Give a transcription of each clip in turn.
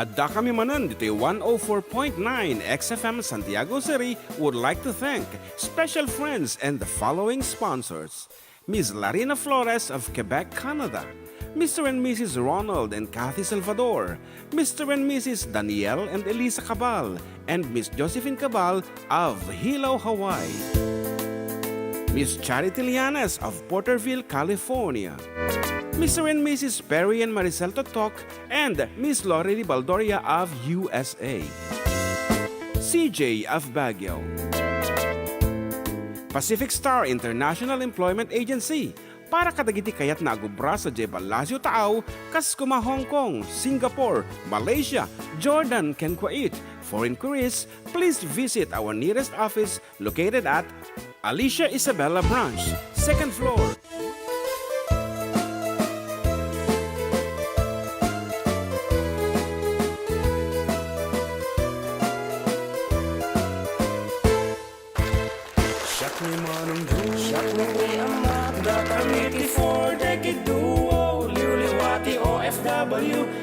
Adda kami Manen, Ditoy 104.9 XFM Santiago City would like to thank special friends and the following sponsors. Ms. Larina Flores of Quebec, Canada. Mr. and Mrs. Ronald and Kathy Salvador. Mr. and Mrs. Danielle and Elisa Cabal. And Miss Josephine Cabal of Hilo, Hawaii. Miss Charity Lianas of Porterville, California. Mr. and Mrs. Perry and Maricel Totok and Miss Lorely Baldoria of USA. CJ of Baguio. Pacific Star International Employment Agency. Para kadagiti kayat na agubra sa Jebalasyo Tao, kas kuma Hong Kong, Singapore, Malaysia, Jordan, can Kuwait. For inquiries, please visit our nearest office located at Alicia Isabella Branch, 2nd floor.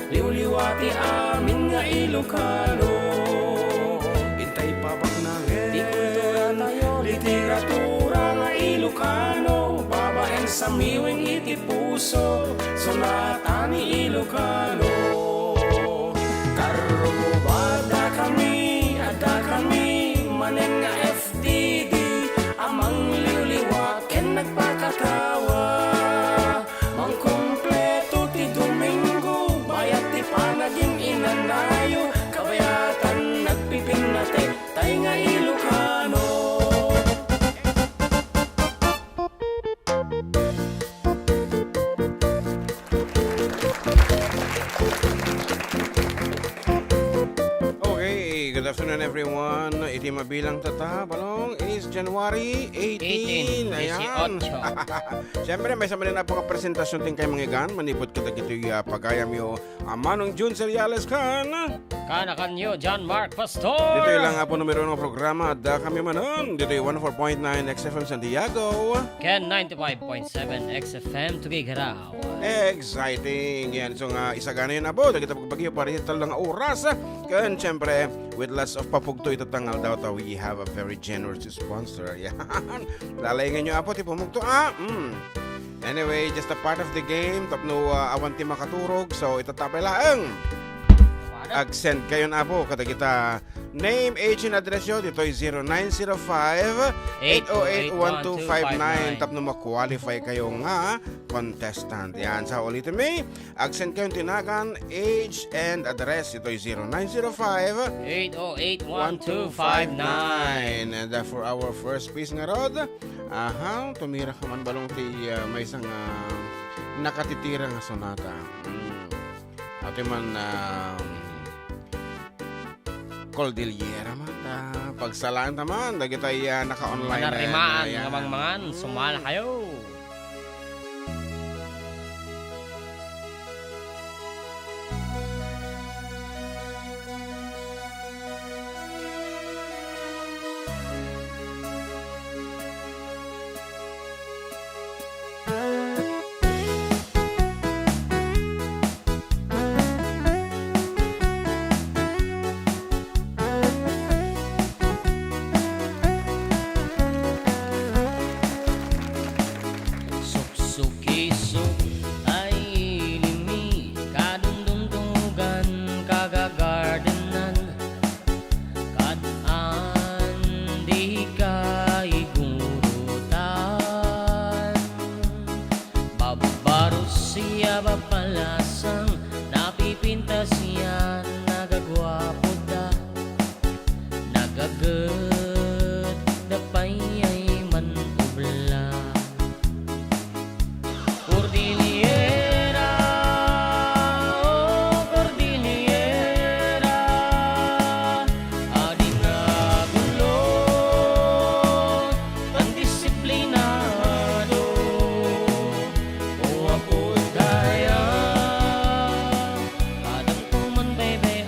Liwliwati amin nga Ilocano. Intay papak na Di kultura tayo, literatura nga Ilocano. Babaeng sa miwing iti puso, sunatan ni Ilocano. Karubada kami, ada kami, manen nga FDD. Amang liwliwat, ken nagpakatawa. Mangkumpleto ti Domingo, bayat ti panaging inanayo. Kabayatan nagpipinate, tay nga Ilocano. Okay, good afternoon everyone. Iti mabilang tata, balong, is January 18. Ayan. 18. Siyempre, may sama rin na po presentasyon ting kay mga manipot kita gito'y pagayam yo Manong June Seriales kan. Kana kanyo, John Mark Pastor. Dito lang nga po numero ng programa. Adda kami Manen. Dito 104.9 XFM Santiago. Ken 95.7 XFM Tuguegarao. Exciting. Yan. So nga, isagana yun na po. Kita pagbagyo para ito lang oras. Kan, siyempre, with lots of papugto itatangal daw we have a very generous sponsor. Yan. Lalayangan nyo po, tipo mugto. Anyway, just a part of the game. Tapno awanti makaturog. So, itatapay lang. Ag-send kayo na po. Kada kita name, age, and address yun. Dito ay 0905-808-1259. Tapno ma-qualify kayo nga contestant. Yan. Sa ulitin may, ag-send kayo tinagan, age, and address. Ito ay 0905-808-1259. And for our first piece nga rod, tumira ka man balong ti may isang nakatitira nga sonata. Ate man Cordillera man pagsalaan naman dagi tayo naka-online Manarimaan, mga sumala kayo. Baby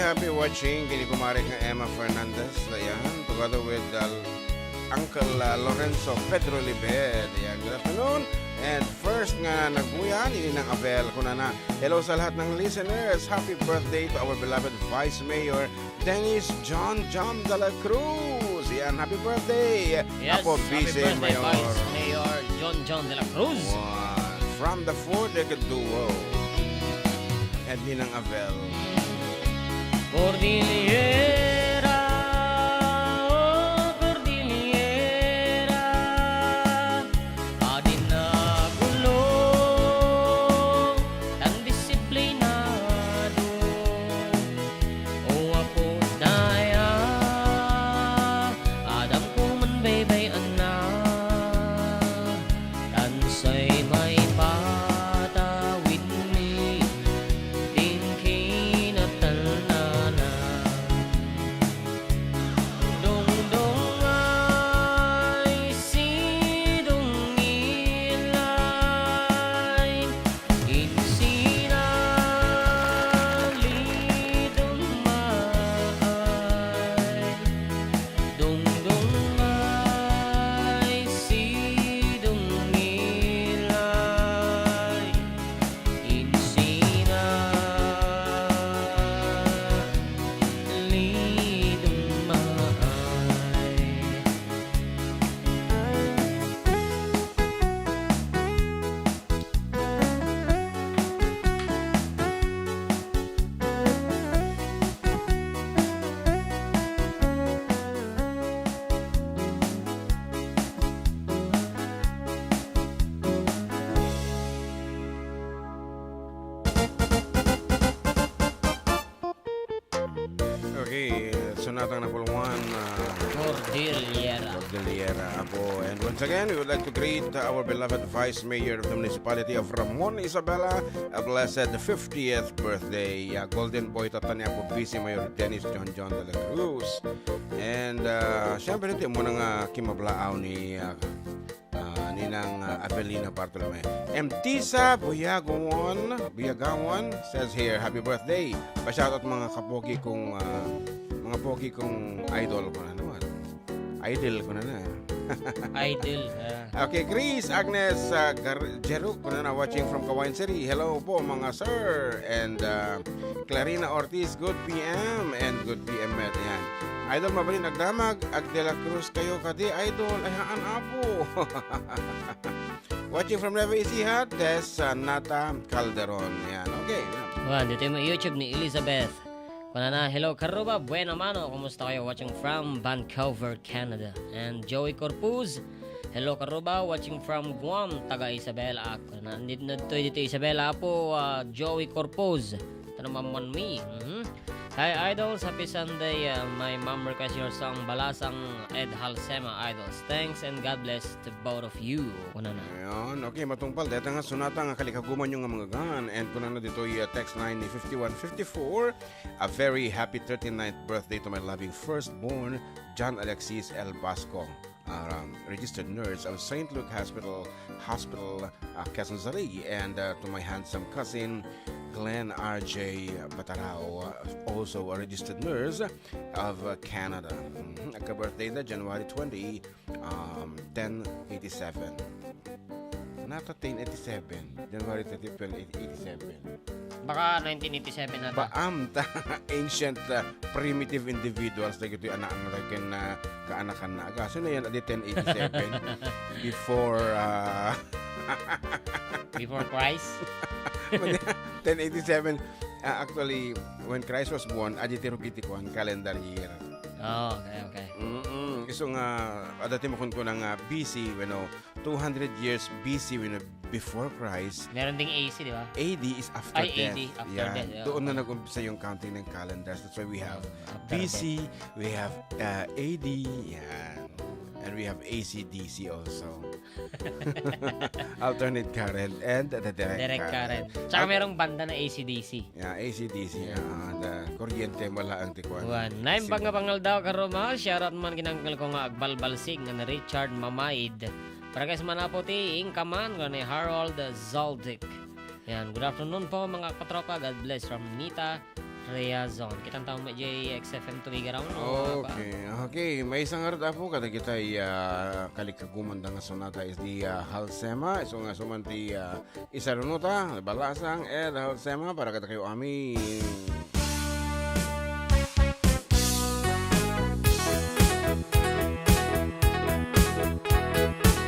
happy watching kini kumare nga Emma Fernandez. Ayan, together with Uncle Lorenzo Pedro Libed. Ayan, good afternoon. And first nga nagbuyan, ini ng Abel kunana. Hello sa lahat ng listeners. Happy birthday to our beloved Vice Mayor Dennis John de la Cruz. Ayan, happy birthday. Yes, Apo, happy Vice birthday, Mayor. Vice Mayor John de la Cruz. Wow. From the four-decade duo. And Ninang Abel. Cordillera, oh Cordillera, adin na gulong, ang disiplinado, o ako daya, adam ko man baybay anak, tansay may patawid ni, din kinatalna. Okay, Sonata number 1. Cordillera. Cordillera Apo. And once again, we would like to greet our beloved Vice Mayor of the Municipality of Ramon Isabela, a blessed 50th birthday. Golden Boy Tatanya po, Vice Mayor Dennis John de la Cruz. And syempre, hindi mo nga kimablaaw ni Ninang Avelina Bartolome. Mtisa Buyagawan says here, happy birthday. Pa-shoutout mga kapogi kong mga pogi kong idol ko na naman. Idol ko na na. Idol. Okay, Chris, Agnes, Jeruk ko na watching from Kawain City. Hello po mga sir. And Clarina Ortiz, good PM. And good PM met. Yan. Idol, mabalin nagdamag. Ag de la Cruz kayo kadi. Idol, ayaan apo. Watching from Nueva Ecija, Des Nata Calderon. Yan, okay. Well, dito yung YouTube ni Elizabeth. Kunana, hello Karuba, bueno mano. Kumusta kayo? Watching from Vancouver, Canada. And Joey Corpuz, hello Karuba, watching from Guam, taga Isabela. Kunana, dito Isabela po, Joey Corpuz. Ito naman man me. Hi Idols, happy Sunday. My mom requests your song Balasang Ed Halsema Idols. Thanks and God bless to both of you. Kunana. Ayan, okay, matungpal. Dito nga sunata nga kalikaguman yung mga gan. And kunana dito yung text line ni 5154. A very happy 39th birthday to my loving firstborn, John Alexis L. Basco. Registered nurse of St. Luke Hospital, Quezon City, and to my handsome cousin, Glenn R.J. Batarao, also a registered nurse of Canada. Agka-birthday na January 20, 1087. Nata 1087. January 30, 1087. Baka 1987 na ba? Baam ta ancient primitive individuals like ito yung anak-anak na kaanakan na aga. So na yan, adi 1087 before Before Christ? 1087 actually when Christ was born, adi tirugitikuan calendar year. Oh, okay. So nga, adati mo kun ko ng BC, 200 years BC, before Christ. Meron ding AC, di ba? AD is after Ay, death. AD, after Yan. death, yeah. Doon na nag-umpisa yung counting ng calendars. That's why we have After BC, we have AD, yan. And we have ACDC also. Alternate current and the direct current. Tsaka merong banda na ACDC. Yeah, ACDC. The kuryente wala ang tikuan. Juan. Naim pangal daw karoma. Shoutout man kinangkal ko nga agbalbalsig nga na Richard Mamaid. Para guys manaputi ingkaman nga ni Harold Zoldik. Yan. Good afternoon po mga katropa. God bless from Nita Riazon. Kitang taon mo XFM Tuguegarao no. Okay. May isang harap po kada kita kalikaguman nga sonata is di Halsema. So nga sumanti isarunuta, balasang Halsema para kada kayo amin.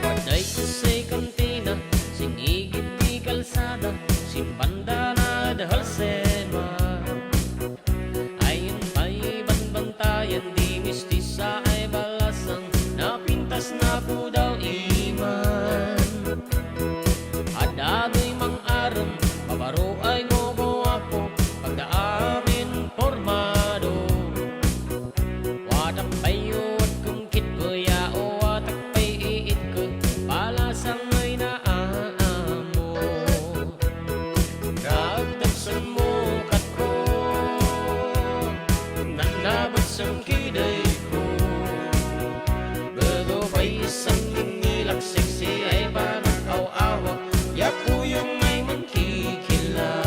Paday ko sa'y kantina, sinigit di kalsada, simbanda na Halsema. Ayon pa'y banbantayan, di mistisa ay balasang, napintas na po daw iman. Adda do'y mang aram, pabaro ay mo ako, pagdaamin formado. Watak payo at kung kit ko ya o watak pa'y iit ko, balasang ay naamo. Dagdagsan mo kat ko, nanabasang kiday ko. Bago pa'y isang ningilak seksi ay panakaw-awa, yapo yung may magkikilat.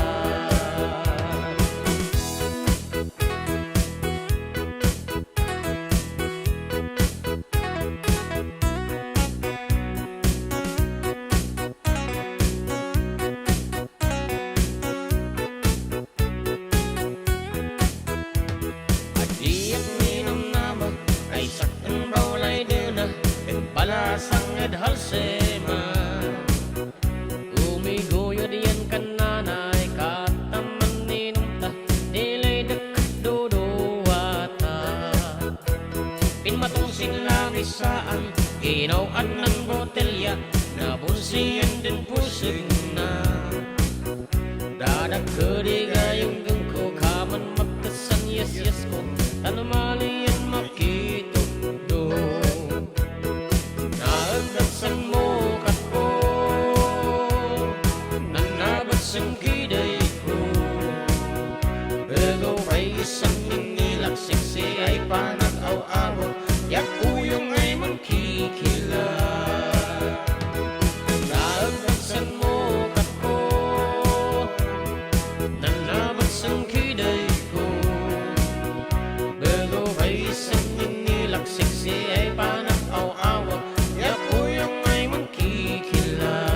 At iyak minam nama ay sakang bawlay duna, at balasang Halsema. Umigoyo diyan kananay, kataman ninumta, nilay dakdodoata. Pinmatong sinlamisaan, ginawan ng botelya, nabunsiyan din pusig na. Dadag kadigayong gangko, kaman magkasan yes ko, tanumalian makito do. Naagdasan mo kat ko, nanabasang kiday ko. Bago pa'y isang ningilak seksi ay panag-aw-awa, yakuyong ay magkikilat. Naagdasan mo kat ko, nanabasang kiday ko. Bago pa'y isang ningilak seksi ay panag-aw-awa, yakuyong ay magkikilat.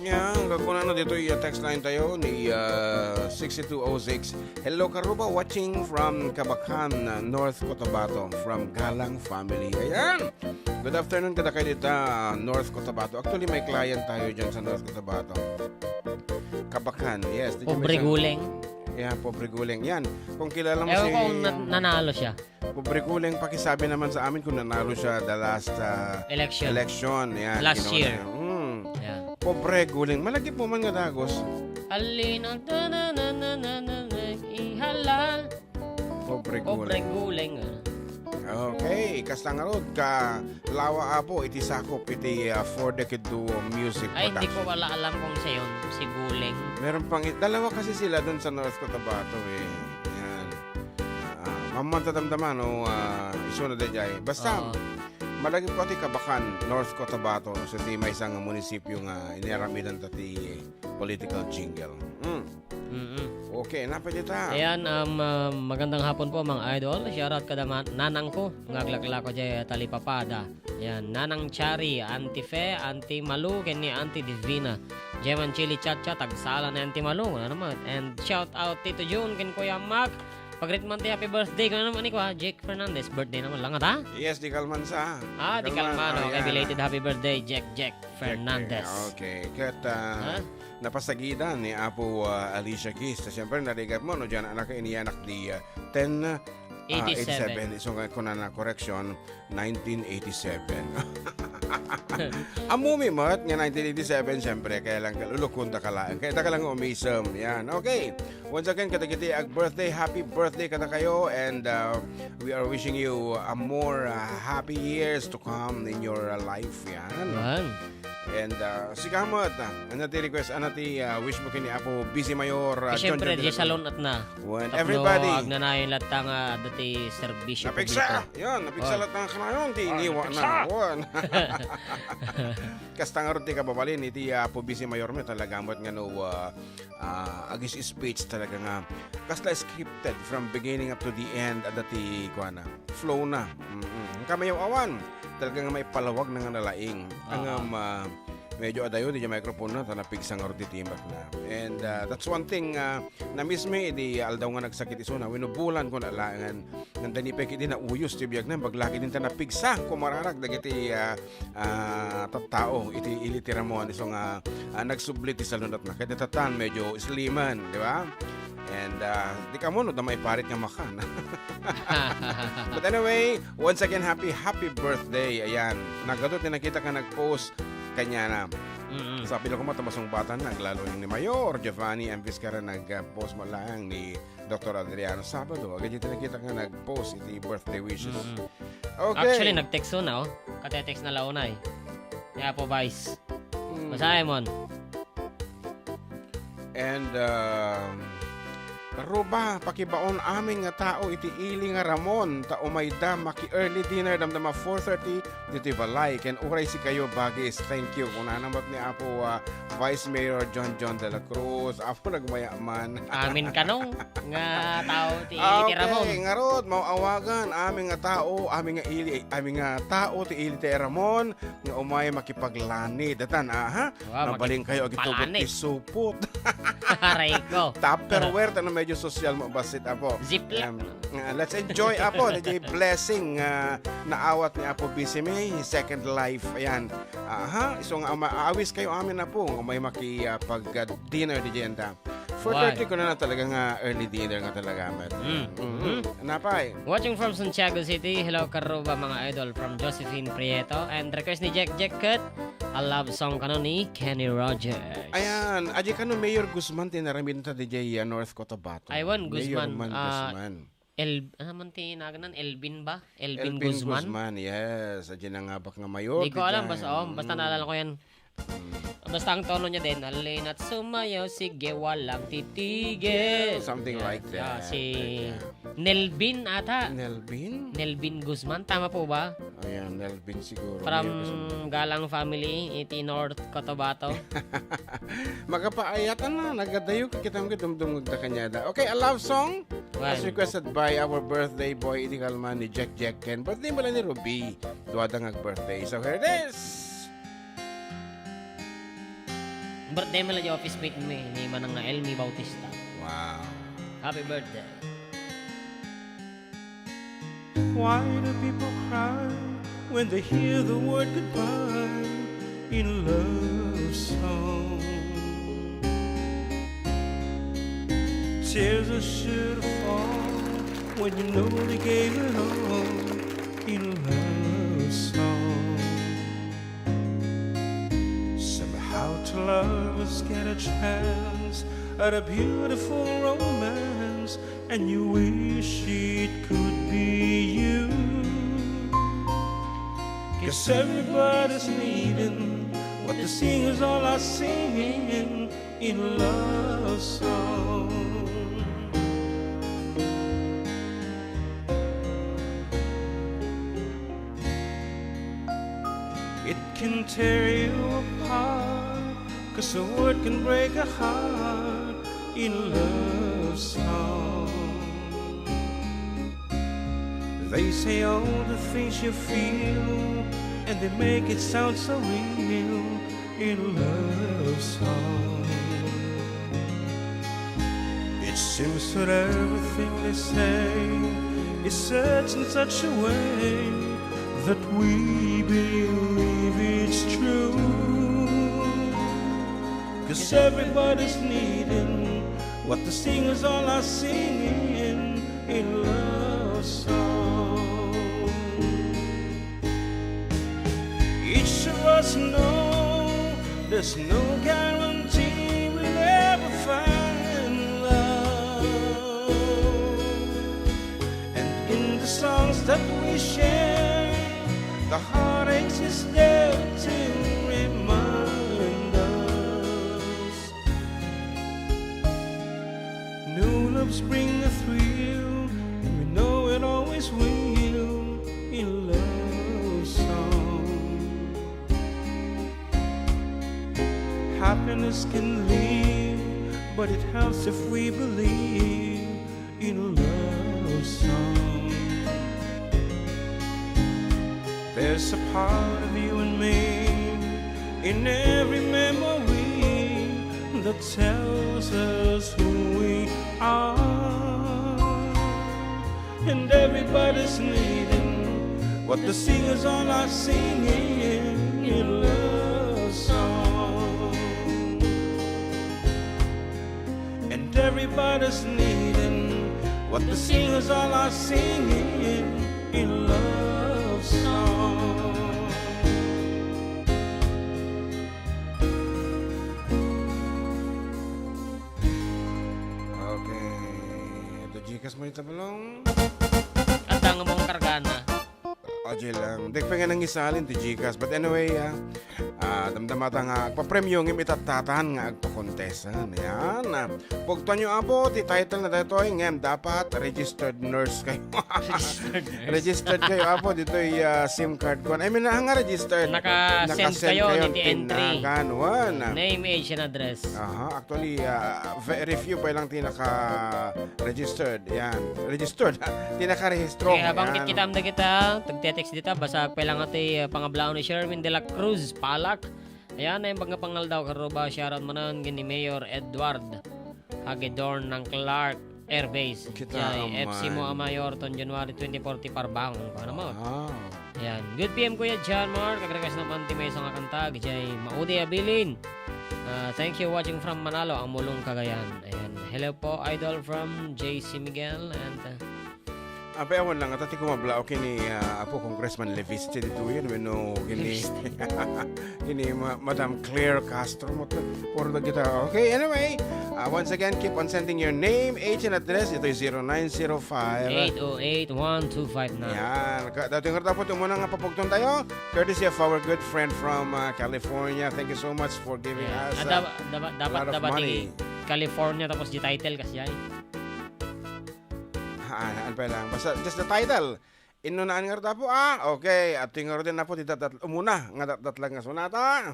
Yan, gagawin na dito yung text line tayo ni 6206. Hello Karuba, watching from Kabakan, North Cotabato, from Galang Family. Ayan! Good afternoon kada kayo dito, North Cotabato. Actually, may client tayo dyan sa North Cotabato. Kabakan, yes. Did you Pobre mention- guling. Yeah, pobre guling. Yan, kung kilala mo Ewan si... ko kung nanalo siya. Pobre guling, pakisabi naman sa amin kung nanalo siya the last Election. Yan, Last ginawa year. niya. Yan. Pobre guling. Malagi po man nga dagos. Alin ang ihalal. Pobre Pobre guling. guling. Okay, kastangarod ka lawa apo iti sakop iti for the Kidu music Ay, hindi ko production. wala alam kung siya yun. Si Guling. Meron pang dalawa kasi sila doon sa North Cotabato eh. Yan. Mamantadamdaman o iso na dayay. Basta Oo. malagi po ati Kabakan, North Cotabato. So ti may isang munisipyo nga iniramidan tati political jingle. Okay, napalita. Ayan, magandang hapon po mga idol. Shoutout ka naman, nanang ko. Ngaglakla ko dyan talipapada. Ayan, nanang Chari, Auntie Fe, Auntie Malu, kani Auntie Divina. Jeman Chili Chacha, tagsala na Auntie Malu. Ano naman? And shout out Tito June, kin Kuya Mac. Pag-greet man happy birthday ko na naman ni Kuya Jake Fernandez. Birthday naman lang ha? Yes, di Kalmansa. Di Kalmano. Okay, yan. belated happy birthday, Jack Fernandez. Okay, kat napasagidan ni Apo Alicia Keys. Siyempre, narigat mo, no, dyan anak inianak di 1087. So, kung na correction, 1987. Amumi mo, at nga 1987, siyempre, kaya lang lulukunda ka lang. Kaya ka lang umisam. Yan, okay. Once again, kadagiti ag birthday, happy birthday kada kayo, and we are wishing you a more happy years to come in your life. Yan. Yan. And si Kamot, anati request, anati wish mo kini Apo Busy Mayor Siyempre, John di salon at na. When Tapno, everybody ag na na yung latang dati serbisyo napiksa! Yan, napiksa lahat ng kanayon. Di iniwa na. Wan. Kastang aron ti kababalin, iti Apo Busy Mayor mo talaga mo't nga no agis speech talaga nga. Kasta scripted from beginning up to the end at dati kuana. Flow na. Kamayaw awan. Talaga nga may palawag na nga nalaing. Ang medyo adayo di microphone na tanapig sang arti timbak na. And that's one thing na miss me di aldaw nga nagsakit iso na winubulan ko na langan ng danipek di na uyos ti biyag na baglaki din tanapig sa kumararag dagiti tattao iti ilitiramon iso nga nagsublit ti salunat na kaya tatan medyo sliman, di ba? And di ka mo no na may parit nga makan. But anyway, once again happy birthday. Ayan, nagadot na nakita ka nag-post kanya na. Sabi ko matamasong bata na, lalo yung ni Mayor Giovanni ang Vizcara nag-post mo lang ni Dr. Adriano Sabado. Agad yung nakita ka nag-post iti birthday wishes. Okay. Actually, nag-text na Kate-text na launay. Kaya po, Vice. Masahe mo. And Ruba, pakibaon aming nga tao iti ili nga Ramon ta umayda maki early dinner damdama 4:30 dito balay ken uray si kayo bagis. Thank you. Kuna namat ni Apo Vice Mayor John de la Cruz. Apo nagmayaman. Amin kanong nga tao ti ili Ramon. Okay, nga rod mauawagan aming nga tao, aming nga tao ti ili ti Ramon nga umay makipaglani. Datan ha? Wow, nabaling kayo agito ti supot. Aray ko. Tupperware na medyo social mo basit Apo. Ziploc. Let's enjoy Apo. Medyo blessing na awat ni Apo Busy May second life. Ayan. So nga aawis kayo amin na po. May makipag dinner di jenda. 4:30 ko na talaga nga early dinner nga talaga. Napay. Watching from Santiago City. Hello karuba mga idol from Josephine Prieto. And request ni Jack Cut. A love song kano ni Kenny Rogers. Ayan. Aji kano Mayor Guzman tinaramin ta DJ North Cotabato. Aywan Guzman. Mayor Guzman. Ano man tinaganan? Elvin ba? Elvin Elvin Guzman? Yes. Aji na nga bak nga mayor. Hindi ko alam. Basta naalala ko yan. Basta ang tono niya din, alin at sumayaw, sige walang titigil. Something like that. Si Nelvin ata. Nelvin? Nelvin Guzman, tama po ba? Ayan, Nelvin siguro. From Galang Family, iti North Cotabato. Magapaayatan na, nagadayo kita mga dumdumog na kanyada. Okay, a love song as requested by our birthday boy, Idi Kalman ni Jack Ken. Birthday mo lang ni Ruby. Duwada nga birthday. So here it is. Birthday mo lang yung office mate mo ni Manang na Elmi Bautista. Wow. Happy birthday. Why do people cry when they hear the word goodbye in love song? Tears are sure to fall when you know they gave it all in love song. Somehow two lovers get a chance at a beautiful romance, and you wish it could be you. 'Cause everybody's needing what the singers all are singing in love song. It can tear you apart, 'cause a word can break a heart in love song. They say all the things you feel, and they make it sound so real in love song. It seems that everything they say is said in such a way that we believe it's true. 'Cause everybody's needing what the singers all are singing in love song. Each of us know there's no guarantee we'll ever find love. And in the songs that we share, the heartaches is there to remind. tulips bring a thrill, and we know it always will in love song. Happiness can leave, but it helps if we believe in a love song. There's a part of you and me in every memory that tells us who we are, and everybody's needing what the singers all are singing in a love song. And everybody's needing what the singers all are singing in a love song. Okay. Ito Gcash mo ito balong. At ang mong kargana. Oje lang. Dek pa nga nang isalin ti Gcash. But anyway, damdamata nga agpa-premyo ng itatatahan nga agpa-contestan. Yan. Pugtuan nyo apo, ti title na dito ay ngem dapat registered nurse kayo. Registered kayo apo, dito ay SIM card ko. I mean, nga registered. Naka-send kayo ni entry. Nakanuan. Name, age, and address. Aha, actually, very few pa lang tinaka-registered. Yan. Registered. Tinaka-rehistro. Okay, habang kikitam na kita, tagtetext dita, basa pa lang ati pangablao ni Sherwin de la Cruz, Palak. Ayan, ay mga pangal daw, karuba, shoutout mo nun, gini Mayor Edward Hagedorn ng Clark Air Base. Kita Jay, aman. FC mo Amayor, ton January 2040, Parbang. Paano mo? Ah. Ayan, good PM Kuya John Mark, kagrekas na panti may isang kakantag, Jay, Maudi Abilin. Thank you watching from Manalo, ang mulong Cagayan. Ayan, hello po, idol from JC Miguel, and Apa ewan lang, atati ko mabla, okay ni Apo Congressman Leviste dito yun, no, gini, gini Madam Claire Castro, for the guitar. Okay, anyway, once again, keep on sending your name, age, and address. Ito yung 0905 808-1259. Yan, dating karta po, muna nga papugtong tayo, courtesy of our good friend from California. Thank you so much for giving us Dapat lot of money. California tapos di title kasi ay. Ano pa lang, basta just the title. Inunaan nga rata po, okay. At yung nga na po, umuna, nga datlang nga sunata.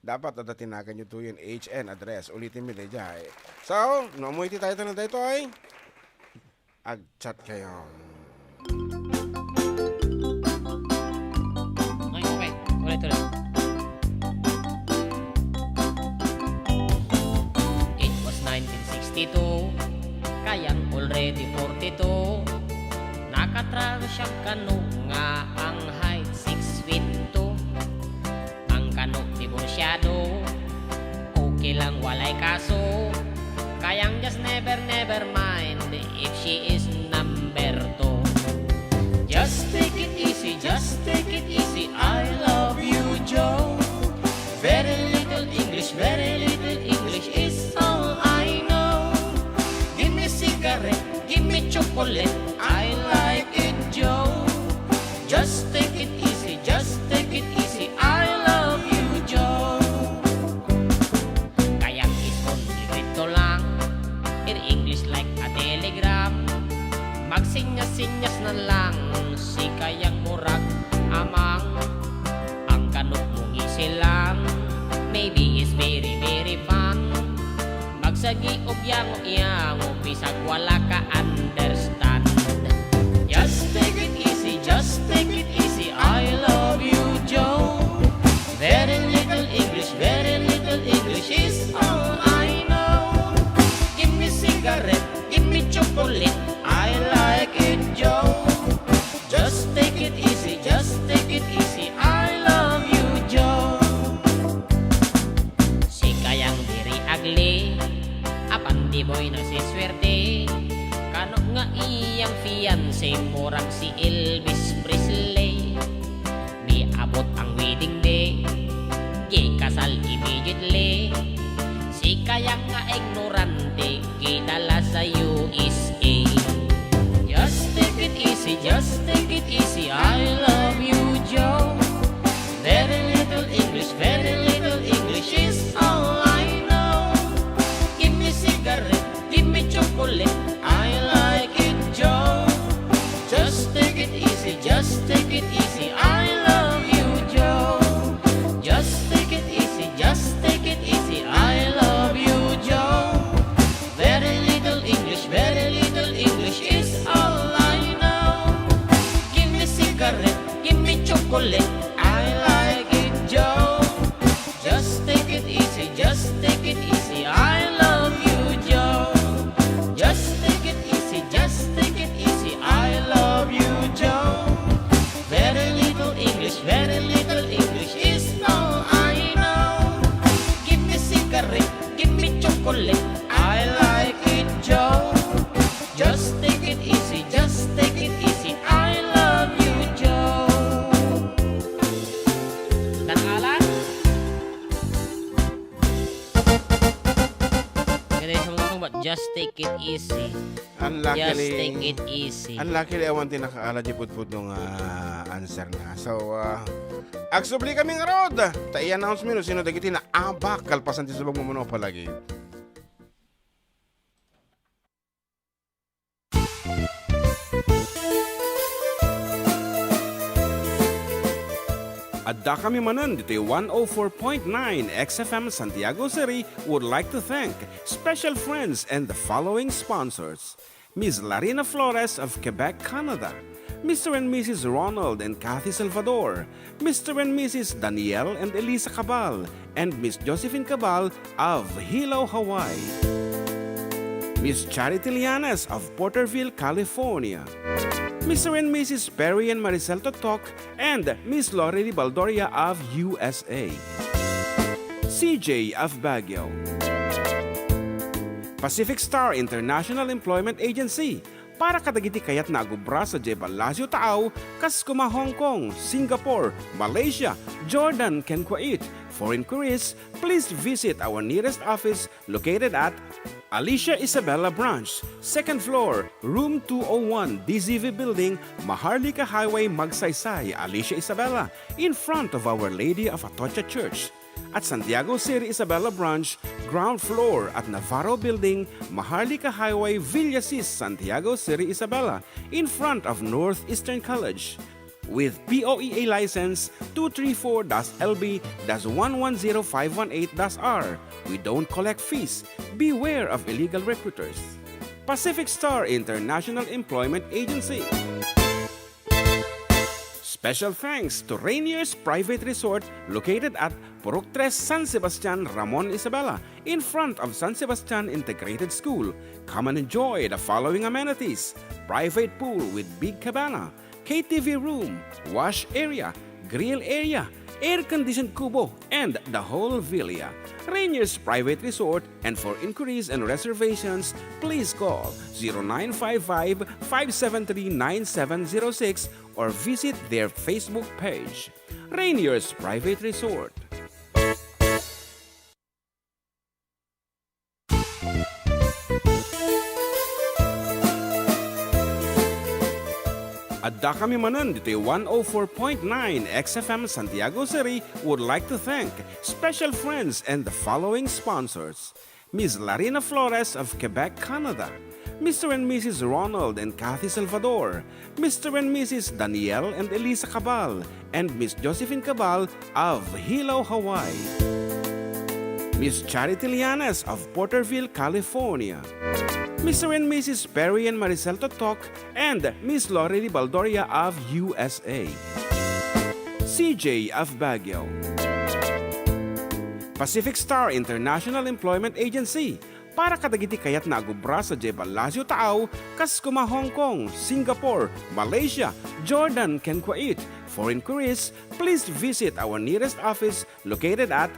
Dapat nadatinakan nyo to yung age and address. Ulitin mo dyan. So, mo iti title na dito ay, ag-chat kayo. Ay, okay. Ulit. It was 1962, kayang already 42. Nakatrago siyang kano nga ang height 6 feet 2. Ang kano diborsyado, okay lang walay kaso. Kayang just never mind if she is number 2. Just take it easy, I love you, Joe. Very little English is all I know. Give me cigarette, give me chocolate, I like it, Joe. Just take it easy, I love you, Joe. Kayang iskontrito lang, in English like a telegram. Magsinyas-sinyas na lang, si kayang murag amang. Ang kanot mong isilang, maybe is very fun. Magsagi og yang bisag wala ka understand. Just take it easy, I love you, Joe. Very little English is all I know. Give me cigarette, give me chocolate, I like it, Joe. Just take it easy, I love you, Joe. Si kayang diri agli, apan di mo'y nasiswerte. Kano nga iyang fiancé, murag si Elvis Presley. Miabot ang wedding day, gikasal immediately. Si kayang nga ignorante, kidala sa USA. Just take it easy, I love you, Joe. Very little English is all I know. Give me cigarette, give me chocolate, easy. Unluckily, Just take it easy. unluckily, awan din nakaala di pudpud nung answer na. So, agsubli kami nga rod. Ta i-announce mo sino dagiti na abak kalpasan ti sulong mo palagi. Adda kami Manen, Ditoy 104.9 XFM Santiago City would like to thank special friends and the following sponsors. Ms. Larina Flores of Quebec, Canada. Mr. and Mrs. Ronald and Kathy Salvador. Mr. and Mrs. Danielle and Elisa Cabal. And Miss Josephine Cabal of Hilo, Hawaii. Miss Charity Lianes of Porterville, California. Mr. and Mrs. Perry and Maricel Totok, and Miss Lori Baldoria of USA. CJ of Baguio. Pacific Star International Employment Agency. Para kadagiti kayat na agubra sa Jebalasyo Taaw, kas kuma Hong Kong, Singapore, Malaysia, Jordan, ken Kuwait. For inquiries, please visit our nearest office located at Alicia Isabella Branch, 2nd floor, room 201, DZV Building, Maharlika Highway, Magsaysay, Alicia Isabella, in front of Our Lady of Atocha Church. At Santiago City Isabella Branch, ground floor at Navarro Building, Maharlika Highway, Villasis, Santiago City Isabella, in front of Northeastern College. With POEA license 234-LB-110518-R. We don't collect fees. Beware of illegal recruiters. Pacific Star International Employment Agency. Special thanks to Rainier's Private Resort located at Purok 3 San Sebastian, Ramon, Isabela, in front of San Sebastian Integrated School. Come and enjoy the following amenities: private pool with big cabana, KTV room, wash area, grill area, air-conditioned kubo, and the whole villa. Rainier's Private Resort, and for inquiries and reservations, please call 0955-573-9706 or visit their Facebook page. Rainier's Private Resort. Adda kami Manen, Ditoy 104.9 XFM Santiago City would like to thank special friends and the following sponsors. Ms. Larina Flores of Quebec, Canada. Mr. and Mrs. Ronald and Kathy Salvador. Mr. and Mrs. Danielle and Elisa Cabal. And Miss Josephine Cabal of Hilo, Hawaii. Miss Charity Lianes of Porterville, California. Mr. and Mrs. Perry and Maricel Totok, and Miss Lori Baldoria of USA. CJ of Baguio. Pacific Star International Employment Agency. Para kadagiti kayat na agubra sa Jebalasyo Taaw, kas kuma Hong Kong, Singapore, Malaysia, Jordan, ken Kuwait. For inquiries, please visit our nearest office located at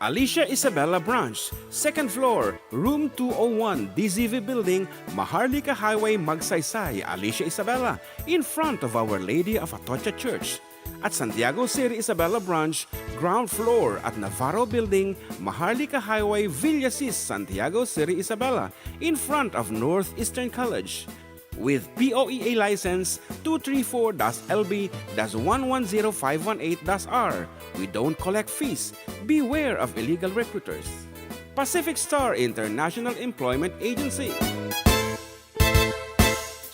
Alicia Isabella Branch, 2nd floor, room 201, DZV Building, Maharlika Highway, Magsaysay, Alicia Isabella, in front of Our Lady of Atocha Church. At Santiago City Isabella Branch, ground floor at Navarro Building, Maharlika Highway, Villasis, Santiago City Isabella, in front of Northeastern College. With POEA license 234-LB-110518-R. We don't collect fees. Beware of illegal recruiters. Pacific Star International Employment Agency.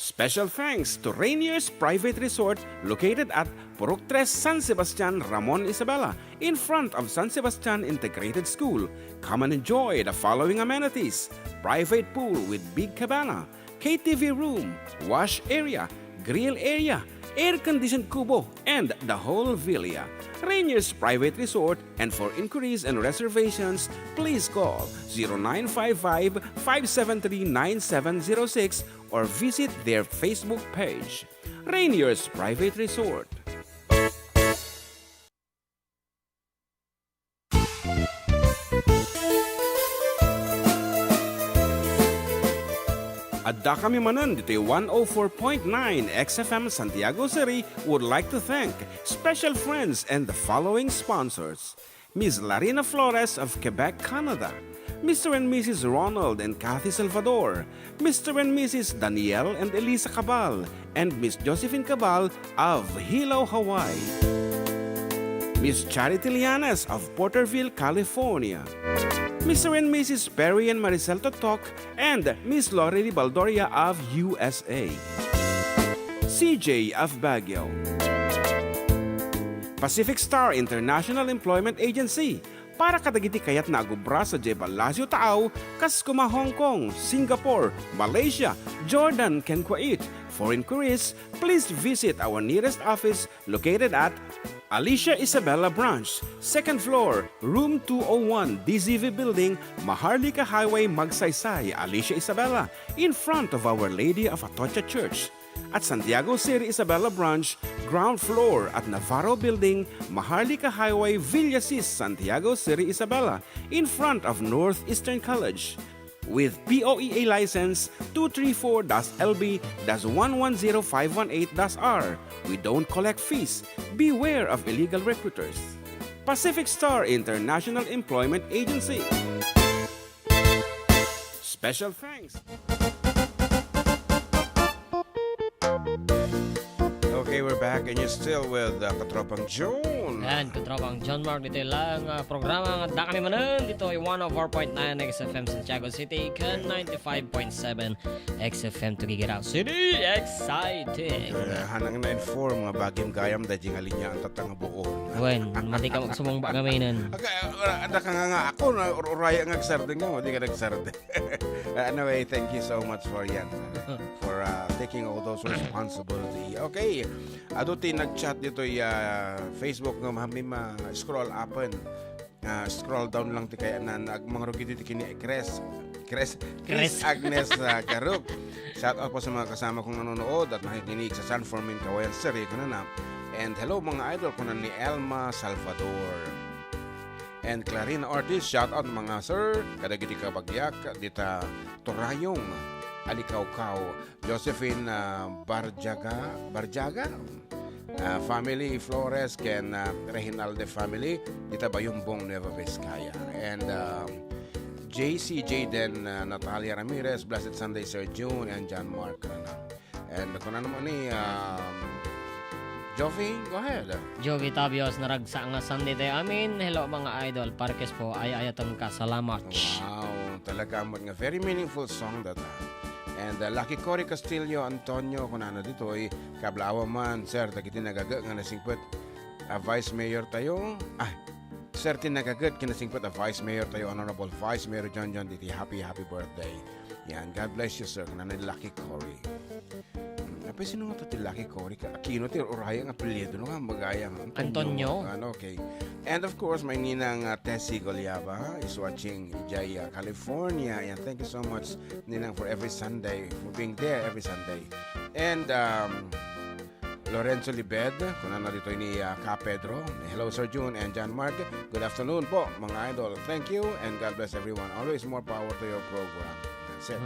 Special thanks to Rainier's Private Resort located at Purok 3 San Sebastian, Ramon, Isabela, in front of San Sebastian Integrated School. Come and enjoy the following amenities: private pool with big cabana, KTV room, wash area, grill area, air-conditioned kubo, and the whole villa. Rainier's Private Resort, and for inquiries and reservations, please call 0955-573-9706 or visit their Facebook page. Rainier's Private Resort. Adda kami Manen, Ditoy 104.9 XFM Santiago City would like to thank special friends and the following sponsors. Ms. Larina Flores of Quebec, Canada. Mr. and Mrs. Ronald and Kathy Salvador, Mr. and Mrs. Danielle and Elisa Cabal, and Miss Josephine Cabal of Hilo, Hawaii. Miss Charity Lianas of Porterville, California. Mr. and Mrs. Perry and Maricel Totok, and Miss Lori Baldoria of USA. CJ of Baguio. Pacific Star International Employment Agency, para kadagiti kayat na agubra sa Jebel Lazio Tao, kas kuma Hong Kong, Singapore, Malaysia, Jordan, ken Kuwait. For inquiries, please visit our nearest office located at Alicia Isabella Branch, 2nd floor, room 201, DZV Building, Maharlika Highway, Magsaysay, Alicia Isabella, in front of Our Lady of Atocha Church. At Santiago City Isabella Branch, ground floor at Navarro Building, Maharlika Highway, Villasis, Santiago City Isabella, in front of Northeastern College. With POEA license 234-LB-110518-R. We don't collect fees. Beware of illegal recruiters. Pacific Star International Employment Agency. Special thanks. Okay, we're back and you're still with Katropang June. Yan, katropang John Mark, dito lang programa ng Adda kami Manen. Dito ay 104.9 XFM Santiago City, kan 95.7 XFM Tuguegarao City. Exciting! Hanang na-inform mga bagim gayam da jing alinya ang tatang buo. Wen, mati ka magsumong ba gaminan. Ada ka nga ako na uraya nga agsarde nga, di ka nagsarde. Anyway, thank you so much for yan. For taking all those responsibility. Okay, aduti nag-chat dito Facebook nga mahami scroll upon. Scroll down lang ti kaya na nagmangrugi dito kini Chris Agnes Garuk. Shout out po sa mga kasama kong nanonood at nakikinig sa San Fermin Kawayan City ko na. And hello mga idol ko na ni Elma Salvador and Clarina Ortiz. Shout out mga sir, kadagiti kabagyak dita Torayong, Alikawkaw, Josephine Barjaga, family Flores, ken Reginalde family dita Bayumbong, Nueva Vizcaya, and JC Jaden, Natalia Ramirez, Blessed Sunday Sir June, and John Mark. And kung ano naman ni Jovi, go ahead. Jovi Tabios, naragsa nga Sunday tayo amin. Hello mga idol, parkes po ay ayaton ka, salamat. Wow, talaga mo nga very meaningful song that. And Lucky Cory Castillo Antonio kunana Ditoy kablawa man sir tagiti nagaga nga nasingpet Vice Mayor tayo. Sir tinagagat kinasingpet Vice Mayor tayo, Honorable Vice Mayor John Diti. Happy birthday. Yan, God bless you sir kunana Lucky Cory. Apa sino nga to ti Lucky Cory? Aquino ti oraya nga apelyido no nga magaya Antonio. Okay. And of course, my ninang Tessie Goliaba is watching Jaya, California. And thank you so much, ninang, for every Sunday, for being there every Sunday. And Lorenzo Libed, kung na dito ni Ka Pedro. Hello, Sir June and John Mark. Good afternoon po, mga idol. Thank you and God bless everyone. Always more power to your program. That's it.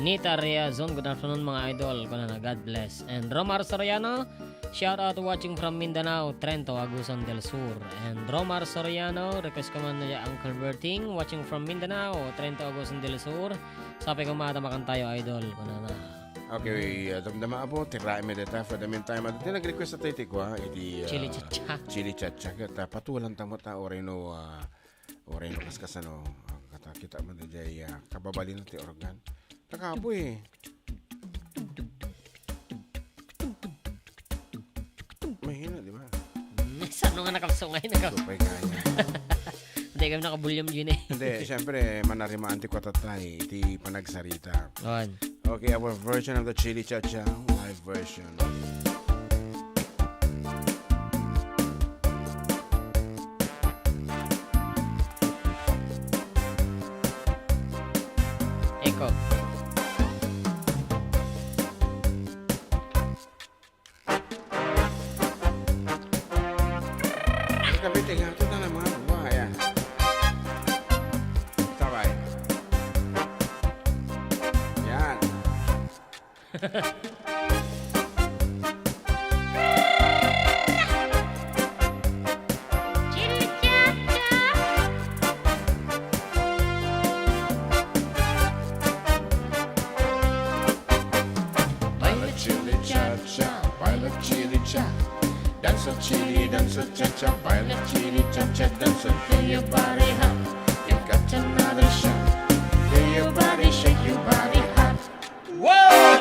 Nita Reazon, good afternoon mga idol. Kuna na, God bless. And Romar Soriano, shout out watching from Mindanao, Trento, Agusan del Sur. And Romar Soriano, request ko man na Uncle Berting, watching from Mindanao, Trento, Agusan del Sur. Sabi ko matamakan tayo idol. Kuna na. Okay, damdama po, tiraim medita for the meantime. At nag-request na tayo ko, iti Chili Chacha. Chili Chacha. Patulang tamot na oreno kaskasano. Kita man na jay kababalin natin organ. Takabo eh. Mahina, di ba? Saan nga nakapsungay na Supay kanya. Hindi kami nakabulyam yun eh. Hindi, syempre, manarimaanti ko tatay, iti panagsarita. On. Okay, our version of the Chili Chacha, live version. Echo. Kabitin nga ito na naman. Ayan. Sabay. Yan. chili cha. Dance a chili, dance a cha cha, baila chili cha cha, dance a till your body hot. You got another shot. Till your body shake your body hot. Whoa!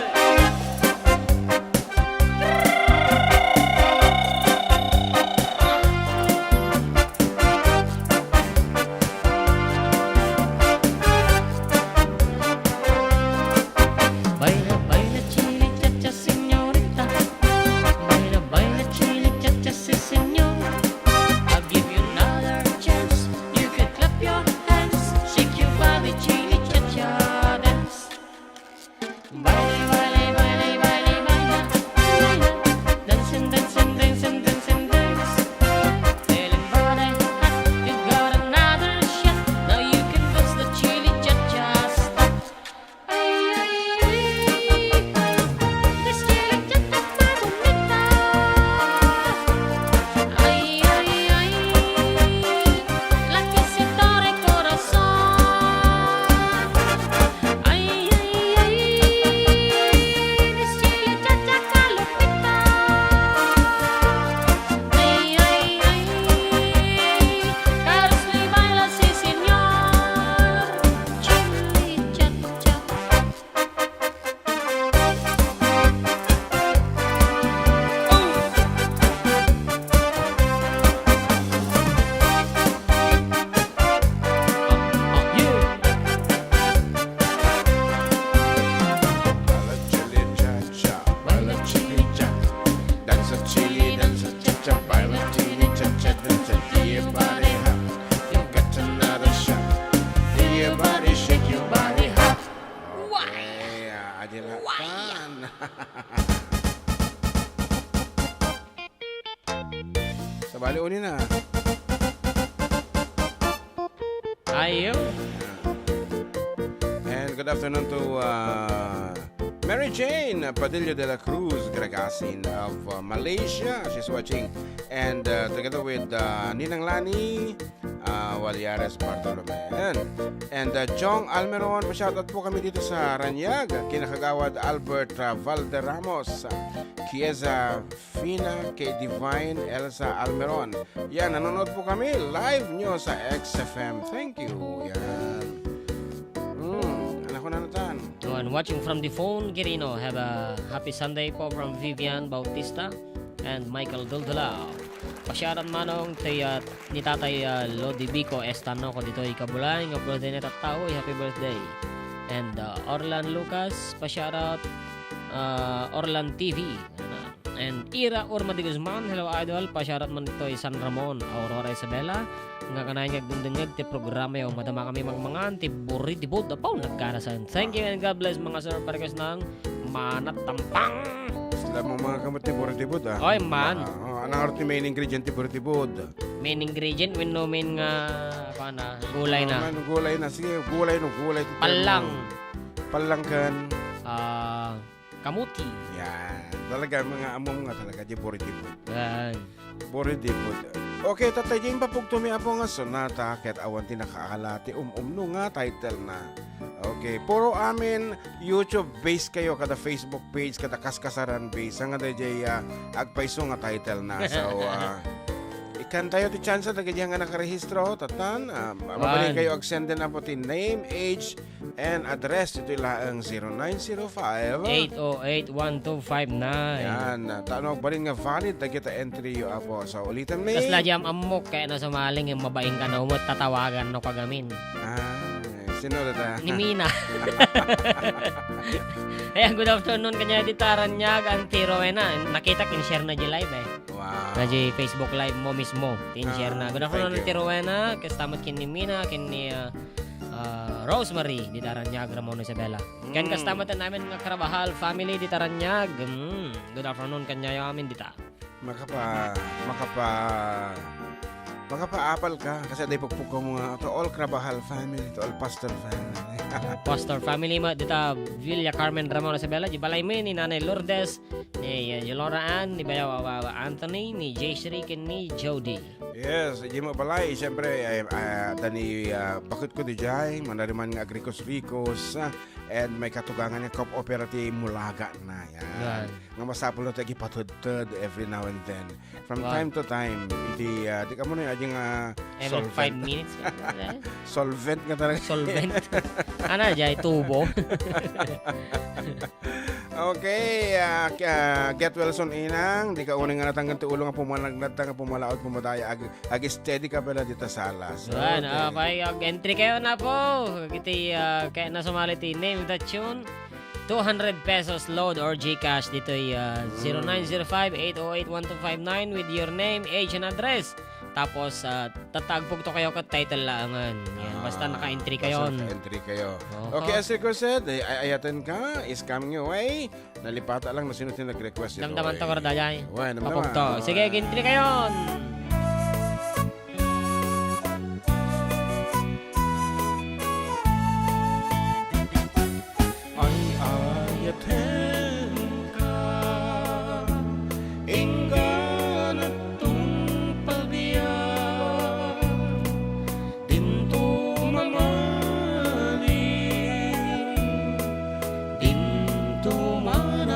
Baila, baila, chili, cha-cha, señorita. Baila, baila, chili, cha-cha, sí, señor. I'll give you another chance. You can clap your hands, shake your body, chili, cha-cha, dance. Baila, baila, baila, baila, baila, baila. Dancing, dancing, dancing, dancing, dance. Feeling body hot, you got another shot. Now you can dance the chili, cha-cha, stop. Ay, ay, ay, this chili cha-cha está bonita. Ay, ay, ay, la que se adora el corazón. Ay, ay, ay, this chili cha-cha está lupita. Ay, ay, ay, Carlos le baila, sí, señor. Chili cha-cha. Baila chili cha cha, baila chili cha. Dance a chili, dance a cha cha, baila chili cha cha, dance a till your body hot. You got another shot. Till your body shake your body hot. Okay, adilatan. Sabali uni na. Ayaw. And good afternoon to Mary Jane Padilla de la Cruz Gragasin of Malaysia. She's watching. And together with Ninang Lani Walyares Bartolome. And Jong Almeron, pa-shoutout po kami dito sa Ranyag. Kinakagawad Albert Valderamos. Kieza Fina kay Divine Elsa Almeron. Yan, nanonood po kami live nyo sa XFM. Thank you. Yan. Anak ko na natan. And watching from the phone, Quirino, have a happy Sunday po from Vivian Bautista and Michael Duldulao. Pasyaran manong ni Tatay Lodi Bico Estano ko dito ikabulay nga birthday na tattao, happy birthday. And Orlan Lucas, pasyarat Orlan TV. And Ira Urma de Guzman, hello idol, pasyarat man dito San Ramon, Aurora Isabela. Nga kanayag dundungag ti programa yo madama kami mangan ti buri ti bod apaw nagkarasan. Thank you and God bless mga sir parehas ng manat tampang. Sila mo mga kamot ti Boritibod ah. Oy man. Anong arti main ingredient ti Boritibod? Main ingredient when no main nga pana gulay na. Gulay na. Sige, gulay no. Gulay. Palang. Palang kan. Kamuti. Yan. Talaga, mga among nga talaga di Boritibod. Yan. Boritibod. Okay, tatay, yung papugtumi apo nga sonata ket awan ti nakaakalati no nga title na. Okay, puro amin YouTube base kayo kada Facebook page kada kaskasaran base nga DJ agpaiso nga title na. So ikan tayo ti chance tagadiyan nga nakarehistro tatan mabalik kayo ag-send na po ti name, age and address ito laang 0905 808-1259. yan tanong ba rin nga valid na kita entry yo apo so ulitan may Tas ladyam amok kaya na sumaling yung mabaing ka na umot tatawagan no kagamin. Sino na Ni Mina. Ayan, good afternoon kanya di Taranyag ang tiro na. Nakita kin-share na di live wow na di Facebook live mo mismo. Kin-share na. Good afternoon ang tiro na. Kastamat kin ni Mina, kin ni Rosemary di Taranyag, Ramon Isabela. Kan kastamat na namin nga Karabahal family di Taranyag. Good afternoon kanya yung amin dita. Makapaapal ka kasi day pagpugko mo nga to all Krabahal family, to all Pastor family. Pastor family mo dita Villa Carmen Ramon Isabela, di balay mo ni Nanay Lourdes, ni Yolora Ann, ni Bayaw Anthony, ni Jay Shriek, ni Jody. Yes, di mo balay, siyempre, dani bakit ko di jay, manariman nga agrikos-rikos, and may katugangan nga cooperative mulaga na. Yan. Nga masapol na tayo ipatudtod every now and then. From time to time, di ka mo na yung Every 5 minutes. solvent nga talaga. Solvent. Ano dyan? Tubo. Okay, get well soon inang. Di ka unang nga natanggan ti ulo nga pumalag pumalaot pumadaya ag steady ka pala dito sa alas. Yan, okay. Entry kayo na po. Kiti, kaya na sumali ti name the tune. 200 pesos load or GCash dito 0905-808-1259 with your name, age, and address. Tapos, tatagpog to kayo ka title laangan. Yan, basta naka-entry kayo. Basta naka-entry kayo. Okay, as Rico said, ayatin ka, is coming your way. Nalipata lang na sino nag-request ito. Damdaman to, Kordajay. Well, Papog to. Sige, entry kayo. Ay, ayatin ka, inggan at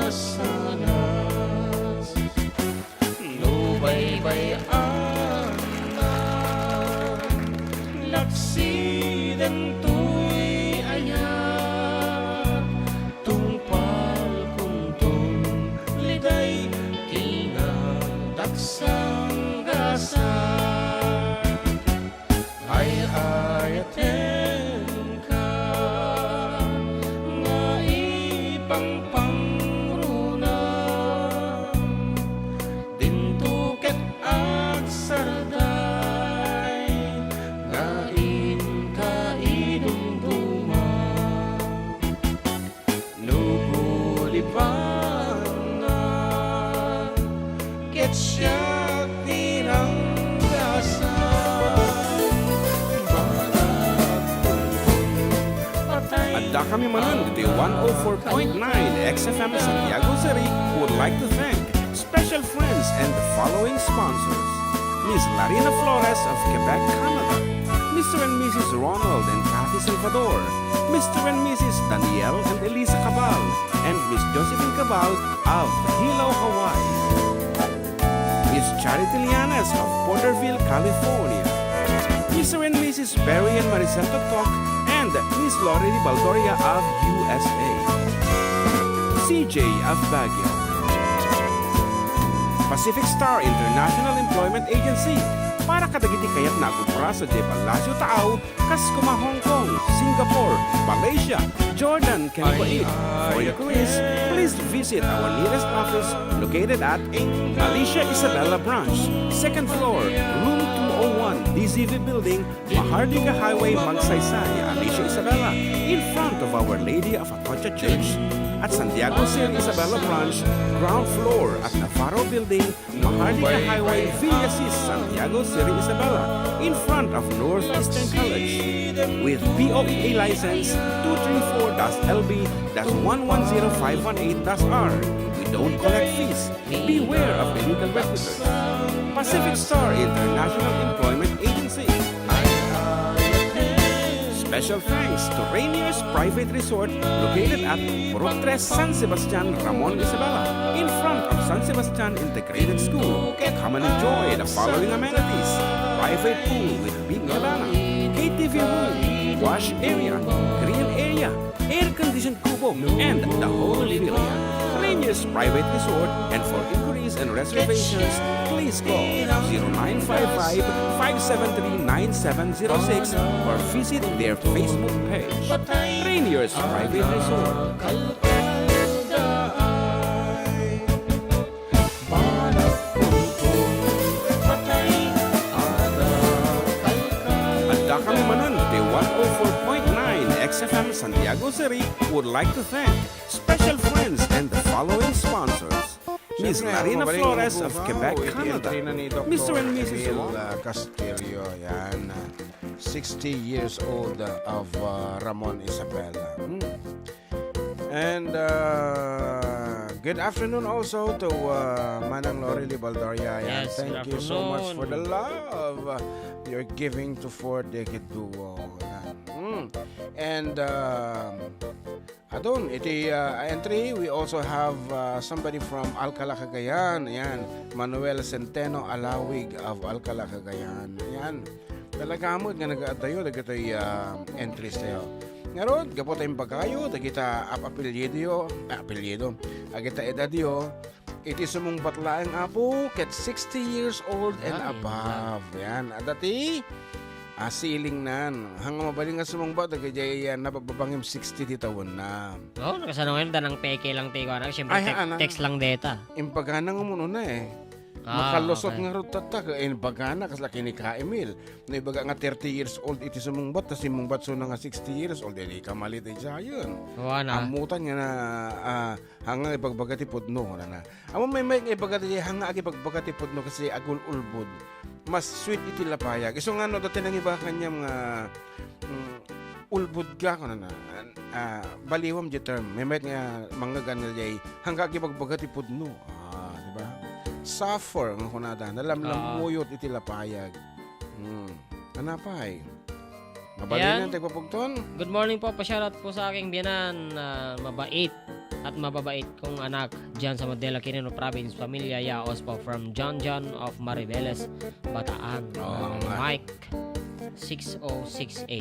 sanas lubaybayan na laksiden to'y ayat tungpal kuntong liday tinadaksang gasat ay ayaten ka nga ipangpang Adda kami Manen, the 104.9 XFM Santiago City would like to thank special friends and the following sponsors. Miss Larina Flores of Quebec, Canada. Mr. and Mrs. Ronald and Kathy Salvador. Mr. and Mrs. Danielle and Elisa Cabal. And Miss Josephine Cabal of Hilo, Hawaii. Miss Charity Lianas of Porterville, California. Mr. and Mrs. Perry and Maricel Totok and Miss Lori Baldoria of USA. CJ of Baguio. Pacific Star International Employment Agency. Para kadagiti kayat na kupra sa J. Palacio Tao, Kaskuma, Hong Kong, Singapore, Malaysia, Jordan, Kuwait. For inquiries, please visit our nearest office located at Alicia Isabella Branch, 2nd floor, room 201, DZV Building, Maharlika Highway, Magsaysay, Alicia Isabella, in front of Our Lady of Atocha Church. At Santiago City Isabella Branch, ground floor at Navarro Building, Maharlika Highway, Villasis, Santiago City Isabella, in front of Northeastern College. With POEA license 234-LB-110518-R. We don't collect fees. Beware of illegal recruiters. Pacific Star International Employment Agency. Special thanks to Rainier's Private Resort located at Purok 3, San Sebastian, Ramon, Isabela, in front of San Sebastian Integrated School. Come and enjoy the following amenities: private pool with big cabana, KTV room, wash area, grill area, air-conditioned kubo, and the whole villa. Rainier's Private Resort, and for inquiries and reservations, please call 0955-573-9706 or visit their Facebook page. Rainier's Private Resort. Adda kami Manen, the 104.9 XFM Santiago City would like to thank special friends and the following sponsors. Miss Larina Flores of Quebec, Canada. Mr. and Mrs. Castillo, yan. 60 years old of Ramon Isabela. And Good afternoon also to Manang Lorely Baldoria. Yan. Yes, Thank good you so much for the afternoon. love you're giving to Four Decade Duo. Yan. And adon, iti entry, we also have somebody from Alcala, Cagayan. Yan. Manuel Centeno Alawig of Alcala, Cagayan. Yan. Talagamot nga nag-aadayo, dagito'y entries tayo. Ngayon, gapot tayong pagkayo, dagita apelyido, agita edadyo, iti sumong batlaang apo, ket 60 years old and Ay, above. Yan, adati, siling nan. Hanggang mabaling nga sumong bat, dagajay napababangim 60 di taon na. Oh, nakasano ngayon, danang peke lang tayo. Siyempre, Ay, ana. text lang data. Impagana nga muna na eh. Makalusot nga ro tatak bagana kas laki ni Ka Emil. No ibaga nga 30 years old iti sumungbat tas simungbat so na nga 60 years old di kamalit ay sayon. Wana. Amutan nga na hanga ipagbagati pudno na. Amo may ibagati hanga agi pagbagati pudno kasi agul ulbod. Mas sweet iti lapayag. Iso nga no dati nang iba kanyang ulbod ka ko na baliwam di term. May nga mga ganal jay hanga agi pagbagati pudno. Di ba? Suffer nga kunada, nalamlamuyot iti lapayag. Anapay. Mabalinan tayo papugton. Good morning po, pa-shoutout po sa aking biyanan na mabait at mababait kong anak dyan sa Mandela Quirino Province, Pamilya Yaos po from John of Maribeles, Bataan. Mike 6068.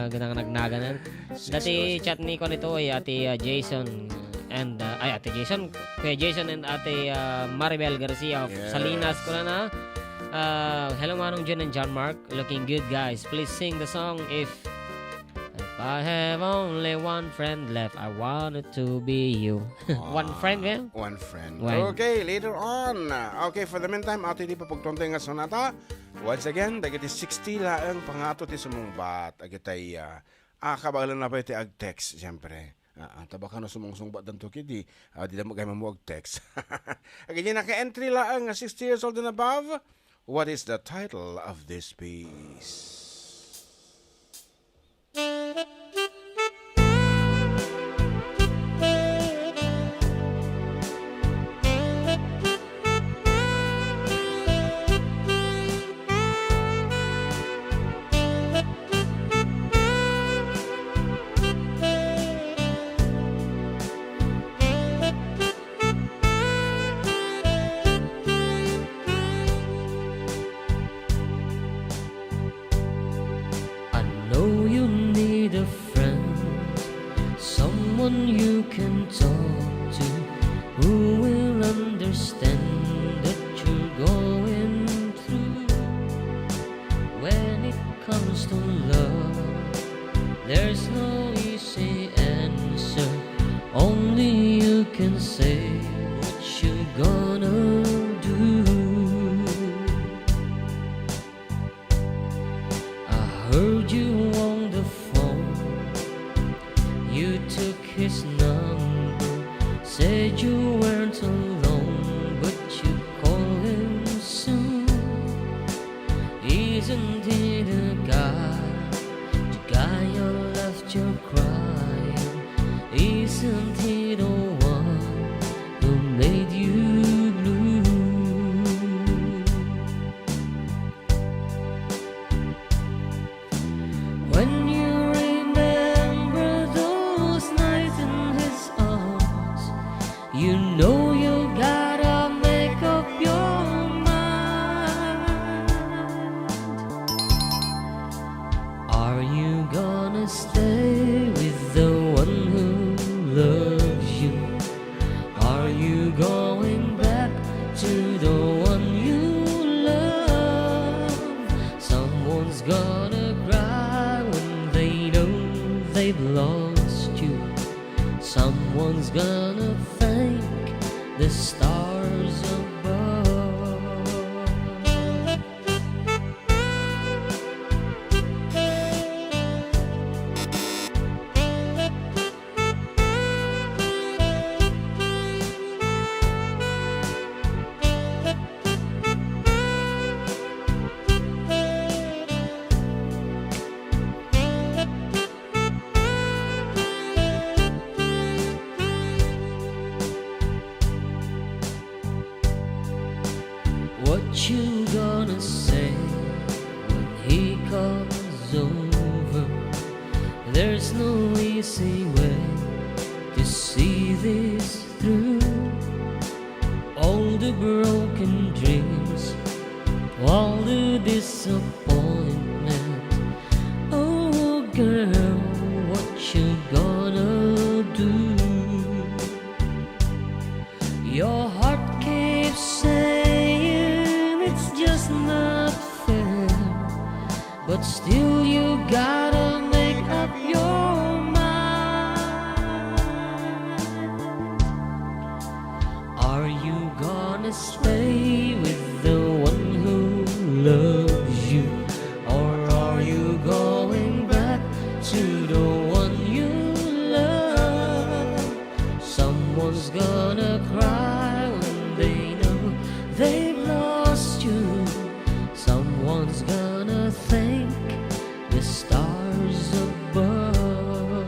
Ganang nagnaganan. Dati chat ni ko nito ay ati Jason and ate Jason, Kuya Jason and ate Maribel Garcia of Salinas ko na. Hello Manong Jen and John Mark, looking good guys. Please sing the song if I have only one friend left, I wanted to be you. One friend, yeah? One friend. One. Okay, later on. Okay, for the meantime, ate di pa pagtontay nga sonata. Once again, dagiti 60 laang pangato ti sumungbat. Agitay, kabagalan na pa iti ag-text, siyempre. Tabakan na sumungsungbat dan to kidi. Di na magay mamuag text. Agitay, naka-entry laang 60 years old and above. What is the title of this piece? You can talk to who will understand that you're going through. When it comes to love, there's no easy answer. Only you can say what you're gonna do. I heard you on the phone. You took his number, said you weren't alone, but you call him soon. Isn't he the guy you left you crying? Isn't he the one who made you blue? When you you know you gotta make up your mind. Are you gonna stay with the one who loves you? Are you going back to the one you love? Someone's gonna cry when they know they've lost you. Someone's gonna thank the stars above. you gonna say when he comes over? There's no easy way to see this through. All the broken dreams, all the disappointment. Oh girl, what you gonna do? Your heart keeps saying it's just not fair, but still you gotta make up your mind. Are you gonna stay with the one who loves you, or are you going back to the one you love? Someone's gonna cry when they know they've lost you. Someone's gonna thank the stars above.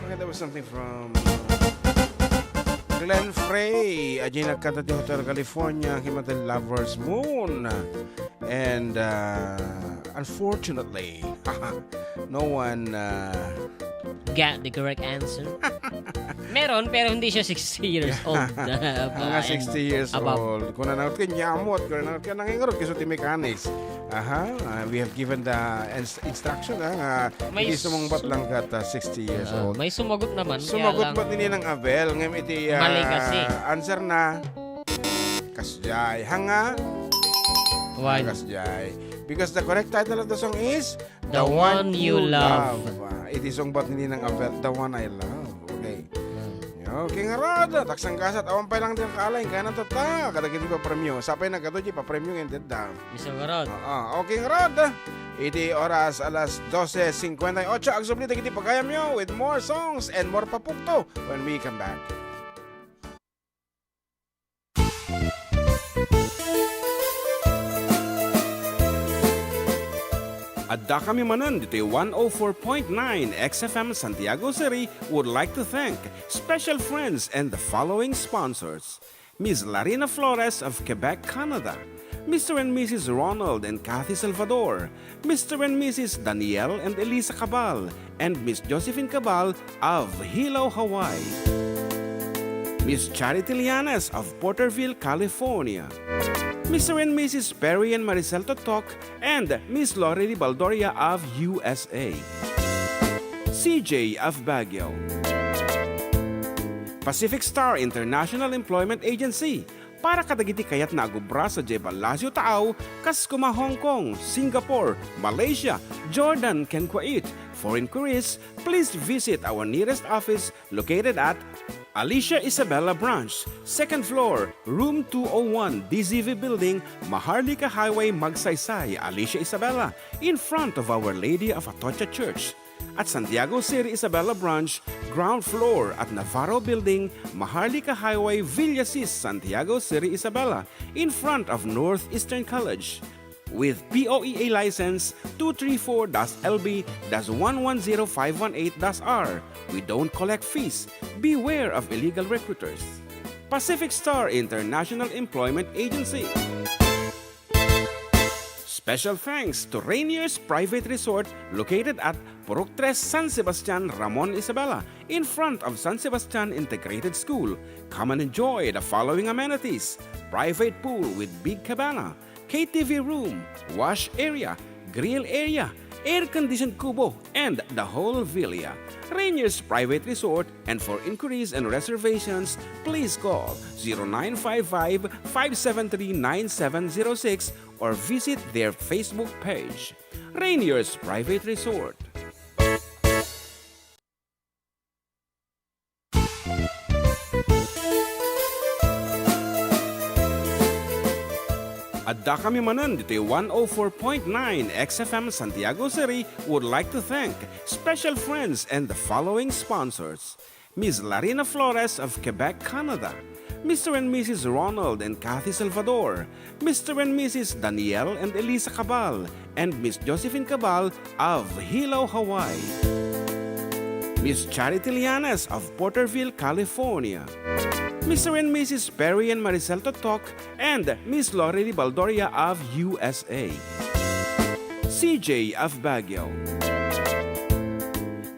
Okay, that was something from Glenn Frey. Ajay nagkanta di Hotel California, Himatel Lover's Moon. And unfortunately, no one Got the correct answer. Meron, pero hindi siya 60 years old. mga 60 years old. Kung nanawat ka nyamot, kung nanawat ka nangingarot, kasi mechanics. We have given the instruction. May Hindi sumungbat lang kat 60 years old. May sumagot naman. Sumagot ba din ng Abel? Ngayon iti Mali kasi. answer na kasjay. Hanga Why? kasjay. Because the correct title of the song is The One You Love. Iti song bat ni ng Abel, The One I Love. Okay. Okay nga rod, taksang kasat, awan pa lang din kaalay, kaya na tata, kadagiti pa premyo. Sapay na kato, pa premyo yung deda. Isang garod. Okay nga rod, iti oras alas 12:58, agsubli dagiti pagayam nyo with more songs and more papukto when we come back. Adda kami Manen, Ditoy 104.9 XFM Santiago City would like to thank special friends and the following sponsors. Ms. Larina Flores of Quebec, Canada. Mr. and Mrs. Ronald and Kathy Salvador. Mr. and Mrs. Danielle and Elisa Cabal. And Miss Josephine Cabal of Hilo, Hawaii. Miss Charity Lianes of Porterville, California. Mr. and Mrs. Perry and Maricel Totok, and Miss Lori Baldoria of USA. CJ of Baguio. Pacific Star International Employment Agency. Para kadagiti kayat na agubra sa J. Palacio Tao, Kaskuma, Hong Kong, Singapore, Malaysia, Jordan, ken Kuwait. For inquiries, please visit our nearest office located at Alicia Isabella Branch, 2nd floor, room 201, DZV Building, Maharlika Highway, Magsaysay, Alicia Isabella, in front of Our Lady of Atocha Church. At Santiago City Isabella Branch, ground floor at Navarro Building, Maharlika Highway, Villasis, Santiago City Isabella, in front of Northeastern College. With POEA license 234-LB-110518-R. We don't collect fees. Beware of illegal recruiters. Pacific Star International Employment Agency. Special thanks to Rainier's Private Resort located at Purok 3, San Sebastian, Ramon, Isabela, in front of San Sebastian Integrated School. Come and enjoy the following amenities: private pool with big cabana, KTV room, wash area, grill area, air-conditioned kubo, and the whole villa. Rainier's Private Resort, and for inquiries and reservations, please call 0955-573-9706 or visit their Facebook page. Rainier's Private Resort. Adda kami Manen, Ditoy 104.9 XFM Santiago City would like to thank special friends and the following sponsors. Ms. Larina Flores of Quebec, Canada. Mr. and Mrs. Ronald and Kathy Salvador. Mr. and Mrs. Danielle and Elisa Cabal. And Miss Josephine Cabal of Hilo, Hawaii. Miss Charity Lianes of Porterville, California. Mr. and Mrs. Perry and Maricel Totok, and Miss Lorely Baldoria of USA. CJ of Baguio.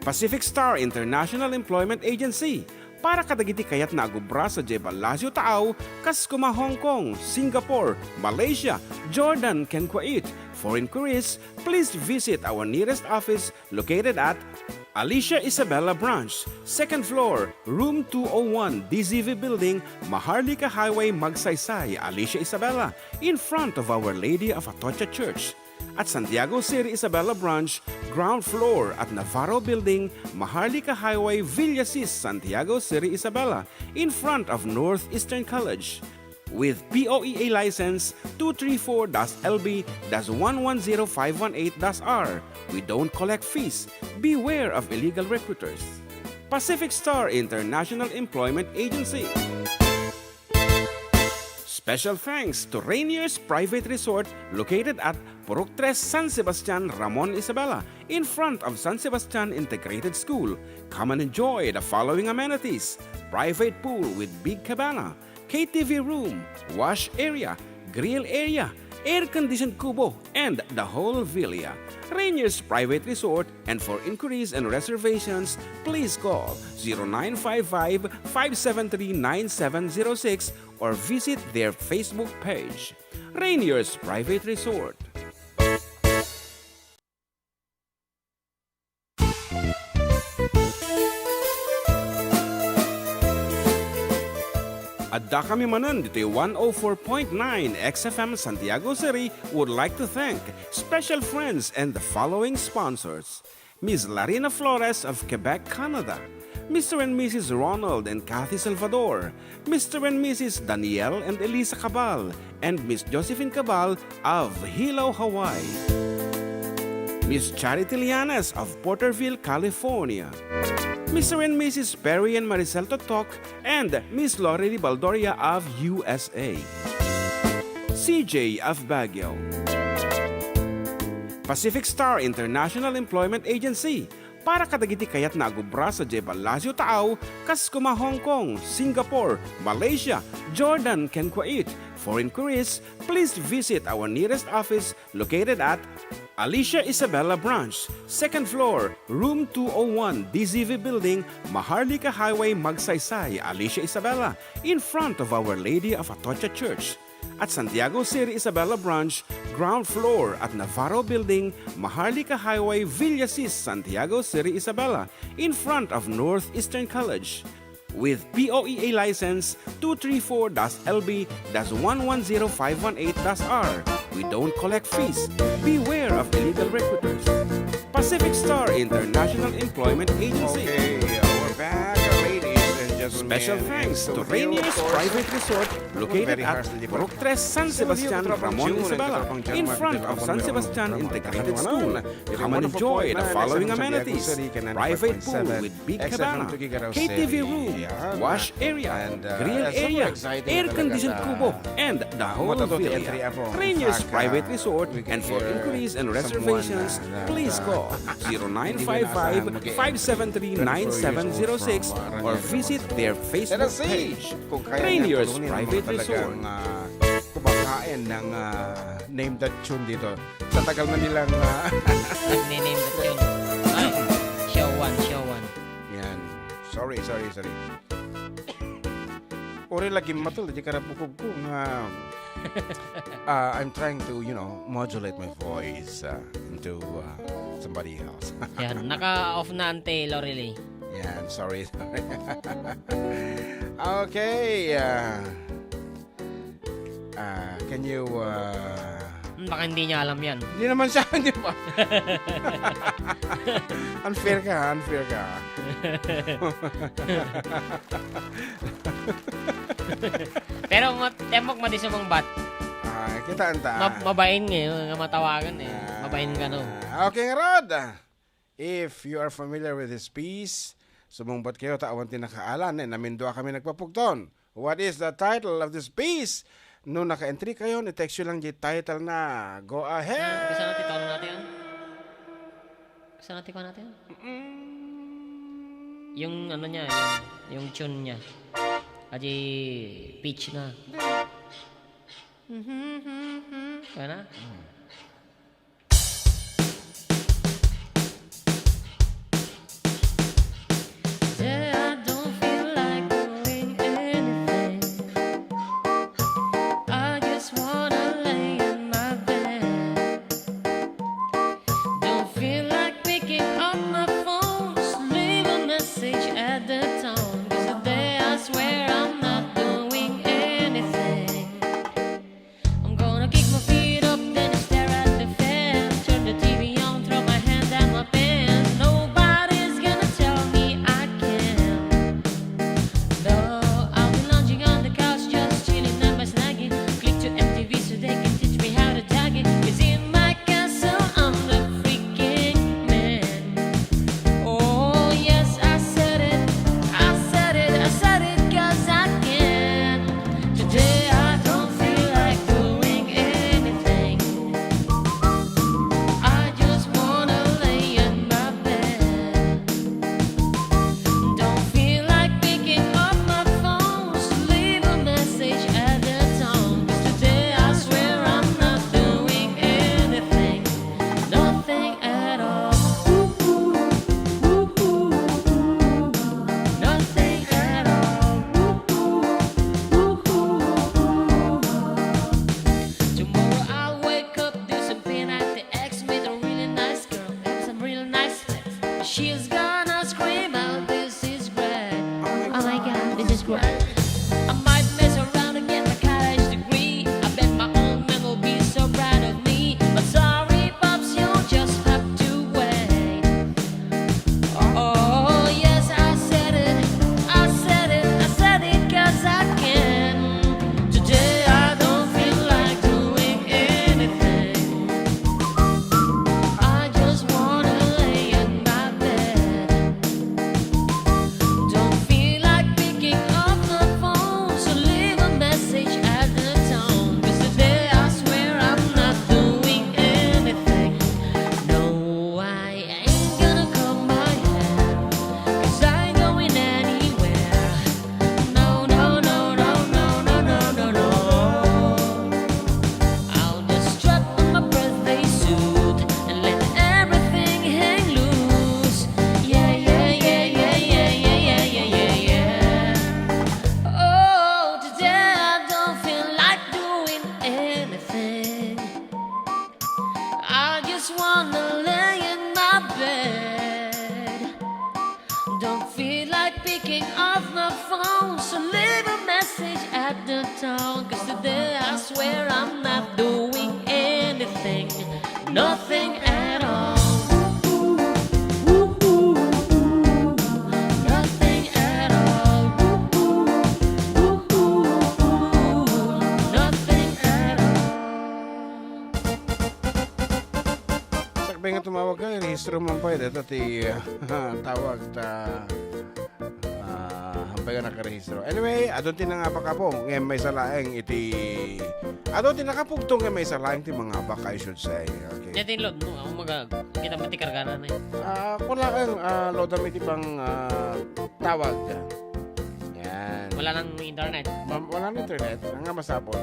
Pacific Star International Employment Agency, para kadagiti kayat nagubra sa Jebalasyo Tao, Kaskuma, Hong Kong, Singapore, Malaysia, Jordan, ken Kuwait. For inquiries, please visit our nearest office located at Alicia Isabella Branch, 2nd floor, room 201, DZV Building, Maharlika Highway, Magsaysay, Alicia Isabella, in front of Our Lady of Atocha Church. At Santiago City Isabella Branch, ground floor at Navarro Building, Maharlika Highway, Villasis, Santiago City Isabella, in front of Northeastern College. With POEA license 234-LB-110518-R. We don't collect fees. Beware of illegal recruiters. Pacific Star International Employment Agency. Special thanks to Rainier's Private Resort located at Purok 3, San Sebastian, Ramon Isabela, in front of San Sebastian Integrated School. Come and enjoy the following amenities: private pool with big cabana, KTV room, wash area, grill area, air-conditioned kubo, and the whole villa. Rainier's Private Resort, and for inquiries and reservations, please call 0955-573-9706 or visit their Facebook page. Rainier's Private Resort. Adda kami Manen, Ditoy 104.9 XFM Santiago City would like to thank special friends and the following sponsors: Ms. Larina Flores of Quebec, Canada, Mr. and Mrs. Ronald and Kathy Salvador, Mr. and Mrs. Danielle and Elisa Cabal, and Miss Josephine Cabal of Hilo, Hawaii, Miss Charity Lianes of Porterville, California, Mr. and Mrs. Perry and Maricel Totok, and Miss Lorely Baldoria of USA, CJ of Baguio, Pacific Star International Employment Agency, para kadagiti kayat nagubra sa Jebalasyo Tao, Kaskuma, Hong Kong, Singapore, Malaysia, Jordan, ken Kuwait. For inquiries, please visit our nearest office located at Alicia Isabella Branch, 2nd floor, room 201, DZV Building, Maharlika Highway, Magsaysay, Alicia Isabella, in front of Our Lady of Atocha Church. At Santiago City Isabella Branch, ground floor at Navarro Building, Maharlika Highway, Villasis, Santiago City Isabella, in front of Northeastern College. With POEA license 234-LB-110518-R. We don't collect fees. Beware of illegal recruiters. Pacific Star International Employment Agency. Okay, we're back, ladies and gentlemen. Special thanks And to so Rainier's of course, Private Resort located very at harshly Purok 3, San Sebastian, Ramon Isabela, in front of San Sebastian Integrated School. Come and enjoy the following amenities: private pool with big cabana, KTV room, wash area, grill area, air-conditioned kubo, and the whole villa. Rainier's Private Resort, and for inquiries and reservations, please call 0955-573-9706 or visit their Facebook page. Rainier's Private Resort. Kumakain ng name that tune dito. Sa tagal na nilang Nag-name that yun. Ay, show one. yan. Sorry. Ori lagi matul di karap bukog ko nga I'm trying to, modulate my voice into somebody else. Yan, naka-off na ante, Lorely. Yan, sorry. Okay. Can you Baka hindi niya alam yan. Hindi naman siya, di ba? Unfair ka. Pero temok madisumang bat. Kita anta. Mabain nga matawagan eh. Mabain ka no. Okay, Rod. If you are familiar with this piece, sumungbat kayo taawan tinakaalan namindua kami nagpapugton. What is the title of this piece? Nung naka-entry kayo, i-text nyo lang yung title na. Go ahead! Bisa natin tawanan natin yan? Yung ano niya, yung tune niya. Adi pitch na. Kaya na? Today I don't feel like doing anything. I just wanna lay in my bed. Don't feel like picking up my phone, just leave a message at the tone. 'Cause today I swear I'm not doing anything. I'm gonna kick my feet up, then stare at the fan. Turn the TV on, throw my hand at my pants. Nobody's gonna tell me I can't. No, I'll be lounging on the couch, just chilling and my snagging. Click to MTV so they can teach me how to tag it. 'Cause in my castle, I'm the freaking man. Oh, yes, I said it. I said it. I said it 'cause I can. Today I don't feel like doing anything. I just wanna lay in my bed. Don't feel like picking up my phone, so leave a message at the tone. 'Cause today I swear I'm not doing anything. Nothing at all. Nothing at all. Tomorrow I'll wake up, do some pin at the X, meet a really nice girl, have some real nice flex. She's gonna scream out, "This is great! Oh my God, this is great!" I might mess around and get my college degree. I bet my old man will be so proud of me. But sorry, pops, you'll just have to wait. Oh, yes, I said it. I said it. I said it 'cause I can. Today I don't feel like doing anything. I just wanna lay in my bed. Don't feel like picking up the phone, so leave a message at the tone. 'Cause today I swear I'm not doing anything. No, I ain't gonna comb my hair, 'cause I ain't going anywhere. No, no, no, no, no, no, no, no, no. I'll just strut in my birthday suit and let everything hang loose. Yeah, yeah, yeah, yeah, yeah, yeah, yeah, yeah, yeah, yeah. Oh, today I don't feel like doing anything. I just wanna lay in my bed. Don't feel like picking up my phone, so leave a message at the tone. 'Cause today I swear I'm not doing anything. Nothing at all. Nothing at all. Nothing at all. Sakbay nga tumawag ka, rehistro man pa ito ti tawag ta hampay ka nakarehistro. Anyway, adon ti nga pa kapo, ngayon may salaeng iti adon ti nakapugtong ngayon may salaeng ti mga baka, I should say. Okay. Netin load mo, ako kita matikargana na eh. Wala kang lodam iti pang tawag. Yan. Wala nang internet. Wala na internet, nga masapon.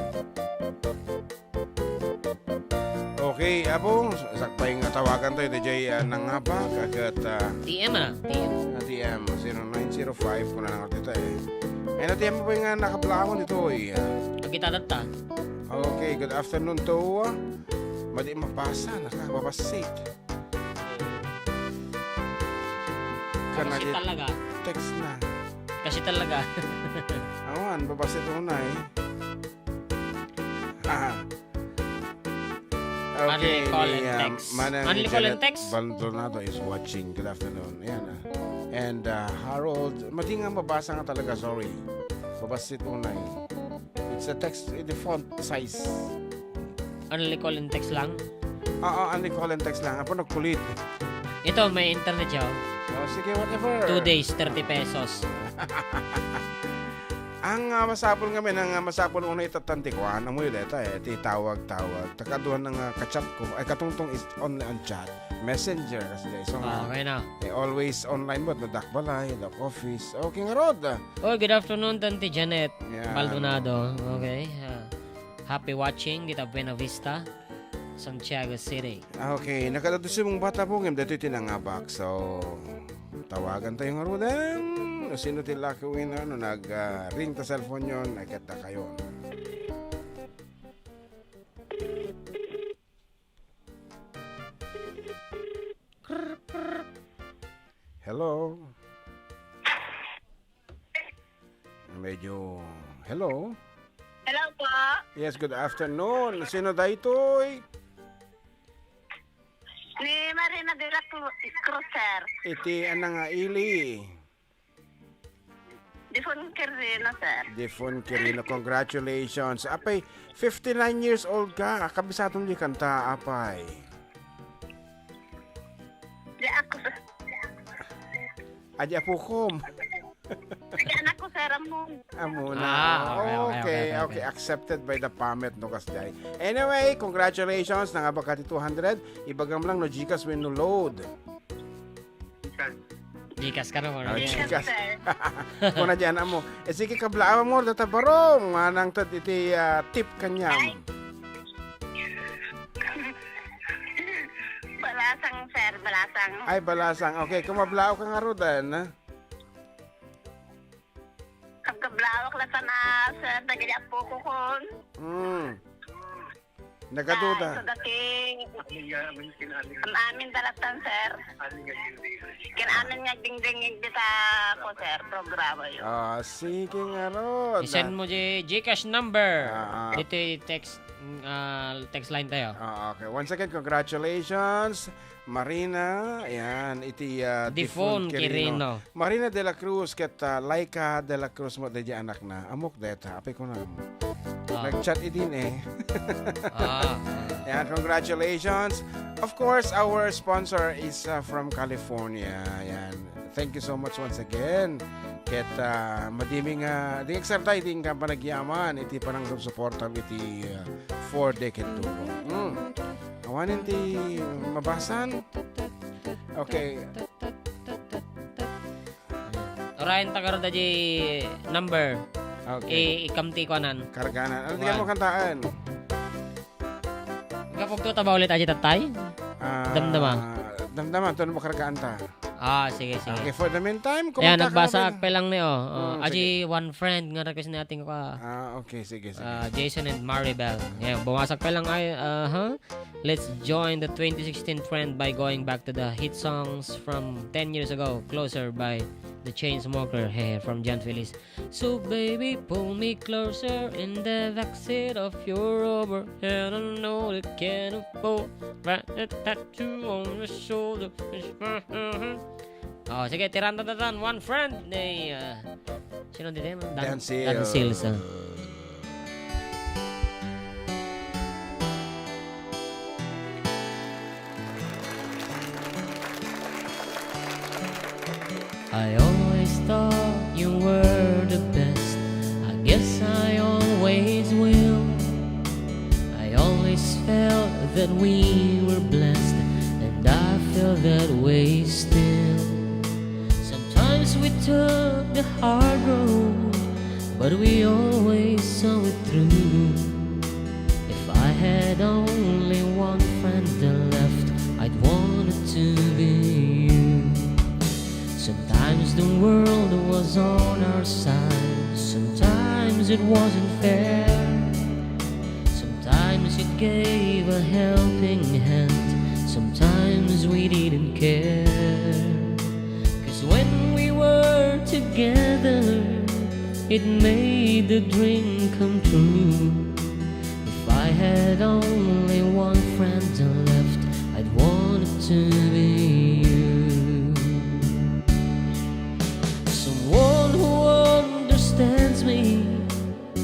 Okay, abong sakpay nga tawagan to DJ nangapa kagat TM na, TM. TM 0905 kung na nga dito eh. Eh na TM po nga nakablakon dito eh. Kita data. Okay, good afternoon to. Madi mapasa, nakababasit. Kasi talaga. Text na. Kasi talaga. Awan, babasit mo na eh. Okay, Only call and text. Only call and text? Baldonado is watching. Good afternoon. Ayan And Harold, madi nga mabasa nga talaga, sorry. Babasit mo na eh. It's a text, the font size. Only call and text lang. Oo, only call and text lang. Apo nagkulit. Ito, may internet siya. Sige, whatever. 2 days, 30 pesos. Ang masapol nga men, ang masapol unay tatantikwan, amoy deta ti tawag-tawag. Takaduhan ng kachat ko, ay katungtong is online on chat, messenger kasi so Okay na. always online mo, the balay, the office. Okay nga rod. Oh, good afternoon, Tante Janet Yan. Baldonado. Okay. Happy watching dito Buena Vista, Santiago City. Okay, nakadatusin mong bata po ngayon, dito tinangabak. So, tawagan tayo nga rodan. Sino ti lucky winner no nag-ring ta cellphone yon, nakita kayo. Hello. Medyo hello. Hello po. Yes, good afternoon. Sino daytoy? Ni Marina de la Crucer. Iti anang ili. Difon Kirino, sir. Defon Quirino, congratulations. Apay, 59 years old ka. Kabisatong di kanta, apay. Di ako, sir. Adi apukom. Di anak ko, sir, among. Amuna. Okay. Okay. Accepted by the PAMET no kasjay. Anyway, congratulations. Nangabakati 200. Ibagam lang no Gcash when no load. Gikas ka na mo. Oh, Yes, Gcash. sir. Kung na dyan mo. Sige kablaawa mo. Databarong. Manang iti tip kanyam. Balasang, sir, balasang. Ay, balasang. Okay, kumablaaw ka nga rodan. Ha? Kagkablawak na sana, sir, nagaya po ko kon. Nagaduda. So, dati, amin dalatan, sir. Kinamin nga ding-dingig dita ko, sir, programa yun. Sige nga rod. I-send mo di Gcash number. Ah. Dito text line tayo. Okay. Once again, congratulations. Marina, ayan, iti Difon Quirino. Marina de la Cruz, ket Laika de la Cruz mo, dadya anak na. Amok deta, apay ko na. Nag-chat idin eh. Ayan, congratulations. Of course, our sponsor is from California. Ayan. Thank you so much once again. Ket madiming di exerta iting ka panagyaman iti panang supportam iti 4 decade to. Awanin ti mabasan. Okay. Orayan tagar da di number. Okay. Ikamti ko anan. Karganan. Ano tingnan mo kantaan? Kapag to taba ulit aja tatay? Damdaman. Damdaman. Ito mo kargaan ta. Sige. Okay, for the meantime, Ayan, kumunta ka nagbasa na akpe lang niyo. sige. One friend nga request natin ko okay, sige. Jason and Maribel. Yeah, bumasak pa lang ay Let's join the 2016 trend by going back to the hit songs from 10 years ago. Closer by the Chainsmokers from Jan Feliz. So baby, pull me closer in the backseat of your Rover. And I know that can't afford that tattoo on your shoulder. Sige, tiran-tatan. One friend. Sino dito? Dan Sils. I always thought you were the best. I guess I always will. I always felt that we were blessed, and I feel that way still. Sometimes we took the hard road, but we always saw it through. If I had only one friend left, I'd want it to be you. Sometimes the world was on our side, sometimes it wasn't fair. Sometimes it gave a helping hand, sometimes we didn't care. 'Cause when we were together, it made the dream come true. If I had only one friend left, I'd want it to be you. Someone who understands me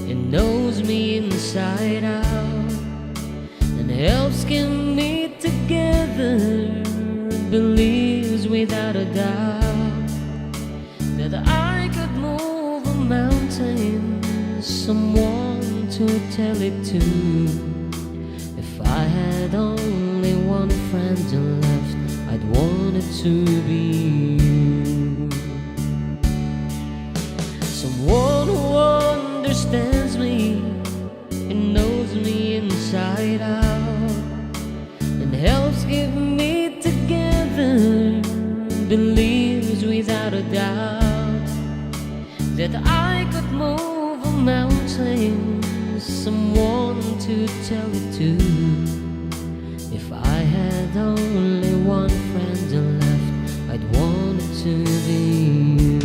and knows me inside out, and helps keep me together, and believes without a doubt that I could move a mountain someone to tell it to. If I had only one friend left, I'd want it to be you. Someone who understands me and knows me inside out, and helps keep me together, believes without a doubt that I could move a mountain, someone to tell it to. If I had only one friend left, I'd want it to be you.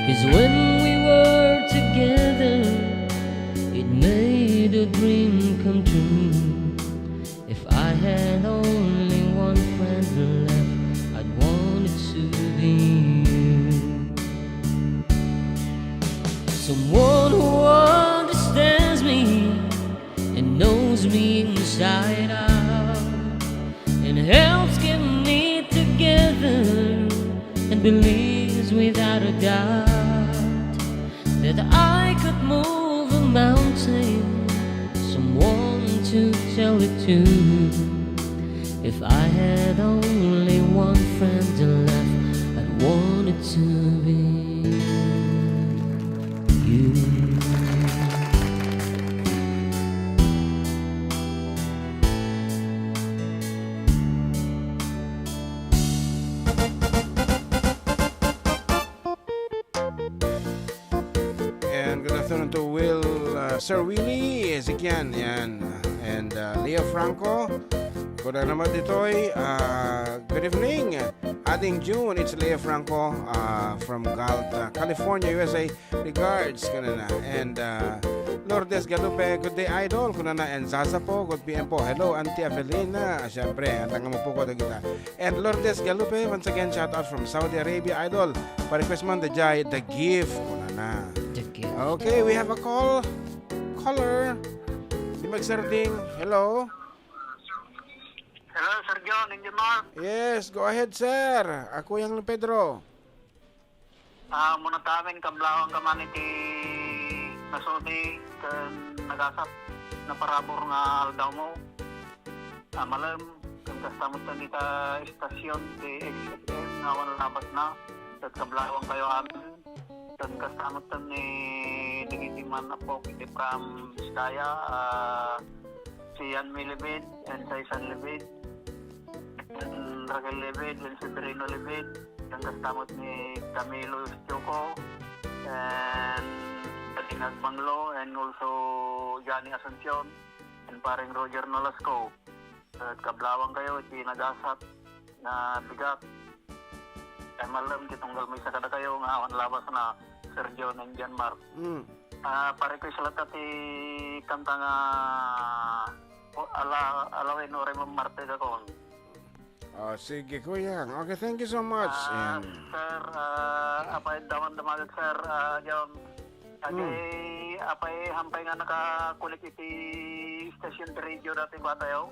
Cause when we were together, it made a dream come true. If I had only one friend left, I'd want it to be you. Someone who understands me and knows me inside out, and helps keep me together, and believes without a doubt that I could move a mountain, someone to tell it to. If I had only one friend left, I'd want it to be you. And good afternoon to Sir Willie, Ezekiel, yan. And Leo Franco. Good naman Ditoy. Good evening. Adding June, it's Leo Franco from Galt, California, USA. Regards, kuna na. And Lourdes Galupe, good day idol, kuna na. And Zaza po, good PM po. Hello, Auntie Avelina. Siyempre, tanga mo po ko kita. And Lourdes Galupe, once again, shout out from Saudi Arabia, idol. Pa-request man, the gift, kuna na. Okay, we have a caller. Di magsarding. Hello. Hello, Sir John, Indian Mark. Yes, go ahead, sir. Ako yung Pedro. Muna tamin, kablawang kaman iti nasudi, nagasap na parabor nga aldaw mo. Malam, kung kastamot na dita istasyon, di XFM, nga wala nabas na. At kablawang kayo amin. Kung kastamot na ni digitiman na po, iti from Biskaya, si Yan Milibid, and sa Isan Libid. Raquel Libid, and si Perino Libid, ang kastamot ni Camilo Choco, and Katinag Banglo, and also Johnny Asuncion, and paring Roger Nolasco. At kablawang kayo, iti nagasap na bigat. Ay malam, kitunggal may sakada kayo, nga awan labas na Sergio ng Jan Mark. Pare-request lang iti kanta nga alawin o Raymond Marte kakon. Oh, sige, kuya. Okay, thank you so much. Sir, apay daman-damagag, sir, John. Apay hampay nga nakakulik iti station radio dati ba tayo?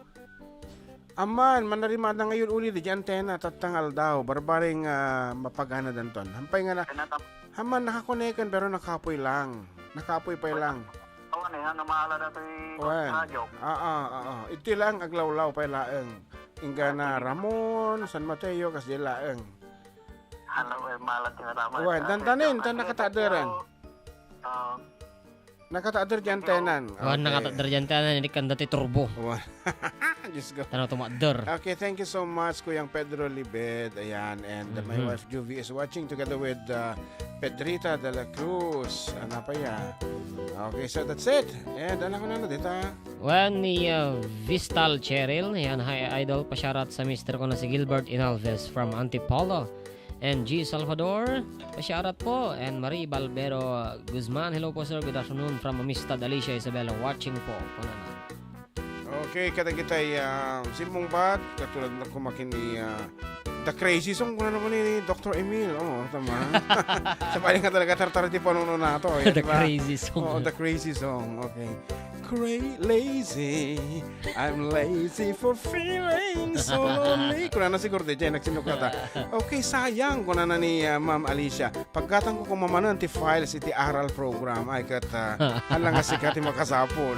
Aman, manarimada ngayon uli di antena tatangal daw. Barbaring mapagana danton. Hampay nga na. Haman, nakakonekan pero nakapoy lang. Nakapoy pa lang. Awan eh, nga mahala dati radyo. Iti lang aglawlaw pa laeng. Inga na Ramon, San Mateo, kas di laeng. Halaw eh, mahala tinaraman. Uwan, dantanin, tan nakatadaran. Nakatadar di antenan. Nakatadar di antenan, hindi kan dati turbo. Uwan. Just go. Tanaw tumadar. Okay, thank you so much, Kuyang Pedro Libed. Ayan, and my wife Juvie is watching together with Pedrita de la Cruz. Ano pa yan? Okay, so that's it. And ano ko na dito? When ni Vistal Cheryl, yan, hi idol, pasyarat sa mister ko na si Gilbert Inalves from Antipolo. And G. Salvador, pasyarat po. And Marie Balbero Guzman, hello po sir, good afternoon from Amistad Alicia Isabela, watching po. Okay, kadagitay Simong Bat, katulad na kumakin ni The Crazy Song ko na naman ni Dr. Emil. Tama. Sa paling ka talaga tartarati pa nung na to. The Crazy Song. The Crazy Song. Okay. Lazy. I'm lazy for feeling so lonely. Kuna na siguro di dyan, nagsinukata. Okay, sayang. Kuna na ni Ma'am Alicia. Pagkatang ko kumaman ti files iti aral program. Ay kat, halang nga sikat makasapol.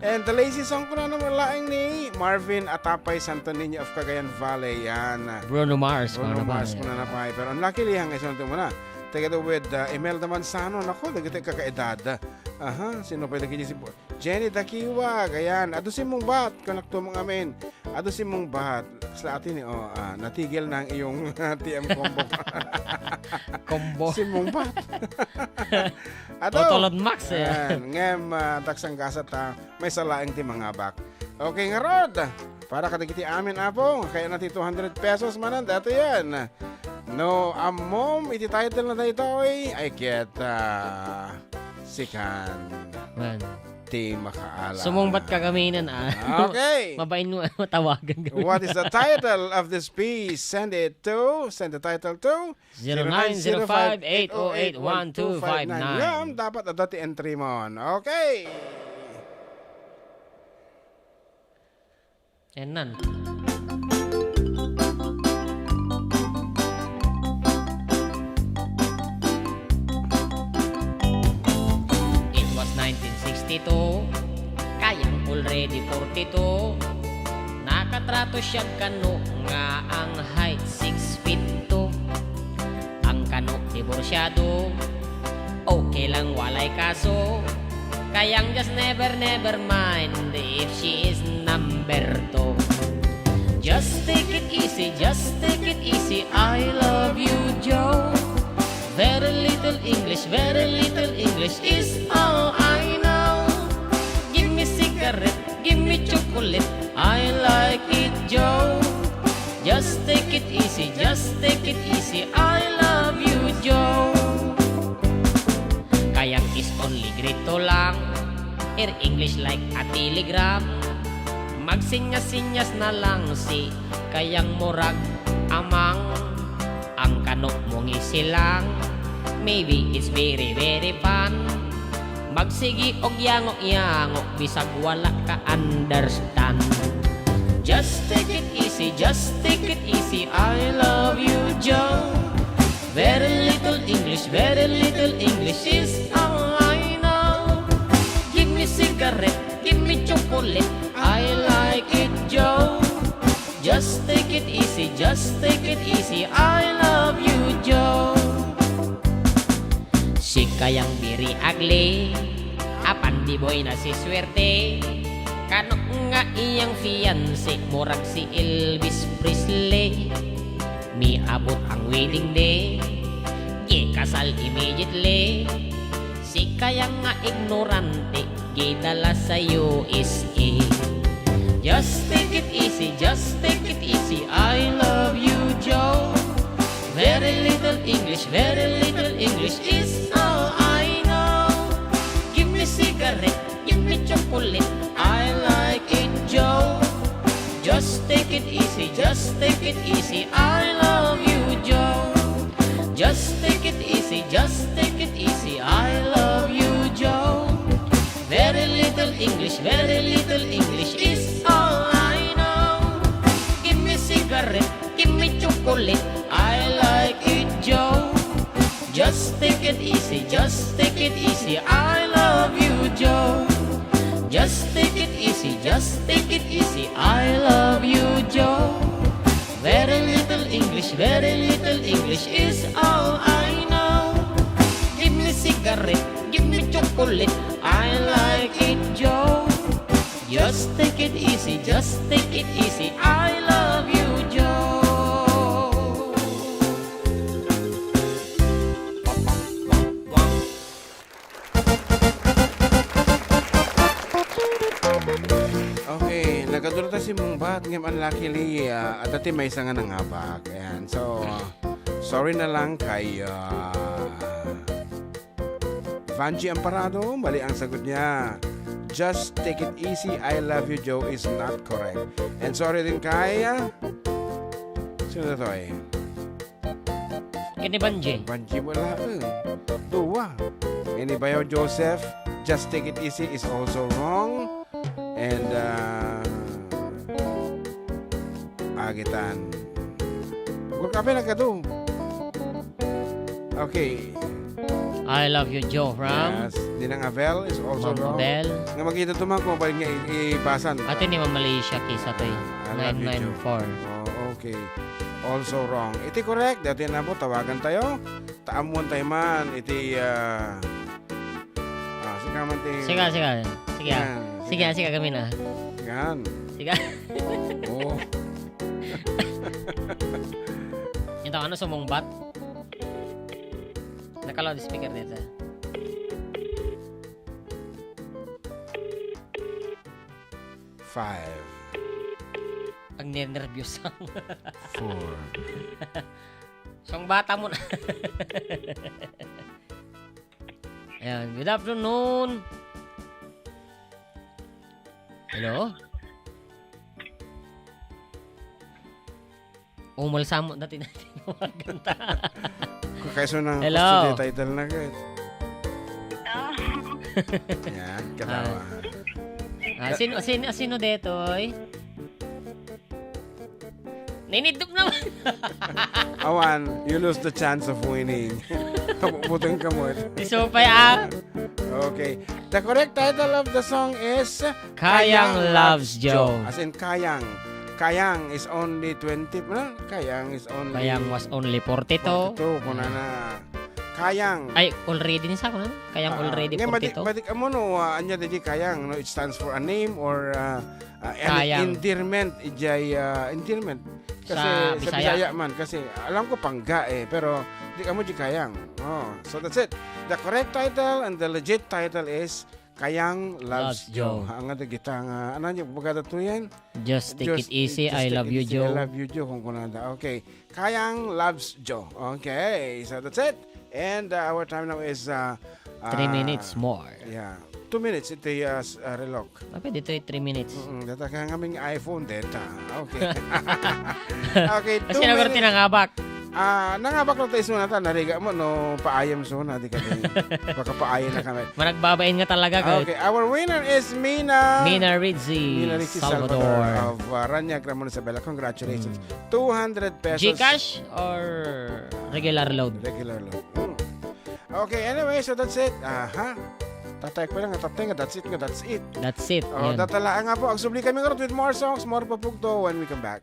And the lazy song kuna naman laing ni Marvin Atapay Santo Niño of Cagayan Valley. Yan. Bruno Mars. Bruno Mars kuna na pa. Pero ang luckily hanggang sa ito mo na. Together with Imelda Manzano. Nako, nagkita kakaedad. Sino pa nagkita si Jenny Dakiwa. Ayan, adusin mong bat. Konakto mong amin. Adusin mong bat. Sa atin, natigil na ang iyong TM combo. Combo. Si mong bat. Totolod Max eh. Ngem, taksang gasat may salaing ti mga bak. Okay nga Rod. Para kadagiti amin apong. Kaya natin 200 pesos manan. Dato yan. No, mom, iti title na Ditoy ay kita sikan Man. ti makaalam. Sumungbat ka kaminan Okay. Mabain mo tawagan kami. What is the title of this piece? Send the title to 0905-808-1259. Yan, dapat adati entry mo. Okay. Enan. It was 1962, kayang already 42. Nakatrato siya kano nga ang height 6 feet 2. Ang kano diborsyado, okay lang walay kaso. Kayang just never mind if she is number 2. Just take it easy, I love you Joe. Very little English is all I know. Give me cigarette, give me chocolate, I like it Joe. Just take it easy, I love you Joe. Kayang is only grito lang, her English like a telegram. Magsinyas-sinyas na lang si kayang murag amang. Ang kanok mong isilang, maybe it's very fun. Magsigi og yangok bisag wala ka understand. Just take it easy, I love you Joe. Very little English is all I know. Give me cigarette, give me chocolate, I like it Joe. Just take it easy, I love you Joe. Si kayang biri agli, apan di boy na si swerte. Kanok nga iyang fiancé, murag si Elvis Presley. Miabot ang wedding day, kasal immediately. Si kayang nga ignorante, gidala sa USA. Just take it easy, I love you Joe. Very little English is all I know. Give me cigarette, give me chocolate, I like it Joe. Just take it easy, I love you Joe. Just take it easy, I love you Joe. Very little English is all I know. Give me cigarette, give me chocolate, I like it Joe. Just take it easy, I love you Joe. Just take it easy, I love you Joe. Very little English is all I know. Give me cigarette, give me chocolate, I like it Joe. Just take it easy, I love you Joe. Okay, nagadulot na si mong bat ngem unluckily at dati may isa nga nangabak. Ayan. So, sorry na lang kay Vanji Amparado. Mali ang sagot niya. Just take it easy, I love you Joe is not correct. And sorry din kay Sino to eh? Kini Banje. Banji wala eh. Dua. Ini Bayo Joseph, Just Take It Easy is also wrong. And Agitan. Kung kami nagkado. Okay. I Love You Joe from Yes. Dinang Abel is also Ma'am wrong. Abel. Nga magkita tumang kung pa nga ibasan. Ate ni Ma'am Malaysia kisa to eh. I love you, 994. Oh, okay. Also wrong. Iti correct. Dati na po, tawagan tayo. Taamon tayo man. Iti, sige man tayo. Sige. Sige. Yan, Sige kami na. Yan. Sige. Oh. Ito ano sumungbat? Nakaloud speaker dito. Five. Pag nervyos ako. 4. Song bata mo na. Ayan, good afternoon. Hello? Umalsa mo dati natin magkanta. Kung kayso ng Hello. gusto title na kahit. Yan, katawa. Sino detoy? Ninidop naman. Awan, you lose the chance of winning. Putong kamot. Isupay ah. Okay. The correct title of the song is Kayang Loves Joe. As in Kayang. Kayang is only 20. Ano? Kayang is only Kayang was only 42. 42. Kung na Kayang. Ay, already ni sa ko na. Kayang already Ngayon, 42. Badik amo no, anya di Kayang. No, it stands for a name or Kayang. endearment. Ijay endearment. Kasi Sa sa Bisaya. Bisaya man. Kasi alam ko pangga eh. Pero di amo di Kayang. Oh, so that's it. The correct title and the legit title is Kayang Loves Loves Joe. Joe. Ang nga gitang ano niya pagkata to yan? Just take it easy. I take love it you, easy. Joe. I love you, Joe. Kung kunada. Okay. Kayang Loves Joe. Okay. So that's it. And our time now is 3 minutes more. Yeah. 2 minutes ito yung relog. Okay, dito 3 minutes. Data ka ng iPhone data. Okay. Okay, 2 Kasi nagkaroon minutes. tinangabak. Nangabak na tayo suna ta. Nariga mo, no, paayam suna. Di ka din. Baka paayin na kami. Managbabain nga talaga. Okay, our winner is Mina. Mina Rizzi, Mina Rizzi Salvador. of Ranyag, Ramon Isabela. Congratulations. 200 pesos. Gcash or regular load? Regular load. Okay, anyway, so that's it. Tatay ko lang, tatay nga, that's it nga, that's it. That's it. Oh, Yan. datalaan nga po. Ang subli kami nga with more songs, more papugto when we come back.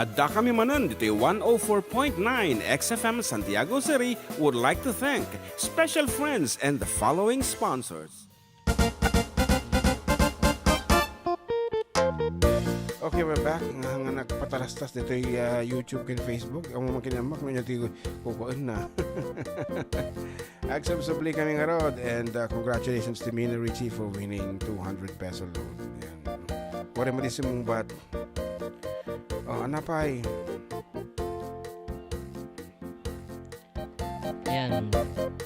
Adda kami Manen, Ditoy 104.9 XFM Santiago City would like to thank special friends and the following sponsors. Okay, we're back. Nga nagpatalastas dito yung YouTube and Facebook. Ang mga kinamak, may nati kukuin na. Agsabsabli kami nga rod. And congratulations to Mina Richie for winning 200 peso loan. Yan. Wari mo din si mong bat. Oh, anapay. Yan.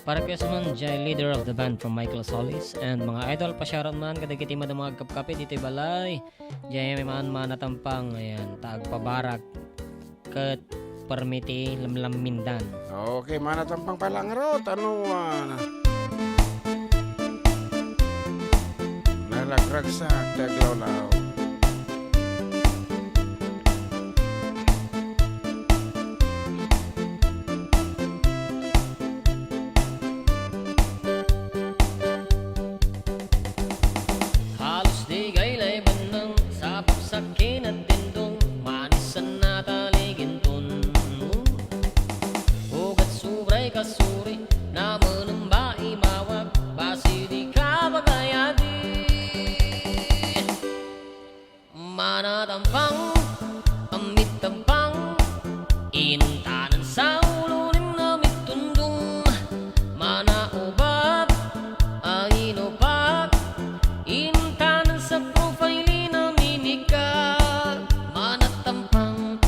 Para kayo sa man, jay leader of the band from Michael Solis. And mga idol, pasyaran man, kadagiti man mga kapkapi, dito'y balay. Jay may man manatampang, ayan, taag pabarak, kat permiti lamlam mindan. Okay, manatampang pala nga rod. Ano, nalagragsak, taglawlaw. Halos di gaylay bandang sa papsakin at tindong manisan na taligintun. Ugat subray kasuri na manamba imawag basi di ka bagayadi. Manatampang amit tampang intanan sa ulunin na mitundong manaubab ainopak intanan sa profile na minika manatampang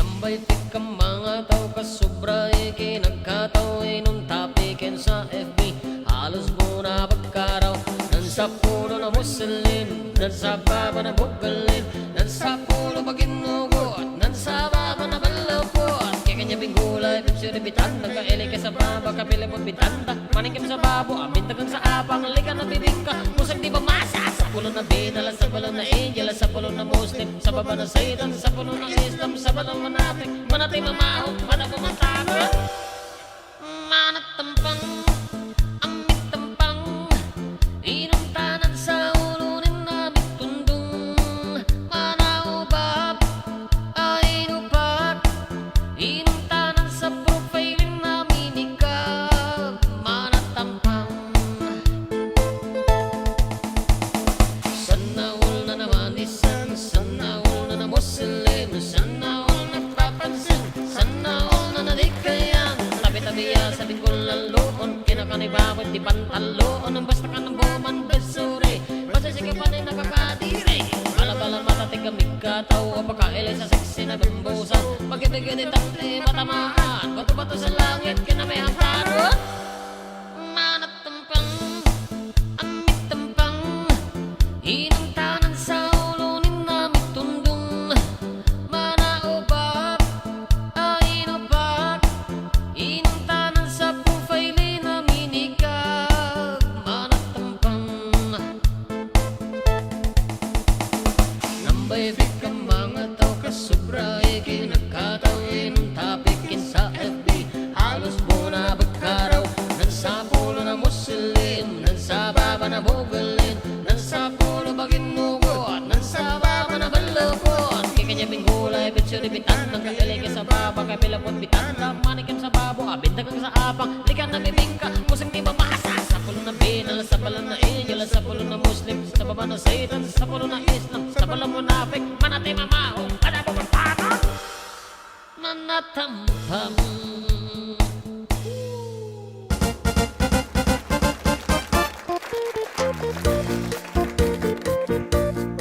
nambay ka mga tao kasubra ikinagkataw inong tapikin sa FB halos mo na pagkaraw nan sa pulo na musilin nan sa baba na bugalin nan sa pulo maginugo at nan sa baba na balapot kaya kanya bingulay pipsuri bitan nagkaili ka sa baba kapila mo bitanda maningkim sa babo abintagan sa apang lika na bibingka musag di ba masa sa pulo na binala sa pulo na angel sa pulo na muslim sa baba na satan sa pulo na islam sa balong manapik manatay mamaho manapang matapang manatampang amit tampang inong tanan sa ulunin na mitundong manaubab ainupat inong tanan sa profile na minika manatampang sanaul na naman isan sanaul na na muslim sanaul na papansin sanaul na nadikayan tabi-tabiya sa bingkol laloon kinakanibawit di pantaloon ang basta ka ng buman besuri basta sige pa na nakakadiri bala-bala matatig kamig kataw o pagkailay sa seksi na bimbusan pag-ibigay di takli matamaan bato-bato sa langit kinamay ang tarot manatampang amit tampang inang tanan sa ulunin na mitundong manaubab ainupak inang tanan sa profile na minika manatampang nambay ka mga tao kasubra ikinagkataw inong tapikin sa FB halos mo na bagkaraw nan sa pulo na muslim nan sa baba na bugalin nan sa pulo baginugo at nan sa baba na balapot kaya kanya bingulay pitsuri bitan ng kailig sa baba kapilapot bitan manikim sa babo abintagang sa apang likan na bibingka musang di mamasa sa pulo na binal sa balon na angel sa pulo na muslim sa baba na satan sa pulo na islam sa balong munafik manatay mamaho kada pagpapatang manatampang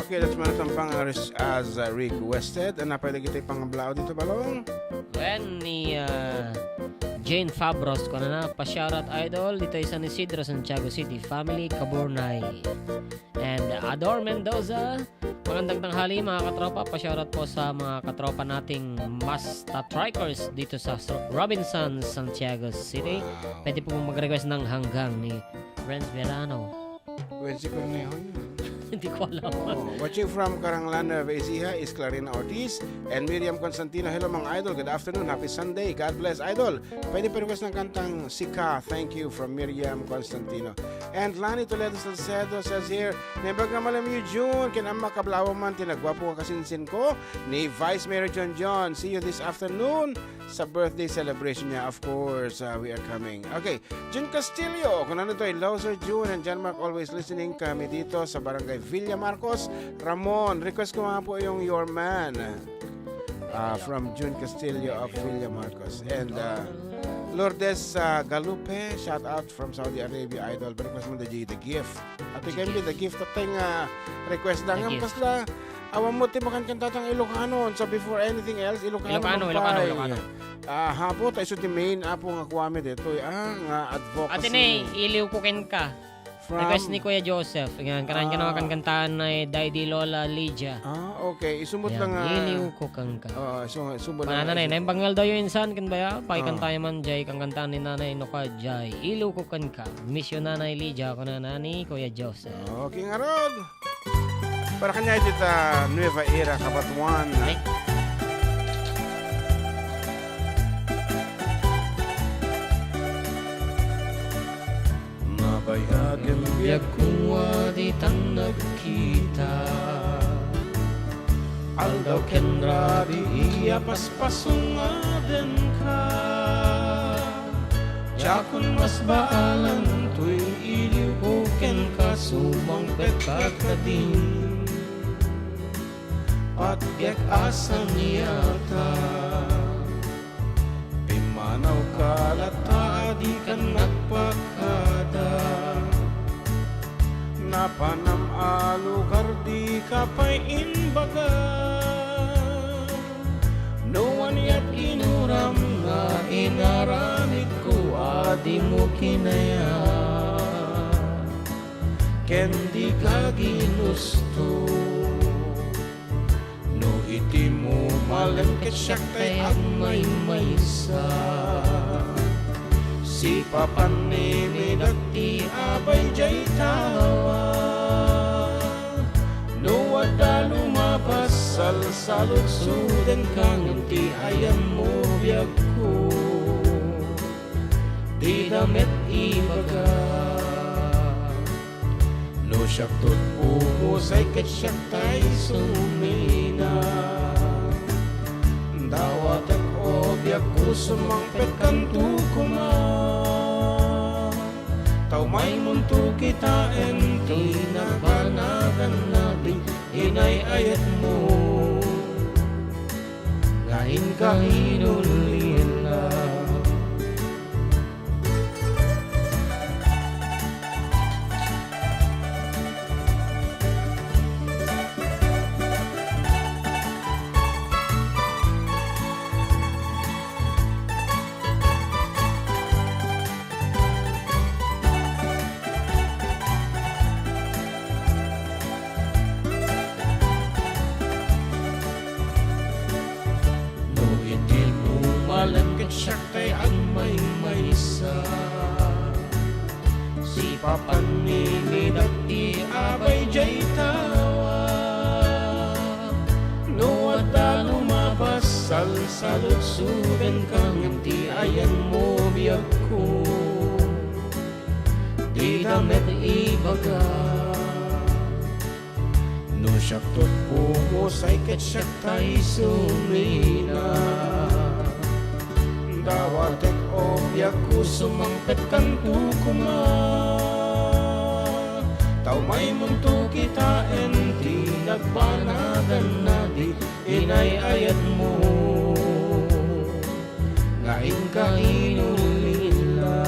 Okay, that's manatampang as requested. Ano pa lagi tayo pangablao dito balong? when ni Jane Fabros ko na pa-shoutout idol dito sa San Isidro, Santiago City family, Kaburnay and Ador Mendoza. Magandang tanghali mga katropa, pa-shoutout po sa mga katropa nating Masta Trikers dito sa Robinson, Santiago City. Pwede po mag-request ng hanggang ni Renz Verano. Wensi Cornejo yun. Hindi ko alam. Oh, watching from Karanglan, Nueva Ecija is Clarina Ortiz and Miriam Constantino. Hello mga idol, good afternoon, happy Sunday, God bless. Idol, pwede pa request ng kantang Sika, thank you from Miriam Constantino. And Lani Toledo Salcedo says here, Nebag na malam you June, kinama kablawa man, tinagwapo ka kasinsin ko ni Vice Mayor John. See you this afternoon sa birthday celebration niya. Of course, we are coming. Okay, June Castillo, kung ano to ay Loser June and John Mark always listening kami dito sa Barangay Villa Marcos. Ramon, request ko nga po yung Your Man from June Castillo of Villa Marcos. And Lourdes Galupe, shout out from Saudi Arabia, idol. Request mo the gift. At it can be the gift of ting request lang. Ang kasla, awan mo timakan kantatang Ilocano. So before anything else, Ilocano. Hapo, tayo so the main apo nga kuwame dito. Nga advocacy. Ate ne, iliw ko ken ka. Request ni Kuya Joseph. Yan, karan ka naman kantaan na Daddy Lola Lydia. Okay. Isumot Yan, lang iliw ko kang ka. Sumot Mana nanay, naimbangal daw yung insan kan ba ya? Pakikantay man jay kang kantaan ni nanay no ka jay. Iliw ko kan ka. Miss yun nanay Lydia ko na nani Kuya Joseph. Okay nga Rod. Para kanya ito Nueva Era, Kabatuan. Ay. Bayagin biyak kuwa di tan nagkita Aldaw ken rabi iya paspasong aden ka Jakun mas baalan tuwing iliw ko ken ka sumang pekakadin Patgek asan yata Pimanaw kalata di kan nagpakada Napanam alugar di kapay inbaga No one yet inuram na inaramid ko adi mo kinaya Kendi ka ginusto No iti mo malengket siya kay agmay maysa Si papan ni dati abay jay tawa No ada lumabas salsalot suden kang ti ayan mo biyag ko Di damit ibaga No siyak tut pumusay ket siyak tay sumina Dawat at obyak ko sumangpet kanto kuma Tau may munto kita enti nabanagan natin inay ayat mo Ngain ka hinulila Malengket siya kay ang may-maysa Si papan ni dati abay jay tawa No ada lumabas salsalot sugan kang ti ayan mo biyag ko Di damit ibaga No siyak tot pumusay ket siyak tay sumina Dawatek obyak ko sumangpet kanto kuma Tau may munto kita enti nagbanagan na di inay ayat mo Ngain ka hinulila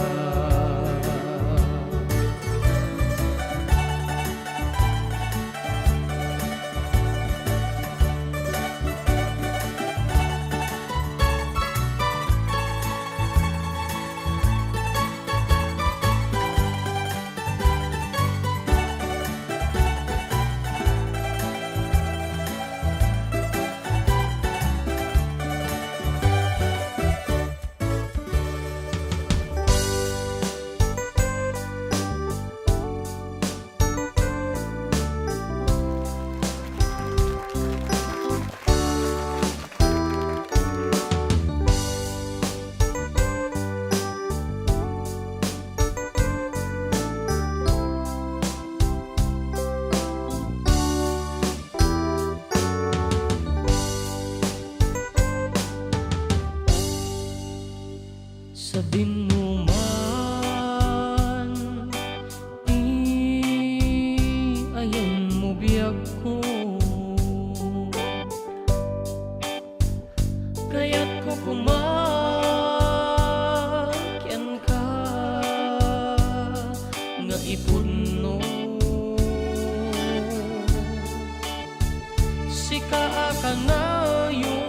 Sika kanayon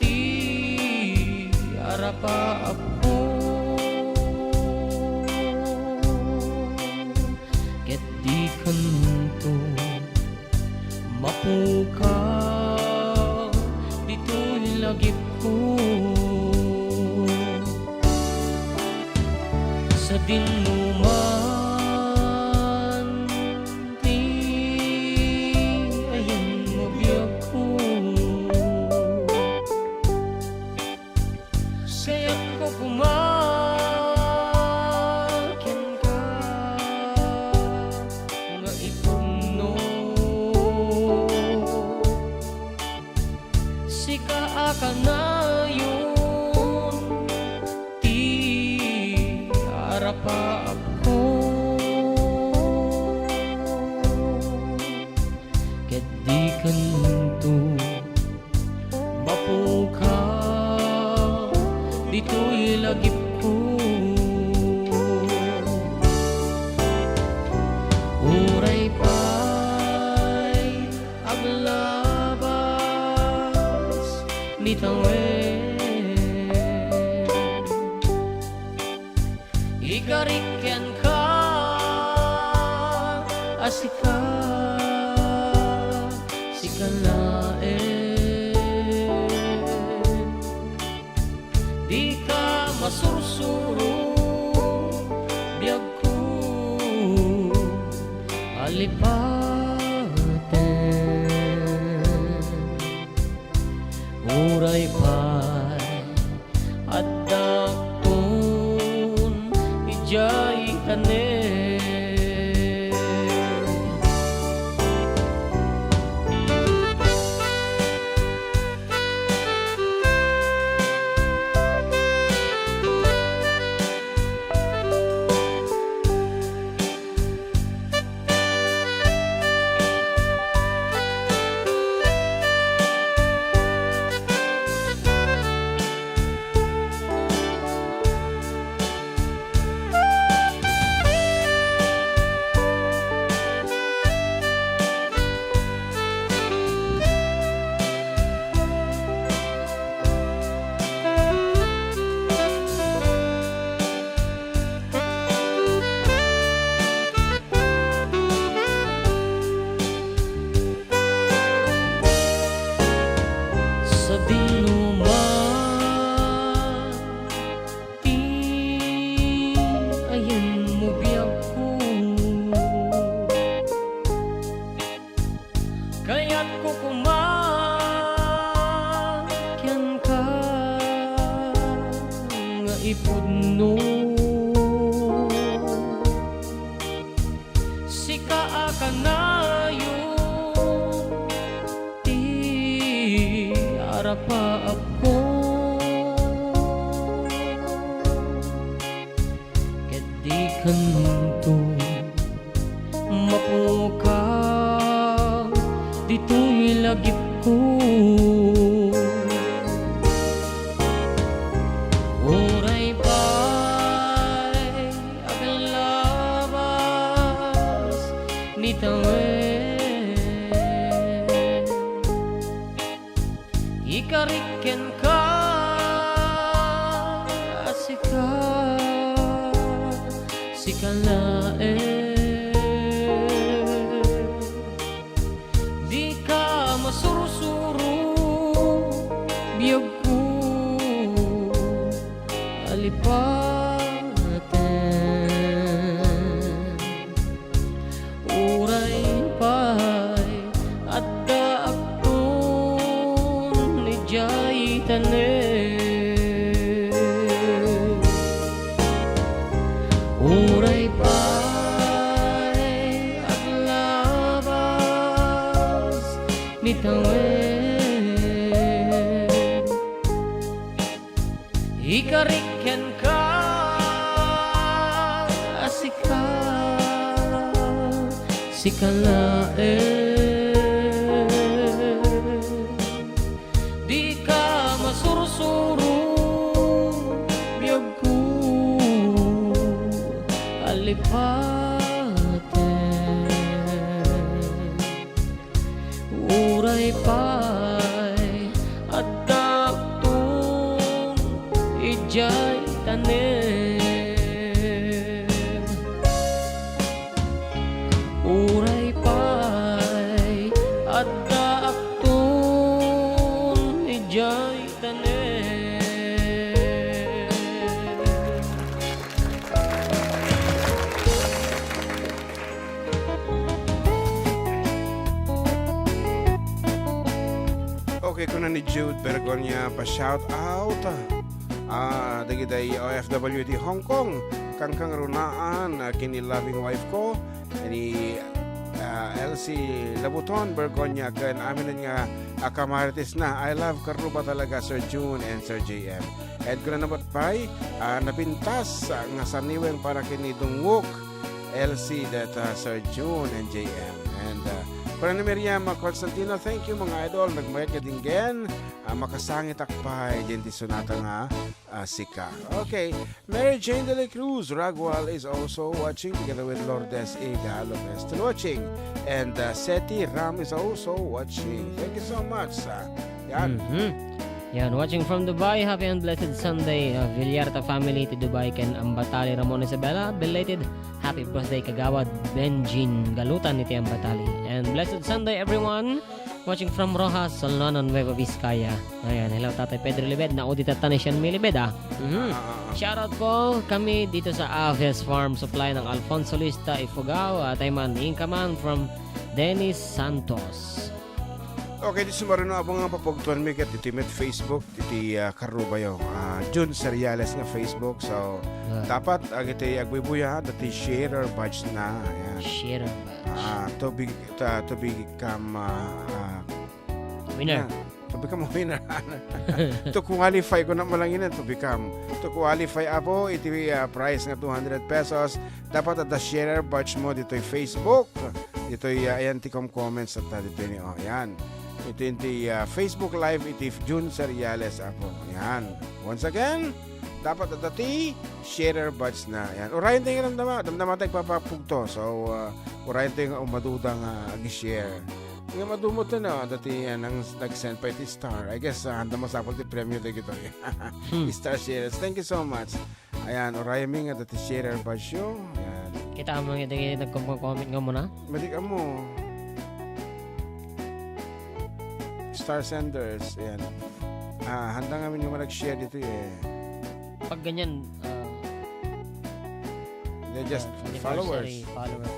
ti arapa ako ket di kanto mapuka dito'y lagip ko sa dinuman ti ayan mo biyak ko kaya't ko kumakyan ka nga ipuno sika kanayon ti arapa ako ket di kanto mapuka dito'y lagip ko uray pa'y aglabas ni tawen ikarikyan ka asika sikalaen di ka masursuro biyag ko alipaten uray pa'y Adda ijay tanen sa dinuman ti ayan mo biyag ko kaya't ko kumakyan ka nga ipudno sika kanayon ti arapa ako ket di kanto mapuka dito'y lagip ko uray pa'y aglabas ni tawen ikarikyan ka asika sikalaen di ka masursuro biyag ko alipaten uray pa'y Adda ijay tanen uray pa'y aglabas ni tawen ikarikyan ka asika sikalaen di ka masursuro biyag ko alipaten uray pay at daktong ijay tanem. Uray pay at daktong ijay tanem. Okay, kuna ni Jude Bergonia pa shout out. Dagitay OFW di Hong Kong. Kangkang runaan kini loving wife ko ni LC Labuton Bergonia kan amin nga kamarites na. I love Karuba talaga Sir June and Sir JM. At kuna nabat pay napintas nga saniweng para kini dungok LC that Sir June and JM. And para ni Miriam Constantino, thank you mga idol. Nagmayat ka din gen. Makasangit akpay. Diyan di sunata nga sika. Okay. Mary Jane de la Cruz Ragual is also watching together with Lourdes Ega Lopez still watching. And Seti Ram is also watching. Thank you so much. Yan. Yan, watching from Dubai. Happy and blessed Sunday. Villarta family to Dubai ken Ambatali Ramon Isabella. Belated happy birthday kagawad Benjin Galutan iti Ambatali. And blessed Sunday everyone. Watching from Rojas, Solnonon, Nueva Vizcaya. Ayan, hello Tatay Pedro Libed. Naudit at tanisyan mi Libed Shoutout po kami dito sa Aves Farm Supply ng Alfonso Lista Ifugao. Tayman Inkaman from Dennis Santos. Okay, di sumarino abang nga papagtuan mi kat iti met Facebook iti Karubayo. June Seriales nga Facebook. So, dapat iti agbibuya dati share or badge na. Ayan. Share To become winner. To become a winner. To qualify ko na malangin to qualify apo iti price nga 200 pesos. Dapat at share badge mo dito'y Facebook. Dito'y ayan tikom comments at dito ni ayan. Ito yung Facebook Live iti June Seriales apo. Yan. Once again, dapat at ati share badge na. Yan. Urayan tayo damdama tayo papapugto. So, urayan tayo umaduda nga ag-share. Nga madumot na dati nag-send pa iti star. I guess handa mo sapag ti premium tayo ito. Star shares. Thank you so much. Ayan, urayan mi nga dati share badge yun. Ayan. Kita mo nga nagko-comment nga muna. Balik mo. Star senders. Ayan. Handa nga yung nag-share dito eh. Pag ganyan, They're just followers. Follower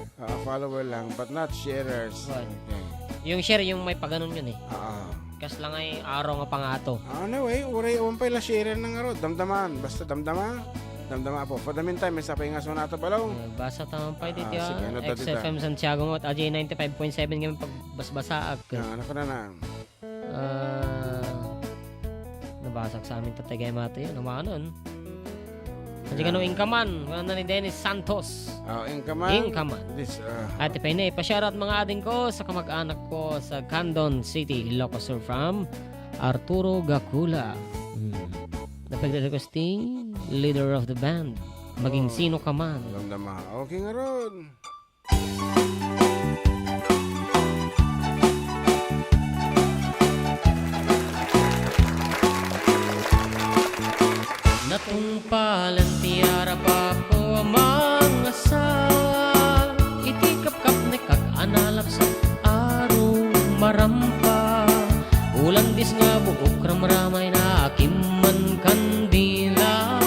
Follower lang, but not sharers. What? Okay. Yung share, yung may paganon yun eh. Ah. Kas lang ay araw nga pangato. Anyway, uray umpay la sharer ng aro. Damdaman. Basta damdama. Damdama po. For the meantime, may sapay nga sonata palaw. Basa tamang pa dito sige, ano to dito? XFM Santiago mo at AJ 95.7 ngayon pagbasbasaag. Ano ko na na. Nabasag sa amin tatagay mata yun. Namanon. Kasi ganun Inkaman. Wala na ni Dennis Santos. Inkaman. This, At ipay pa-shoutout mga ading ko sa kamag-anak ko sa Candon City, Ilocos Sur from Arturo Gacula. Napagdadagosting leader of the band. Maging sino ka man. Damdama. Okay nga ron. Natungpalan tiara pa ko amang asa. Itikap-kap ni kag-analap sa araw marampa. Ulandis nga bukok ramramay na akiman kandila.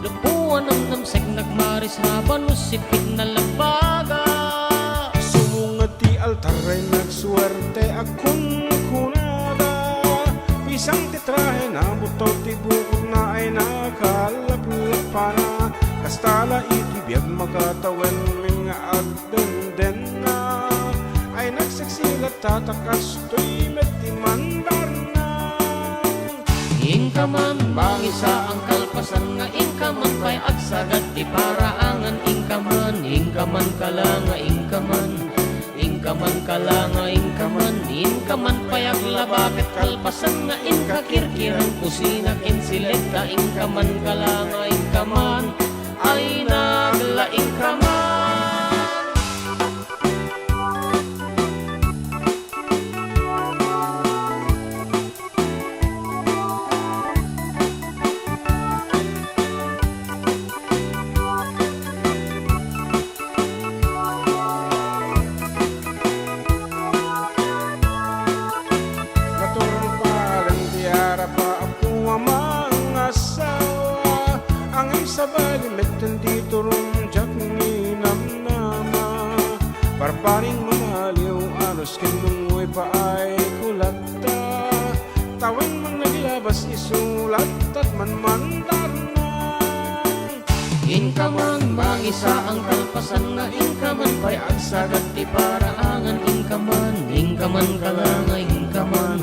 Lupuan ang namsek nagmaris raban usipit na labaga. Sumungat ti altaray nagsuwerte akong kunada. Isang titrahe na buto ti bukod na ay nakalaplap para. Kastala itibiyag makatawen mga agdenden na. Ay nagsaksilat tatakas to'y metimandar na. Inkaman bangisa ang kalpasan nga inkaman pa'y agsagad di paraangan inkaman. Inkaman kala nga inkaman. Inkaman kala nga inkaman. Inkaman pa'y aglabakit kalpasan nga inkakirkirang kusina kinsilekta. Inkaman kala nga inkaman. Ay nagla inkaman. pa ay kulata, tawing mang naglabas isulat at manmandarnong. Inkaman mangisa ang kalpasan nga inkaman pa'y agsagat ti paraangan. Inkaman kalanga inkaman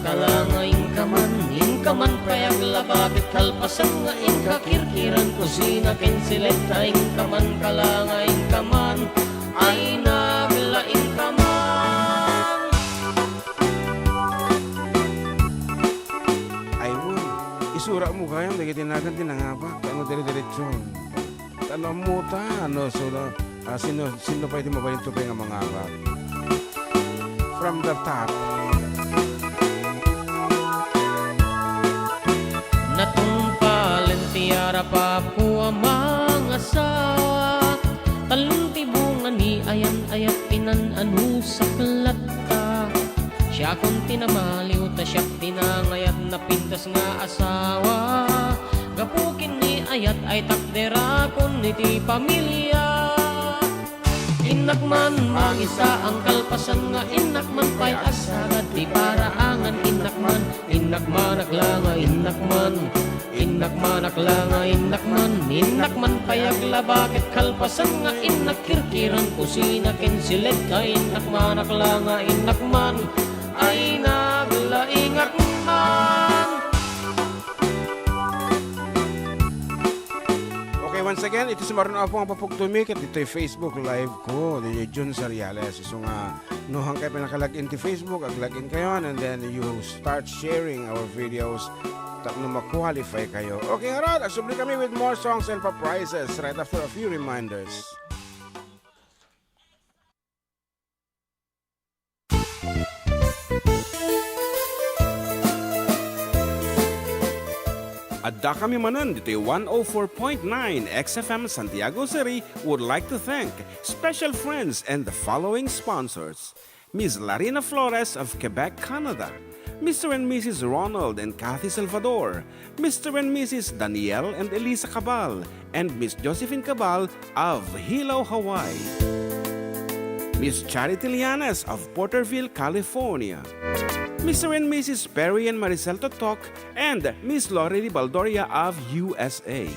kalanga inkaman pa'y aglabakit kalpasan nga inkakirkiran kusina kinsileta. Inkaman kalanga inkaman ay naglaing kaman. Ay, isura mo kaya, hindi tinagan tinangabak. Ano dire-diretsyon? Ano mo ta? Ano, sino pwede mabalito pa yung mga abak? From the top. Natumpalen tiara pa po ang mga asawa, talong tibungan ni ayan-ayat inan anu sa klata. Siya kung tinamaliw ta siya tinangayat na pintas nga asawa, gapukin ni ayat ay takdera kun iti pamilya. Inakman mangisa ang kalpasan nga inakman pa'y asagad ti paraangan. Inakman aklanga inakman aklanga inakman pa'y aglabakit kalpasan nga inakirkiran kusina kinsilet ka. Inakman aklanga inakman ay naglaing akman. Okay, once again, ito si Maron Apo ang papugtumik at ito yung Facebook live ko. Ito yung Jun Sariales. So nga, nuhang kayo pinakalag-in ti Facebook, ag-login kayo, and then you start sharing our videos na ma-qualify kayo. Okay, nga ron, asubli kami with more songs and prizes right after a few reminders. Adda kami Manen, Ditoy 104.9 XFM Santiago City would like to thank special friends and the following sponsors: Ms. Larina Flores of Quebec, Canada, Mr. and Mrs. Ronald and Kathy Salvador, Mr. and Mrs. Danielle and Elisa Cabal, and Miss Josephine Cabal of Hilo, Hawaii, Miss Charity Lianes of Porterville, California, Mr. and Mrs. Perry and Maricel Totok, and Miss Lori Baldoria of USA,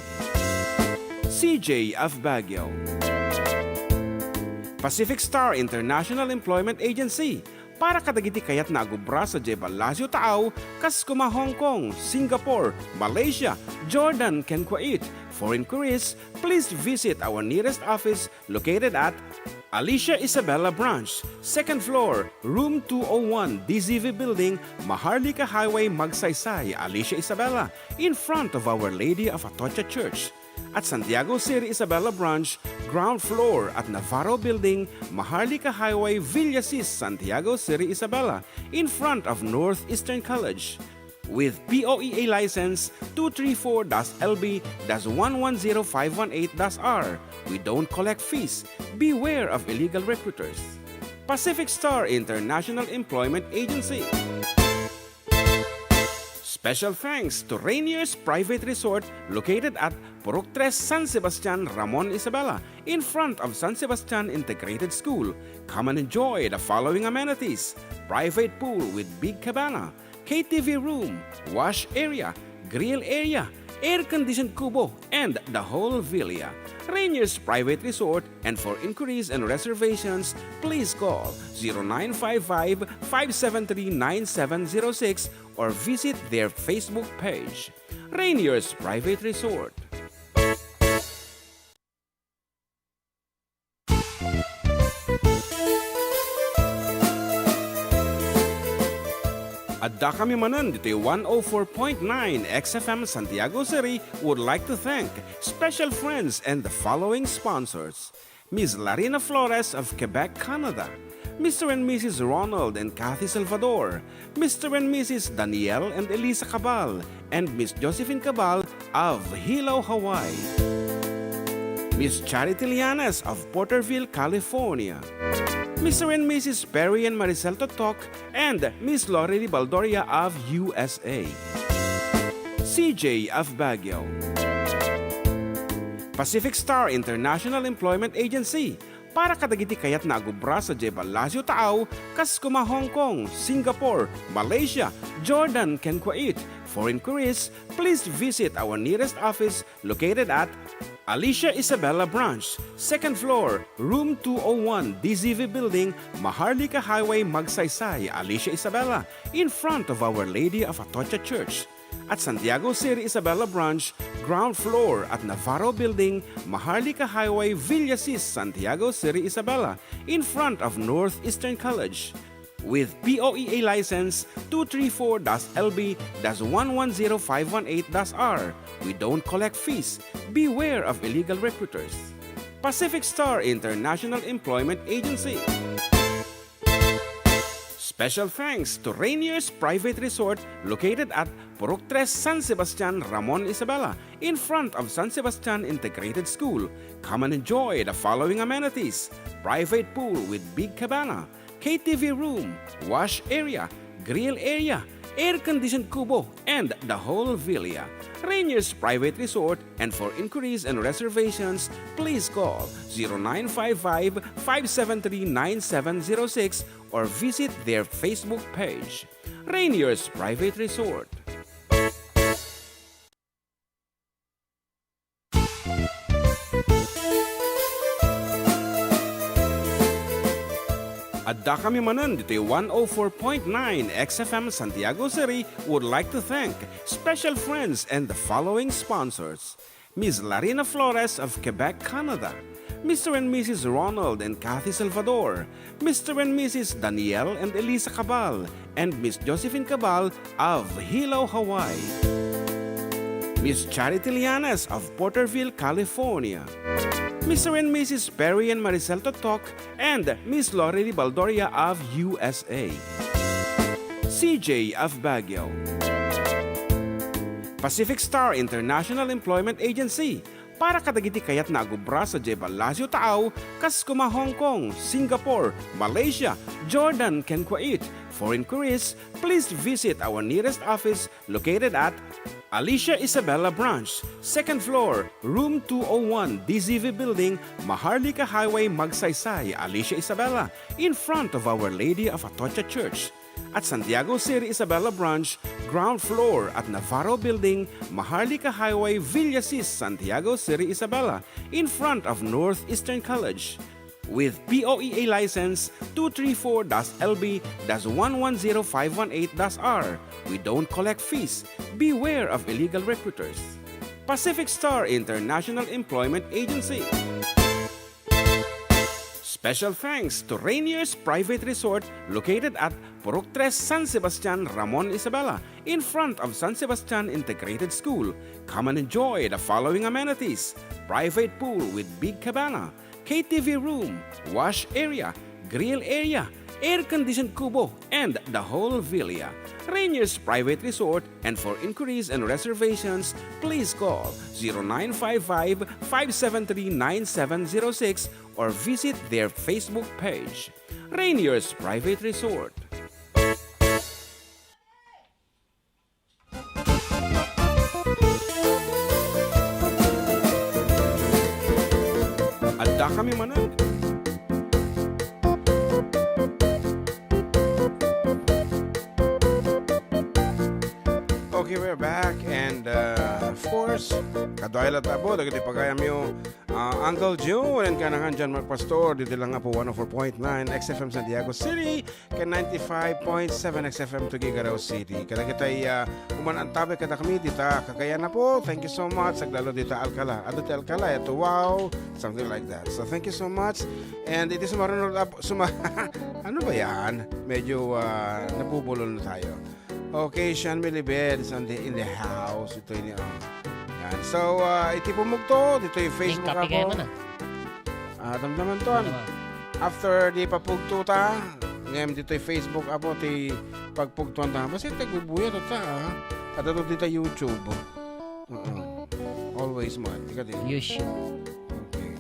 CJ of Baguio, Pacific Star International Employment Agency, para kadagiti kayat na agubra sa Jebalasyo Taaw, Kaskuma, Hong Kong, Singapore, Malaysia, Jordan, ken Kuwait. For inquiries, please visit our nearest office located at Alicia Isabella Branch, 2nd floor, room 201, DZV Building, Maharlika Highway, Magsaysay, Alicia Isabella, in front of Our Lady of Atocha Church. At Santiago City Isabella Branch, ground floor at Navarro Building, Maharlika Highway, Villasis, Santiago City Isabella, in front of Northeastern College. With POEA license 234-LB-110518-R. We don't collect fees. Beware of illegal recruiters. Pacific Star International Employment Agency. Special thanks to Rainier's Private Resort located at Purok 3, San Sebastian, Ramon Isabela, in front of San Sebastian Integrated School. Come and enjoy the following amenities: private pool with big cabana, KTV room, wash area, grill area, air-conditioned kubo, and the whole villa. Rainier's Private Resort, and for inquiries and reservations, please call 0955-573-9706 or visit their Facebook page. Rainier's Private Resort. Adda kami Manen, Ditoy 104.9 XFM Santiago City would like to thank special friends and the following sponsors: Ms. Larina Flores of Quebec, Canada, Mr. and Mrs. Ronald and Kathy Salvador, Mr. and Mrs. Danielle and Elisa Cabal, and Miss Josephine Cabal of Hilo, Hawaii, Miss Charity Lianes of Porterville, California, Mr. and Mrs. Perry and Maricel Totok, and Miss Lori Baldoria of USA, CJ of Baguio, Pacific Star International Employment Agency, para kadagiti kayat na agubra sa Jebalasyo Taaw, kas kuma Hong Kong, Singapore, Malaysia, Jordan, ken Kuwait. For inquiries, please visit our nearest office located at Alicia Isabella Branch, 2nd floor, room 201, DZV Building, Maharlika Highway, Magsaysay, Alicia Isabella, in front of Our Lady of Atocha Church. At Santiago City Isabella Branch, ground floor at Navarro Building, Maharlika Highway, Villasis, Santiago City Isabella, in front of Northeastern College. With POEA license 234-LB-110518-R. We don't collect fees. Beware of illegal recruiters. Pacific Star International Employment Agency. Special thanks to Rainier's Private Resort located at Purok 3 San Sebastian, Ramon Isabela, in front of San Sebastian Integrated School. Come and enjoy the following amenities: private pool with big cabana, KTV room, wash area, grill area, air-conditioned kubo, and the whole villa. Rainier's Private Resort, and for inquiries and reservations, please call 0955-573-9706 or visit their Facebook page. Rainier's Private Resort. Adda kami Manen, Ditoy 104.9 XFM Santiago City would like to thank special friends and the following sponsors: Ms. Larina Flores of Quebec, Canada, Mr. and Mrs. Ronald and Kathy Salvador, Mr. and Mrs. Danielle and Elisa Cabal, and Miss Josephine Cabal of Hilo, Hawaii, Miss Charity Lianes of Porterville, California, Mr. and Mrs. Perry and Maricel Totok, and Miss Lorely Baldoria of USA, CJ of Baguio, Pacific Star International Employment Agency, para kadagiti kayat na agubra sa Jebalasyo Taaw, kas kuma Hong Kong, Singapore, Malaysia, Jordan, ken Kuwait. For inquiries, please visit our nearest office located at Alicia Isabella Branch, 2nd floor, room 201, DZV Building, Maharlika Highway, Magsaysay, Alicia Isabella, in front of Our Lady of Atocha Church. At Santiago City Isabella Branch, ground floor at Navarro Building, Maharlika Highway, Villasis, Santiago City Isabella, in front of Northeastern College. With POEA license 234-LB-110518-R. We don't collect fees. Beware of illegal recruiters. Pacific Star International Employment Agency. Special thanks to Rainier's Private Resort located at Purok 3 San Sebastian, Ramon Isabela, in front of San Sebastian Integrated School. Come and enjoy the following amenities: private pool with big cabana, KTV room, wash area, grill area, air-conditioned kubo, and the whole villa. Rainier's Private Resort, and for inquiries and reservations, please call 0955-573-9706 or visit their Facebook page. Rainier's Private Resort. Adda kami Manen. Okay, we're back, and of course, kadayla tabo, dagiti pagayam yung Uncle Joe, and kanangan dyan magpastor, dito lang nga po 104.9 XFM Santiago City, ka 95.7 XFM Tuguegarao City. Kada kita'y umanantabi kada kami, dita Cagayan na po. Thank you so much. Saglalo dita Alcala. Adda Alcala, ito wow, something like that. So thank you so much. And it is marunod up, ano ba yan? Medyo nabubulol na tayo. Okay, Sean Milibed is in the house. Ito yun. Yan. So, iti pumugto. Dito yung Facebook Copy kayo ako. mo na. Damdaman to. After di papugto ta, ngayon dito yung Facebook ako, ti pagpugtuan ta. Basta ito bubuya to ta. At ito dito YouTube. Always man. Ika din. YouTube. Okay.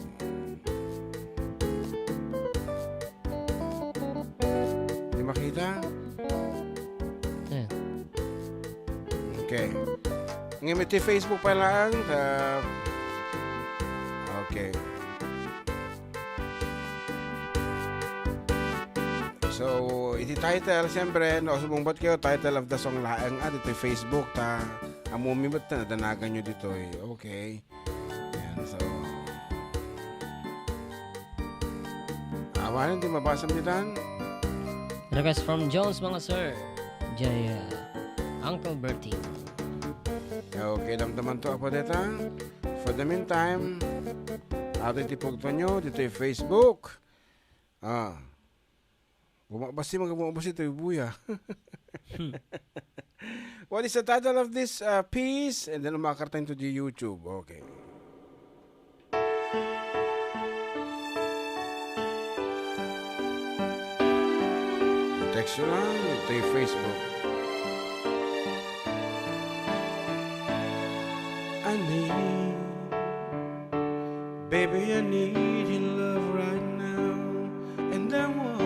Di makita? Ayan. Okay. Ngayon ito Facebook pa lang. Okay. So, iti title, siyempre, no, sumumbat kayo, title of the song laang dito Facebook, ta, amumimot na, nadanagan nyo dito Okay. Yan, so, awanan, di mabasam dito. Request from Jones, mga sir. Jaya, Uncle Bertie. Okay, damdaman to ako dito. For the meantime, ato itipugto nyo, dito yung Facebook. Bumabasi ito yung buya. What is the title of this piece? And then umakartan to the YouTube. Okay. Text nyo lang, ito yung Facebook. I need, baby, I need your love right now. And I want,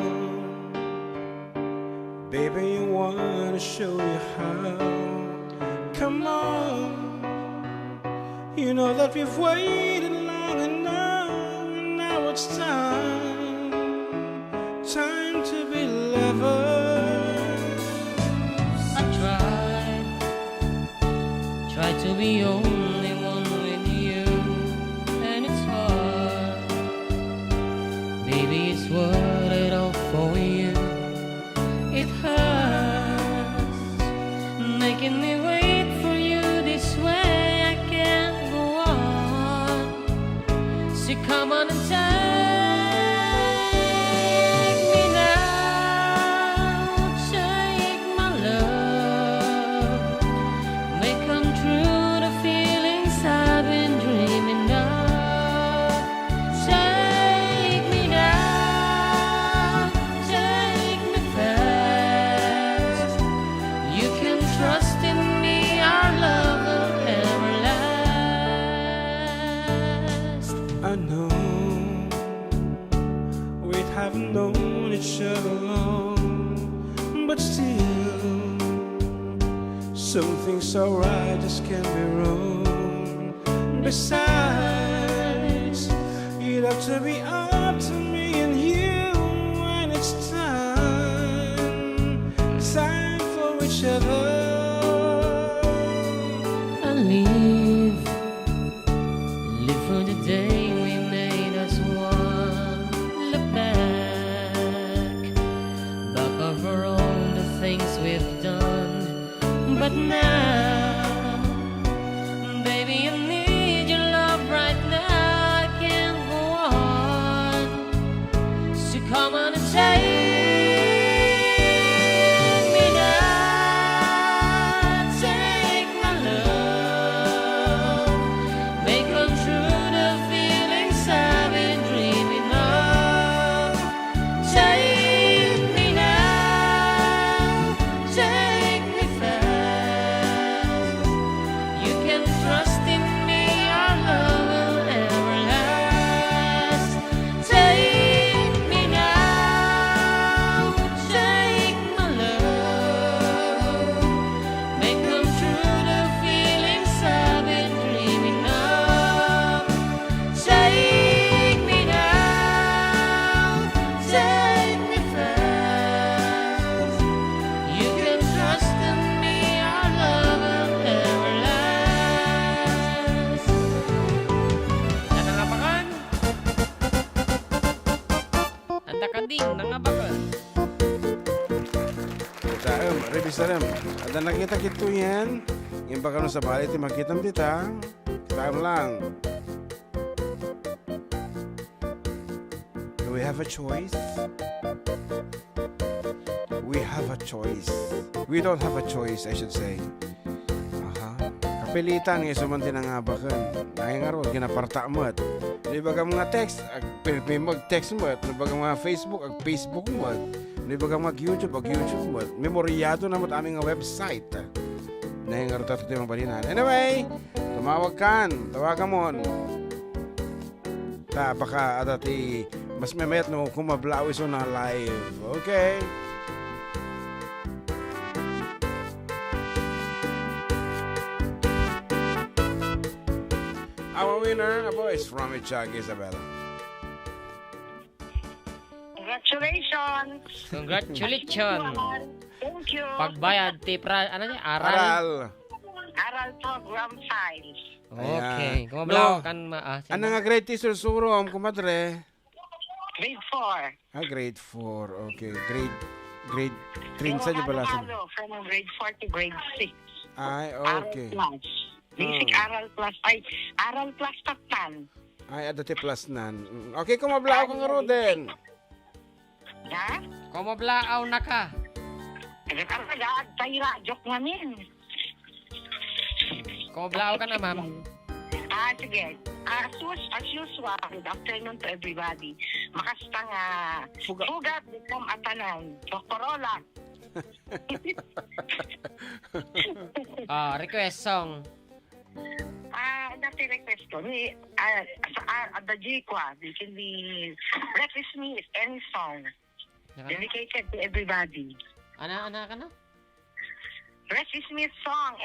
baby, I wanna show you how. Come on, you know that we've waited long enough, and now it's time to be lovers. I tried to be only one with you, and it's hard. Baby, it's worth it all for you. It hurts, making me wait for you this way. I can't go on. So come on and take me now, take my love, make come true the feelings I've been dreaming of. Take me now, take me fast. You can trust in me, our love will ever last. I know we haven't known each other long, but still, some things so right just can't be wrong. Besides, you'd have to be up to me and you when it's time for each other. I live for the day we made us one. Look back over all the things we've done. But now, baby, I need your love right now. I can't go on. So come on and take me now, take my love, make come true the feelings I've been dreaming of. Take me now, take me fast. You can trust in me, our love will ever last. Take me now, take my love, make come true the feelings I've been dreaming of. Take me now, take me fast. You can trust in me, our love will ever last. Nangangabakan? Andakading, nangabakan. Taem, rebisaram. Ada nakita kito yan. Yung baka nung sa balit, makita mo dita. Taem lang. Do we have a choice? We have a choice. We don't have a choice, I should say. Kapilitan, isuman din ang abakan. Nangingaro, ginaparta mo at di ba ka mga text, mag-text mo at di ba ka mga Facebook, Facebook mo at di ba ka mag-YouTube, YouTube mo at memoryado na mo at aming website. Nangingaro tato tayo mga balinan. Anyway, tawagan mo. Baka adati, mas memayat no kung mablawis o na live. Okay? Our winner, a voice from Itchag, Isabella. Congratulations! Congratulations. Thank you. Pagbayad tipra ano niya? Aral. Aral. Aral program 5. Okay. Ayan. Kumablaw No. kan Ano nga grade teacher surom, kumadre? Grade 4. Grade 4. Okay. Grade 3 sa di bala sa. From grade 4 to grade 6. Ay, okay. Aral plus. Basic aral plus. Ay, aral plus taktan. Ay, adati plus nan. Okay, kumablaw ka nga Roden. Ha? Kumablaaw na ka. Nagkakagad tayo joke namin. Kumablaaw ka na, ma'am. Sige. As usual, good afternoon to everybody. Makasta nga, sugat, become atanan. Dokorola. Request song. Dati request ko. Adda Jikwa, they can be Breakfast Me is any song. Dedicated to everybody. Ana ka na? Rex Smith song.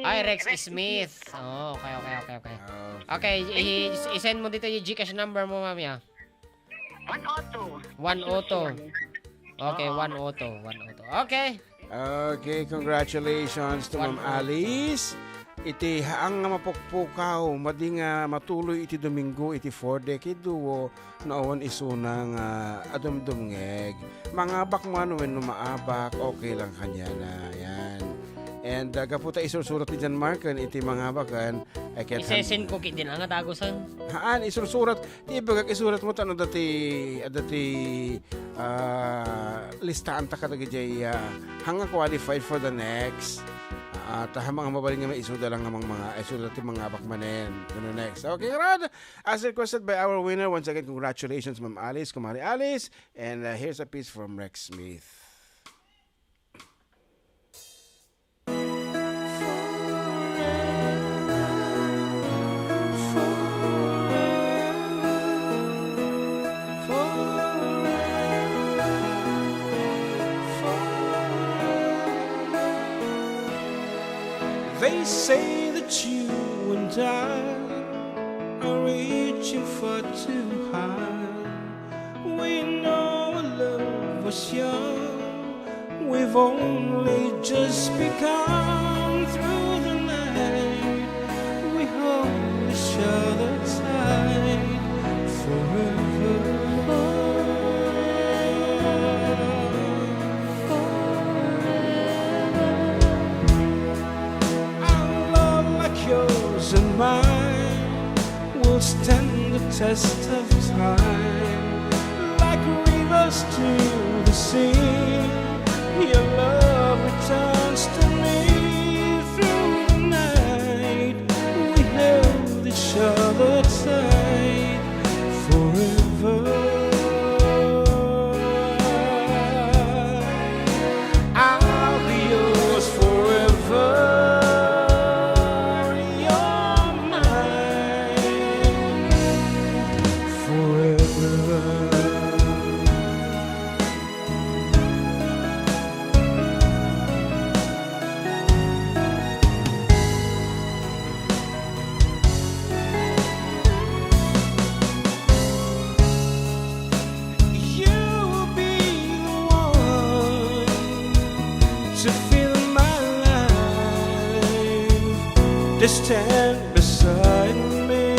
Ay, Rex Smith. Oh, okay. Okay, i-send mo dito yung Gcash number mo, ma'am, ya. 102. 102. Okay, 102. Okay. Okay, congratulations to Ma'am Alice. Iti haang nga mapukpukaw, madi nga matuloy iti Domingo, iti 4 decade duwo, naon isunang adumdumngeg. Mga bakman when maabak, okay lang kanya na. Yan. And gaputa isursurat ni Jan Marken, iti mga bakan. Isesend ko din ang tagusan. Haan, isursurat. Di bagag isurat mo tanong dati listahan ta kadagiti hanga qualified for the next. Mga mabaling nga may isuda lang ng mga isuda ti mga bakmanen. Ano next? Okay, Rod. As requested by our winner, once again, congratulations, Ma'am Alice, Kumari Alice. And here's a piece from Rex Smith. They say that you and I are reaching far too high. We know our love was young. We've only just begun. Through the night we hold each other tight forever. Yours and mine will stand the test of time. Like rivers to the sea, your love returns to me. Through the night we held each other tight forever. I'll be yours forever. To stand beside me,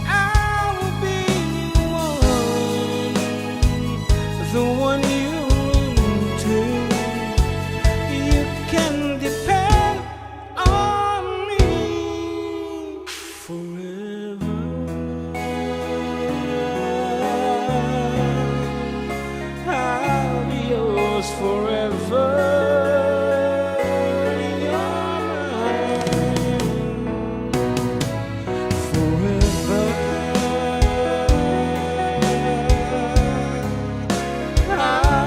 I will be the one you run to. You can depend on me forever. I'll be yours forever. I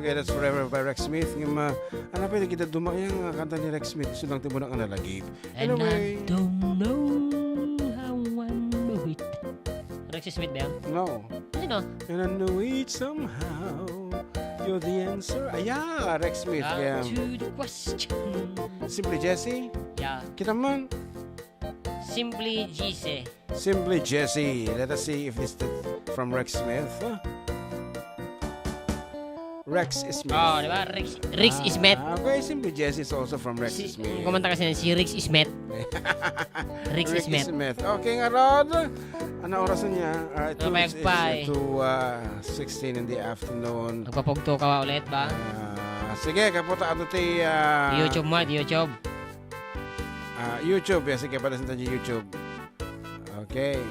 Okay, that's Forever by Rex Smith. Ng ano pa kita dumayang kanta ni Rex Smith. Sunang timunang analagip. And Anyway, I don't know how I know it. Rex Smith ba yan? no. Sino? And I know it somehow. You're the answer. Yeah, Rex Smith. Yeah. To the question. Simply Jesse. Yeah. Kita man. Simply Gise. Simply Jesse. Let us see if this is from Rex Smith. Rex Smith. Oh, di ba? Rex Smith. Okay, Simply Jesse is also from Rex Smith. Kumanta kasi si Rex Smith. Rex Smith. Okay nga, Rod. Ano orasan niya? Namayag pa eh. 16 in the afternoon. Magpapugto ka ulit ba? Sige, kaputa ato ti... YouTube mo, YouTube. YouTube. Sige, padasin tayo YouTube. Okay.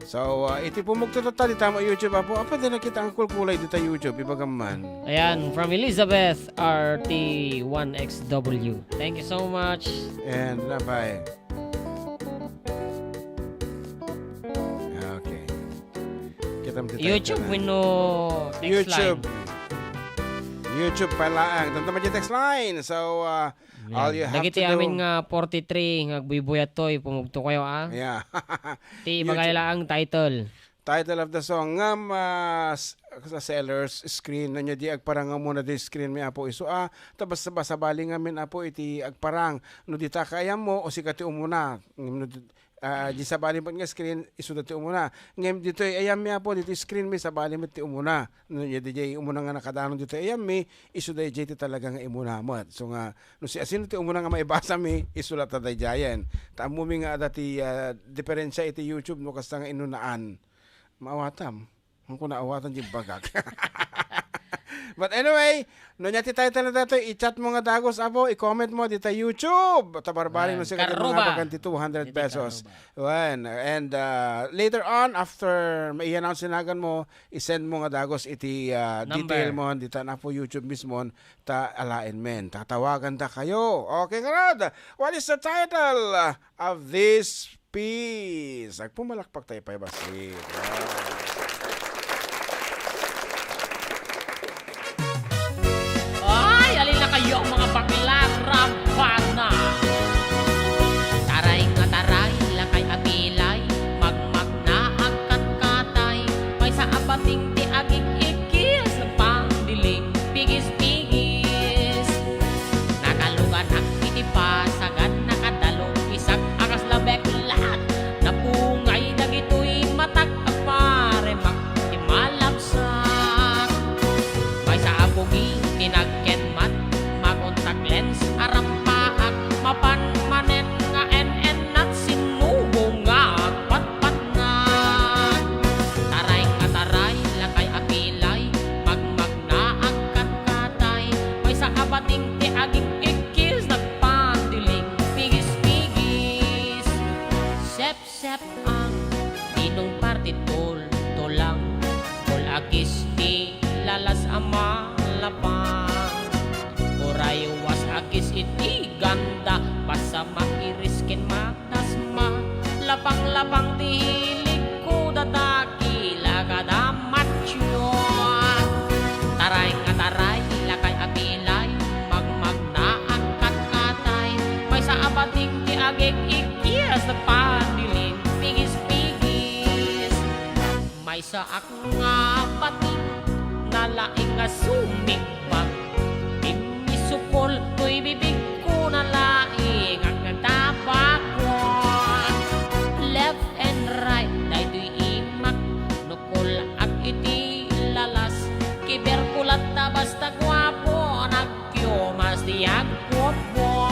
So, iti pumugto tali tama YouTube apo. Apa din nakita ang kulkulay dito YouTube, ibagaman. Ayan, from Elizabeth RT1XW. Thank you so much. And bye. Okay. Kita mo YouTube wino text YouTube. line. YouTube pala ang tanto text line. So, all you have Dagiti to do. amin nga 43 ngagbuybuya toy pumugto kayo Yeah. Ti magayla ang title. Title of the song ngam sa seller's screen nanyo di agparang nga muna di screen mi apo iso tabas sa bali ngamin apo iti agparang no di ta kaya mo o sikati umuna di sa bali nga screen iso dati umuna ngem dito ayam mi apo dito screen mi sa bali mi ti umuna no di jay umuna nga nakadanon dito ayam mi iso dai jay ti talaga nga imuna mo so nga no si asino ti umuna nga maibasa mi iso la ta dayayen ta mi nga dati diferensya iti YouTube no kasta nga inunaan maawatam. Ang kuna awatan di bagak. But anyway, no nyati title na dato, i-chat mo nga dagos abo, i-comment mo dito YouTube. Tabarbarin mo siya kati mga baganti 200 pesos. And later on, after i-announce sinagan mo, i-send mo nga dagos iti detail mo dito na po YouTube mismo ta alain men. Tatawagan ta kayo. Okay nga. What is the title of this piece? Agpumalakpak tayo pa basit. Ay, alin na kayo mga baklang rampana. Taray nga taray, lakay apilay, magmag na agkat-katay, may sa abating ti aging ikis, pangdiling pigis-pigis. Nakalugan ang itipasagan, nakadalong isag akas labeklat, napungay dagitoy matag apare malapsak. May sa abugi tinagken mat makontak lens arampaak mapan manen nga en nat sinubong nga patpat nga taray nga taray lakay apilay magmag na agkat katay may sa abating ti aging ikis nagpandiling pigis-pigis sep ang tinong partitol tolang kol agis ti lalas ama lapang Oray was agis iti ganda Basa mairiskin matasma Lapang-lapang ti hilig ko dataki Lagada macho Taray nga taray lakay apilay Magmag na angkat katay May sa abating ti agig ikias na pandiling Pigis-pigis May sa akong abating nalaing nga sumikbag Imisukol ko'y bibig ko nalaing ang nagtabak ko Left and right, day do'y imak Nukol at iti lalas Kiberkulat na basta gwapo Nagkyomas di agpopo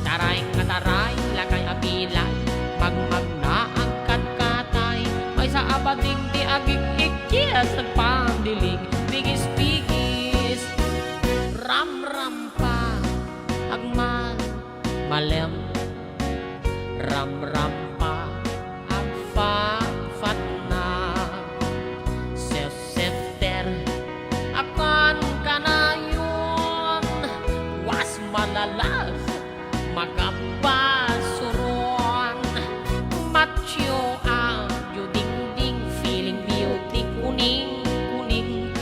Taray nga taray, lakay apilay Magmag na angkat katay May sa abating di agig ikiyas Nagpandilig, pigis-pigis Ram-ram pa Agman, malem Ram-ram pa Agfa-fat na Sef-sefter Akan ka na yun Was malalas Magapasuron Macho ang ding-ding Feeling beauty kuning-kuning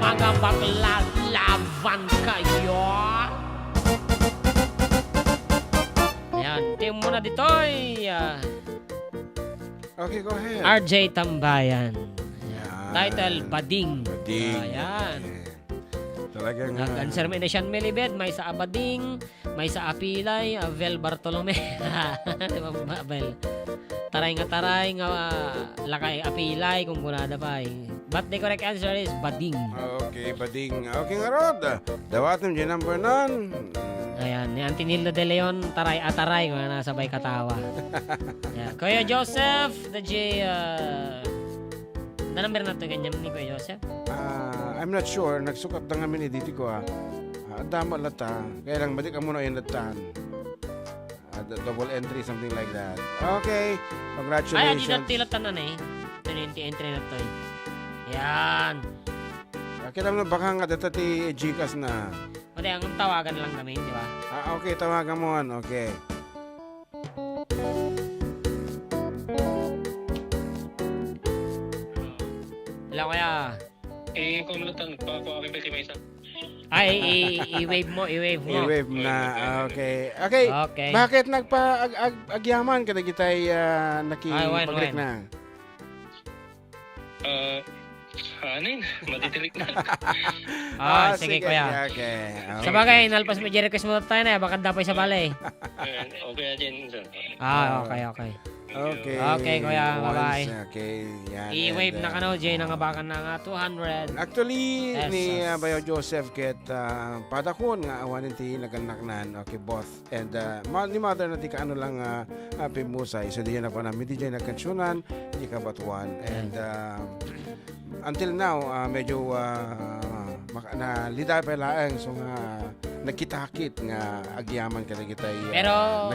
mga bakla, laban kayo. Ayan, team muna Ditoy. Okay, go ahead. RJ Tambayan. Yan. Title, Bading. Bading. Ayan. Talagang... Nag-answer mo na siyang Melibet, may sa Abading, may sa Apilay, Vel Bartolome. Vel. Taray nga lakay Apilay kung kunada pa. But the correct answer is Bading. Okay, Bading. Okay nga, Rod. Dawatin yung number nun. Ayan, ni Antinildo de Leon, taray ataray kung nasabay katawa. Ayan. Kuya Joseph, the J, na number na ito ganyan ni Kuya Joseph? I'm not sure. Nagsukat na kami ni Diti ko dama lata. Kaya lang, madi ka muna yung latan. Double entry, something like that. Okay. Ay, Congratulations. adi na tilatan na eh. Ito na yung entry na ito. Ayan. Kita mo na baka nga datati Gcash na. Mati, ang tawagan lang namin, di ba? Okay, tawagan mo. Okay. Hello, Kuya. Kumulutan pa ako aking pwede may isa. Ay, i-wave mo. I-wave na. Okay. Okay. Okay. Bakit nagpa-agyaman ka na kitay nakipag-break na? Matitilik na. Sige, Kuya. Okay. Sa bagay, nalpas mo request mo tayo na, baka dapay sa balay. Okay na dyan, sir. Okay. Okay. Okay, Kuya. Bye-bye. Okay. Yan. I-wave And, na ka no, Jay, nangabakan na nga 200. Actually, Pesos. ni Bayo Joseph ket padakon nga awanin ti naganaknan. Okay, both. And ni mother na ti kaano lang pimusay. So di na pa namin di dyan nagkansyonan, di ka batuan. And until now, medyo na liday pa laang. So nga nagkitakit nga agyaman ka na kitay Pero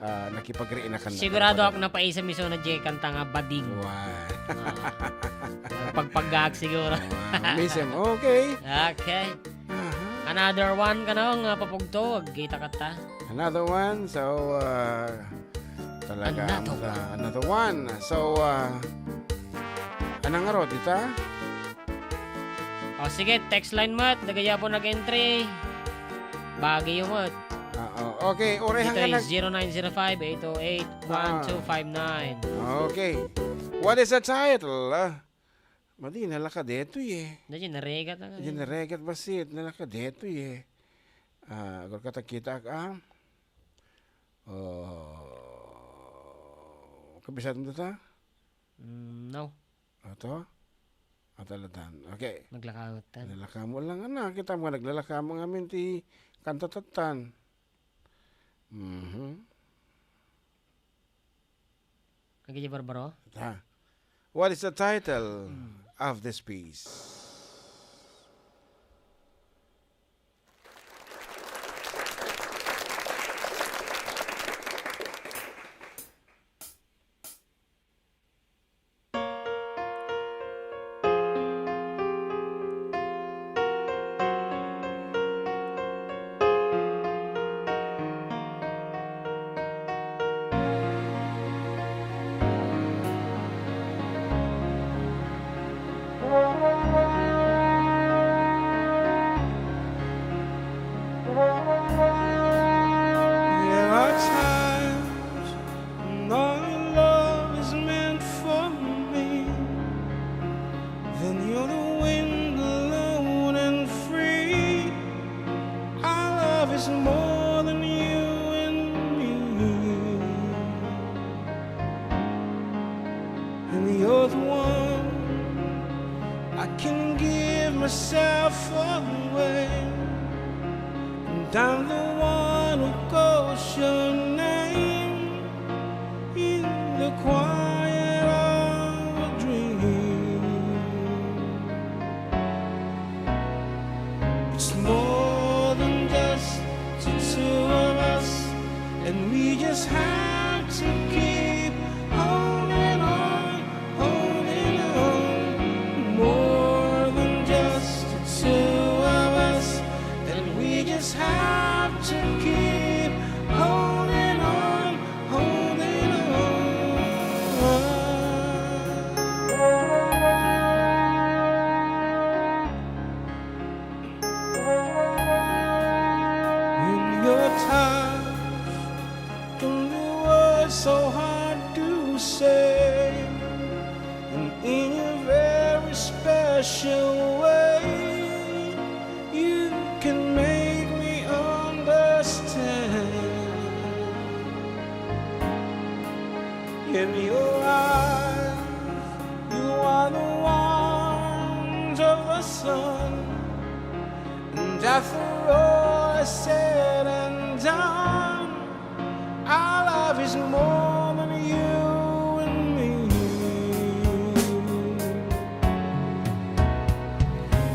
nakipagriin na ka na. sigurado ako napaisa miso na Jay kanta nga Bading. Wow. Pagpagag siguro. Misem, okay. Okay. Another one ka na nga papugto, kita kata. Another one. So, talaga. Another one. So, anong nga ro, dita? O sige, text line mo, nagaya po nag-entry. Bagay yung mo. Okay, orehan Dito ka is 0905-828-1259. Okay. What is the title? Madi, nalaka deto Nandiyan, naregat na. Yan naregat basit, nalaka deto agor kata kita kabisat mo ta? No. Ato? Atalatan. Okay. Maglakautan. Nalaka mo lang kita mo naglalaka mo ngamin ti kantatatan. Kagaya barbaro? What is the title of this piece? There are times when all your love is meant for me. Then you're the wind alone and free. Our love is more than you and me. And you're the one I can give myself away. And I'm the one who calls your name in the quiet of a dream. It's more than just the two of us, and we just have to keep holding on, holding on. More than just the two of us, and we just have to keep holding on, holding on. after all is said and done, our love is more than you and me.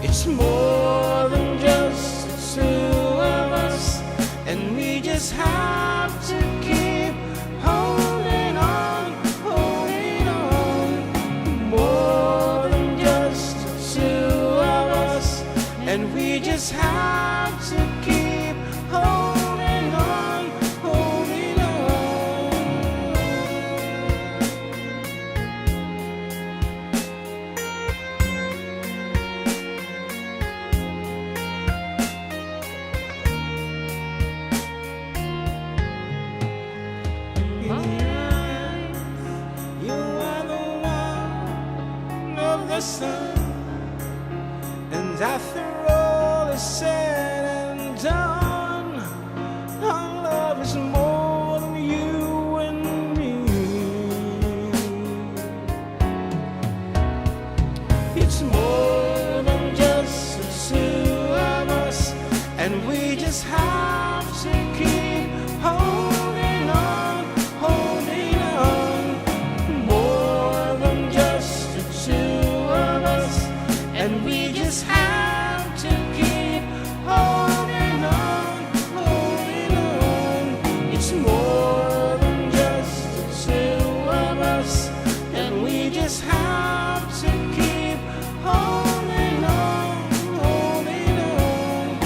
It's more than just the two of us, and we just have to keep holding on, holding on. More than just the two of us, and we just have to keep holding on, holding on. You are the one of the sun, and after all is said and done, our love is more than you and me. It's more than just the two of us, and we just have to keep holding on, holding on. More than just the two of us, and we just have to keep holding on, holding on. It's more than just the two of us, and we just have to keep holding on, holding on.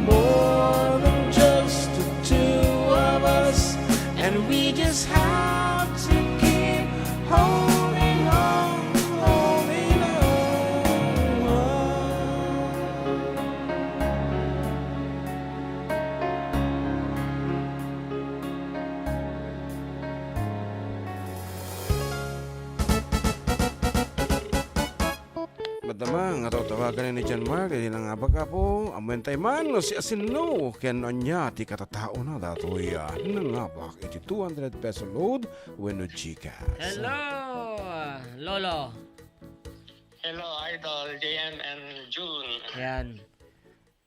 More than just the two of us, and we just have to keep holding on, holding on. Madama, nga to tawagan ni John Mark, hindi na nga baka po, amuentay man, no, si Asino, kaya niya, ti katatao na, datoy, nangabak, iti 200 peso load, when no Gcash. Hello, Lolo. Hello, Idol, JM and June. Yan.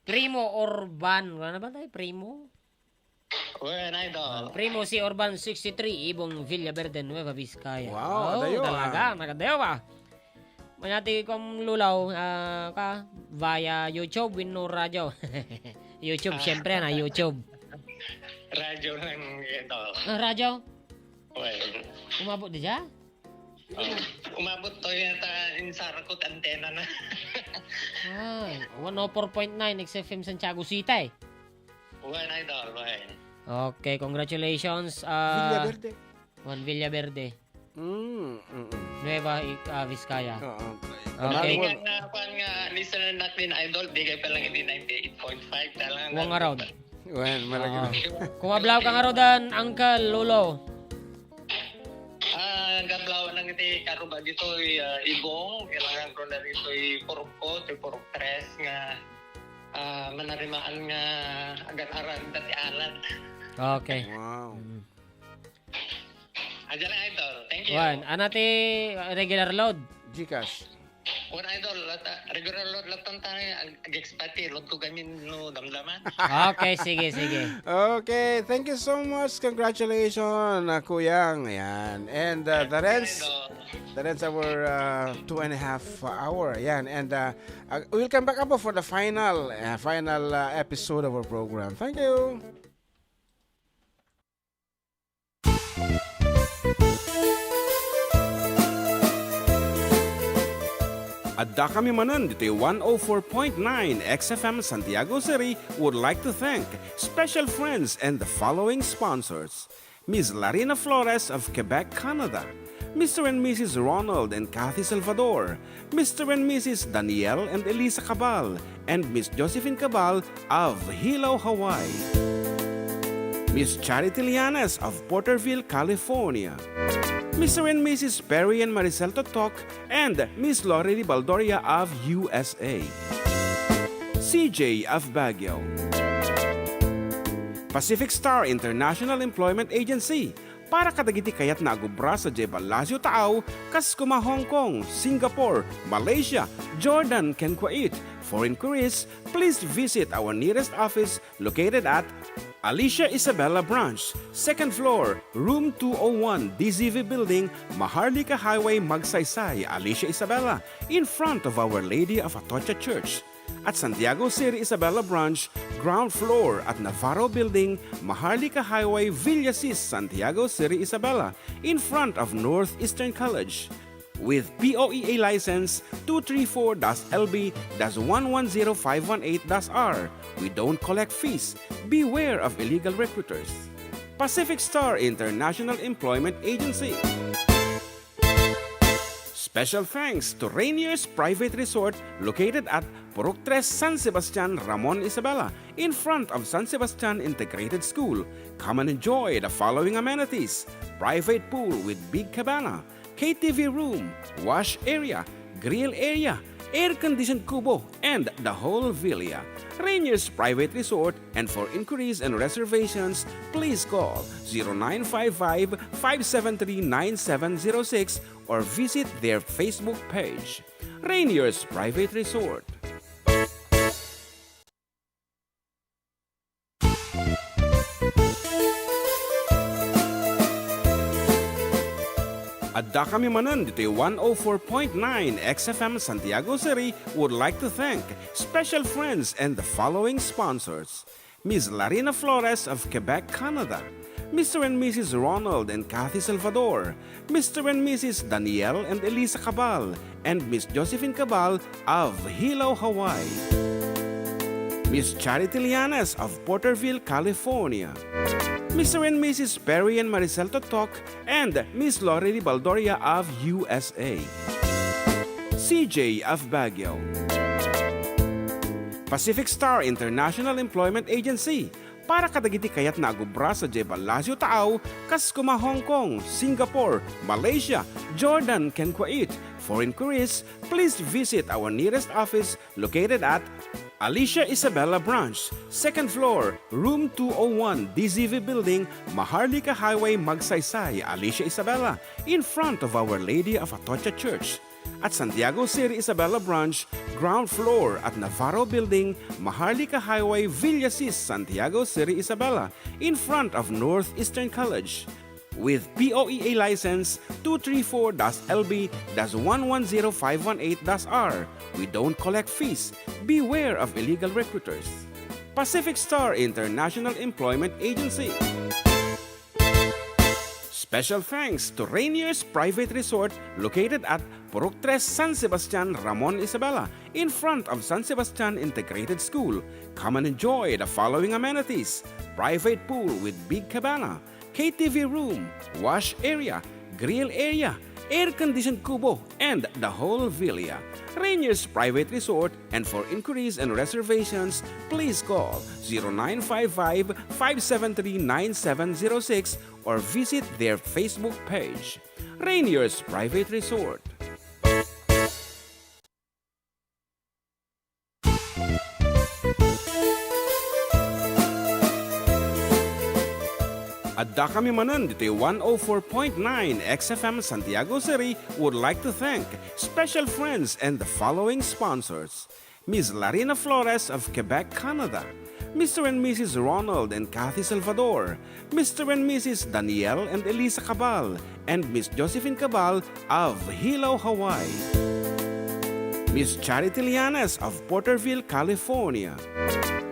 Primo Orban. Wala na ba tayo? Primo? When Idol. Primo si Orban 63, Ibong Villaverde, Nueva Vizcaya. Wow, adayo, talaga. Nagadayo ba? Manati kong lulaw ka via YouTube, wino radyo. YouTube, syempre na YouTube. Radyo lang, Idol. Radyo? Well, Umabot di dyan? umabot to yata in Sarakot antena na. Ay, 104.9 XFM Santiago City. When Idol, when. Okay, congratulations. Villaverde. Juan Villaverde. Nueva Vizcaya. Oo. Okay. Nga nga, kung nga, listener natin, Idol, bigay pa lang hindi 98.5. Talagang Huwag nga raw. Well, malaki. Kung ablaw ka nga raw dan, Uncle Lolo. Gablaw lang iti karuba dito ibong, kailangan ko na rito purok ko, purok tres nga manarimaan nga agat-arag dati alat. Okay. Wow. Aja lang Idol, thank you. Juan, anati regular load. Gcash. One Idol, regular load latang tayo, ag-expati, load ko kami no damdaman. Okay, sige. Okay, thank you so much. Congratulations, Kuyang. Ayan. And the rest, our 2.5 hour. Ayan. And we'll come back up for the final episode of our program. Thank you. Adda kami Manen, Ditoy 104.9 XFM Santiago City would like to thank special friends and the following sponsors. Ms. Larina Flores of Quebec, Canada. Mr. and Mrs. Ronald and Kathy Salvador. Mr. and Mrs. Danielle and Elisa Cabal. And Miss Josephine Cabal of Hilo, Hawaii. Miss Charity Lianes of Porterville, California. Mr. and Mrs. Perry and Maricel Totok, and Miss Lorely Baldoria of USA. CJ of Baguio. Pacific Star International Employment Agency. Para kadagiti kayat nagubra sa Jebalasyo Tao, kas kuma Hong Kong, Singapore, Malaysia, Jordan, ken Kuwait. For inquiries, please visit our nearest office located at Alicia Isabella Branch, 2nd floor, room 201, DZV Building, Maharlika Highway, Magsaysay, Alicia Isabella, in front of Our Lady of Atocha Church. At Santiago City Isabella Branch, ground floor at Navarro Building, Maharlika Highway, Villasis, Santiago City Isabella, in front of Northeastern College. With POEA license 234-LB-110518-R. We don't collect fees. Beware of illegal recruiters. Pacific Star International Employment Agency. Special thanks to Rainier's Private Resort located at Purok 3 San Sebastian, Ramon Isabela, in front of San Sebastian Integrated School. Come and enjoy the following amenities: private pool with big cabana, KTV room, wash area, grill area, air-conditioned kubo, and the whole villa. Rainier's Private Resort, and for inquiries and reservations, please call 0955-573-9706 or visit their Facebook page. Rainier's Private Resort. Adda kami Manen, Ditoy 104.9 XFM Santiago City would like to thank special friends and the following sponsors: Ms. Larina Flores of Quebec, Canada, Mr. and Mrs. Ronald and Kathy Salvador, Mr. and Mrs. Danielle and Elisa Cabal, and Miss Josephine Cabal of Hilo, Hawaii, Miss Charity Lianes of Porterville, California, Mr. and Mrs. Perry and Maricel Totok, and Miss Lori Baldoria of USA, CJ of Baguio, Pacific Star International Employment Agency, para kadagiti kayat na agubra sa Jebalasyo Tao, Kaskuma, Hong Kong, Singapore, Malaysia, Jordan, ken Kuwait. For inquiries, please visit our nearest office located at Alicia Isabella Branch, 2nd floor, room 201, DZV Building, Maharlika Highway, Magsaysay, Alicia Isabella, in front of Our Lady of Atocha Church. At Santiago City Isabella Branch, ground floor at Navarro Building, Maharlika Highway, Villasis, Santiago City Isabella, in front of Northeastern College. With POEA license 234-LB-110518-R. We don't collect fees. Beware of illegal recruiters. Pacific Star International Employment Agency. Special thanks to Rainier's Private Resort located at Purok 3 San Sebastian, Ramon Isabela, in front of San Sebastian Integrated School. Come and enjoy the following amenities: private pool with big cabana, KTV room, wash area, grill area, air-conditioned kubo, and the whole villa. Rainier's Private Resort, and for inquiries and reservations, please call 0955-573-9706 or visit their Facebook page. Rainier's Private Resort. Adda kami Manen, Ditoy 104.9 XFM Santiago City would like to thank special friends and the following sponsors: Ms. Larina Flores of Quebec, Canada, Mr. and Mrs. Ronald and Kathy Salvador, Mr. and Mrs. Danielle and Elisa Cabal, and Miss Josephine Cabal of Hilo, Hawaii, Miss Charity Lianes of Porterville, California,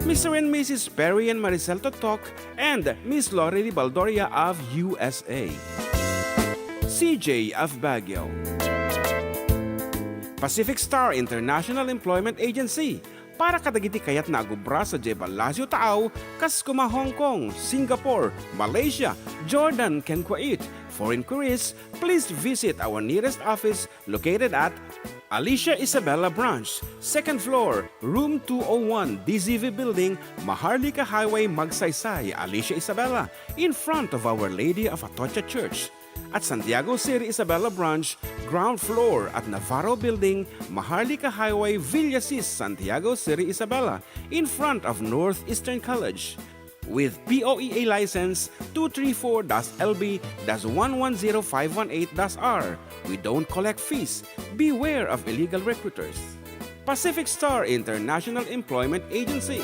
Mr. and Mrs. Perry and Maricel Totok, and Miss Lori Baldoria of USA, CJ of Baguio, Pacific Star International Employment Agency, para kadagiti kayat na agubra sa Jebalasyo Tao, Kaskuma, Hong Kong, Singapore, Malaysia, Jordan, ken Kuwait. For inquiries, please visit our nearest office located at Alicia Isabella Branch, 2nd floor, room 201, DZV Building, Maharlika Highway, Magsaysay, Alicia Isabella, in front of Our Lady of Atocha Church. At Santiago City Isabella Branch, ground floor at Navarro Building, Maharlika Highway, Villasis, Santiago City Isabella, in front of Northeastern College. With POEA license 234-LB-110518-R. We don't collect fees. Beware of illegal recruiters. Pacific Star International Employment Agency.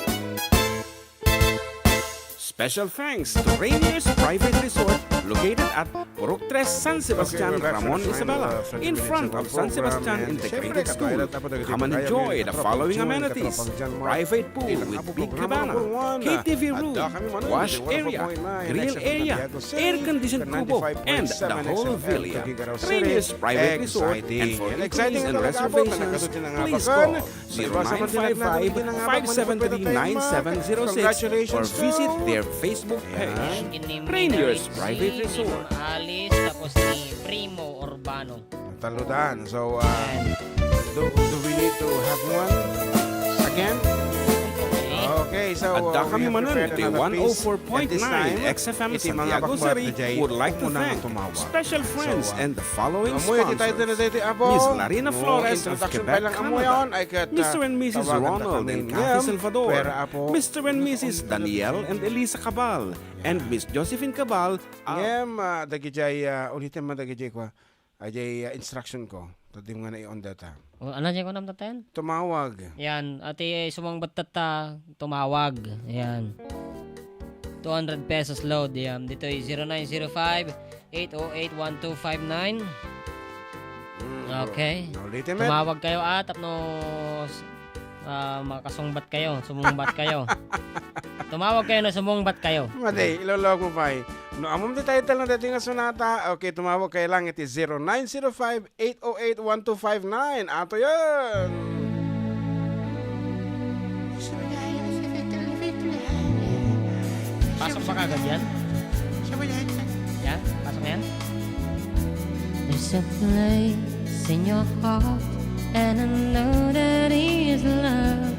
Special thanks to Rainier's Private Resort located at Purok 3 San Sebastian, Okay, we're back for Ramon, the Isabela, final, 20 in minutes front of of our San program. Sebastian And Integrated syempre, School. katulad na po, Come and katulad enjoy yan, the katulad following June, amenities: katulad Jan Mark, private pool ilang with apo big programa cabana, number one, KTV room, Adda kami Manen, wash Ditoy area, 104.9, grill XFM area, Santiago City, air-conditioned kubo, and the 95.7 whole XFM villa. Tuguegarao City. Rainier's Private Resort, and Exciting. for And exciting inquiries and ang talaga po, reservations, nagkatutin ang please abakan. call 0955-573-9706 or visit their Facebook page. Rainier's Private Resort. Alice, tapos ni Primo Urbano. Taludan. So, do we need to have one again? Okay, so Adda kami we have Manen, prepared the another piece. 104.9 At this time, XFM iti mga Santiago bakbat City na jay, would like to ako muna thank tumawag. special friends So, and the following amoy iti tayo na sponsors: dito abo. Miss Larina No, Flores of introduction Quebec, pa lang amoy Canada. on. Ay kat, Mr. and Mrs. tawagan ta Ronald kami and ngam. Cathy Salvador, Pera apo. Mr. and Mrs. Daniel and Elisa Cabal, and Miss Josephine Cabal. Ngem, dagijay, ulitin man dagijay ko. Ajay instruction ko. Tadi mo nga na i-on data. O, ano dyan ko naman taten? Tumawag. Yan, ati sumangbat tata, tumawag. Yan. 200 pesos load. Yan. Dito ay 0905-808-1259. Okay. Ulitin man. Tumawag kayo tapno makasungbat kayo, sumungbat kayo. Tumawag kayo na sumungbat kayo. Madi, ilolog mo pa eh. No, amom di title na dating nga sonata. Okay, tumawag kayo lang. Iti 0905-808-1259. Ato yan. Pasok pa kagad yan? Yan? Pasok na yan? There's a place in your heart, and I know that it is love.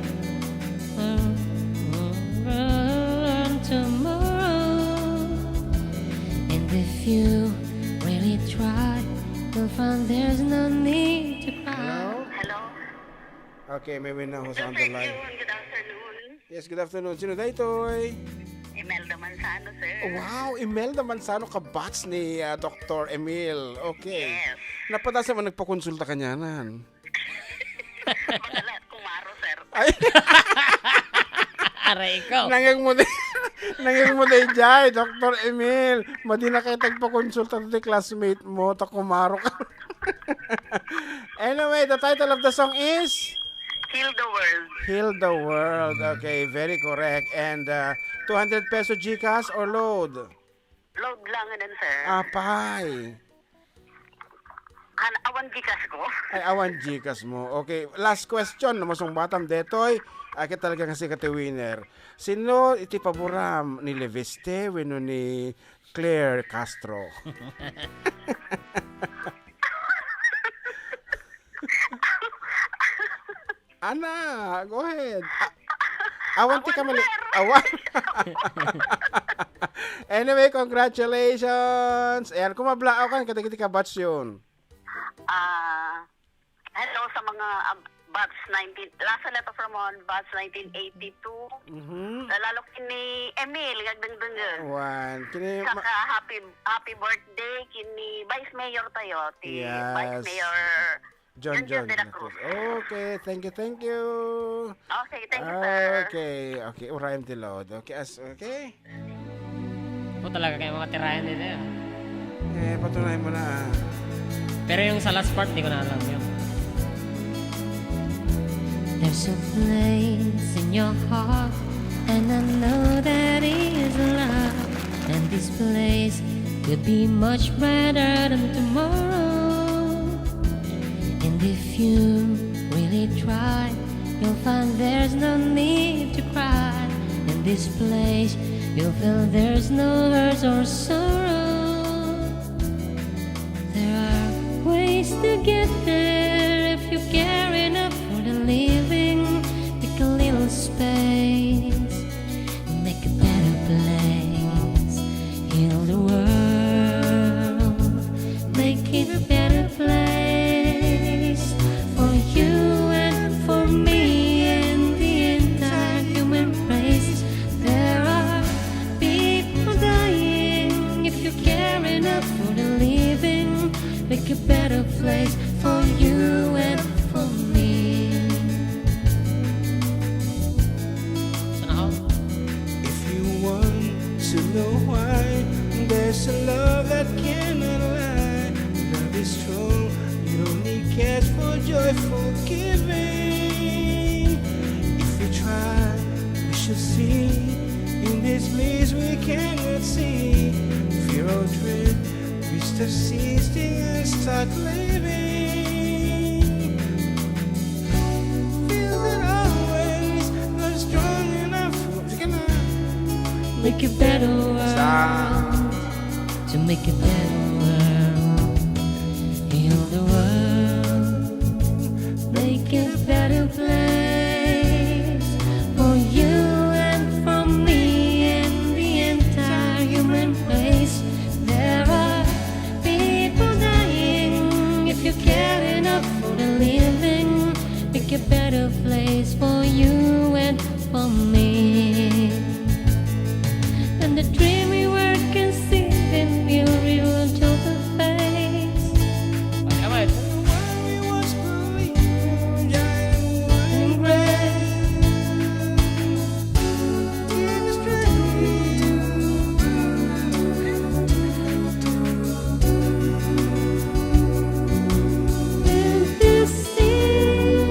Tomorrow, and if you really try, you'll find there's no need to cry. Hello? Okay, may win na ako sa Good underline. afternoon. Good afternoon. Yes, good afternoon. Sino Ditoy? Imelda Manzano, sir. Wow, Imelda Manzano ka-batch ni Dr. Emil. Okay. Yes. Napatasa mo nagpakonsulta ka niyanan. Madalas kumaro, sir. Ay, Aray ikaw. nangyang mo din. Nangyang mo din dyan, Dr. Emil. Madi na kayo tagpakonsulta ni classmate mo. Takumaro ka. Anyway, the title of the song is Heal the world. Heal the World. Okay, very correct. And 200 peso GCash or load? Load lang din, sir. Apay. Awan gikas ko. Ay, awan Gcash mo. Okay, last question. Namasong batam detoy. Akit talaga kasi kati winner. Sino iti paboram ni Leviste weno ni Claire Castro? Ana, go ahead. Awan ti kamali. Awan. Anyway, congratulations. Ayan, kumablao ka. Kadagiti ka batch yun. Hello sa mga batch 19, last letter from on batch 1982. Lalo kini Emil, gagdang-dang. One. Kini, Saka happy birthday kini Vice Mayor tayo, ti Yes. Vice Mayor John de la Cruz. Cruz. Okay, thank you. Okay, thank you, sir. Okay, urayan ti load. Okay, okay. Po talaga kayo mga tirayan dito yan. Patunayan mo na. Pero yung sa last part, di ko na alam yun. There's a place in your heart, and I know that is love. And this place could be much better than tomorrow. And if you really try, you'll find there's no need to cry. In this place, you'll feel there's no hurt or sorrow. There are ways to get there if you care enough for the living. Make a little space, make a better place. Heal the world, make it a better place for you and for me and the entire human race. There are people dying if you care enough for the living. Make a better place for you and for me. to know why. There's a love that cannot lie. Love is strong, it only cares for joyful giving. If we try, we shall see. In this maze we cannot see. Fear or dread, we start ceasing and start living. Feel that always not strong enough. Make a better world. Stop. To make a better world. Heal the world. Make a better place for you and for me and the entire human race. There are people dying. If you care enough for the living, make a better place for you and for me. And the dream we were conceiving will real until the face. Why we was believing giant one grace. In the In this sea,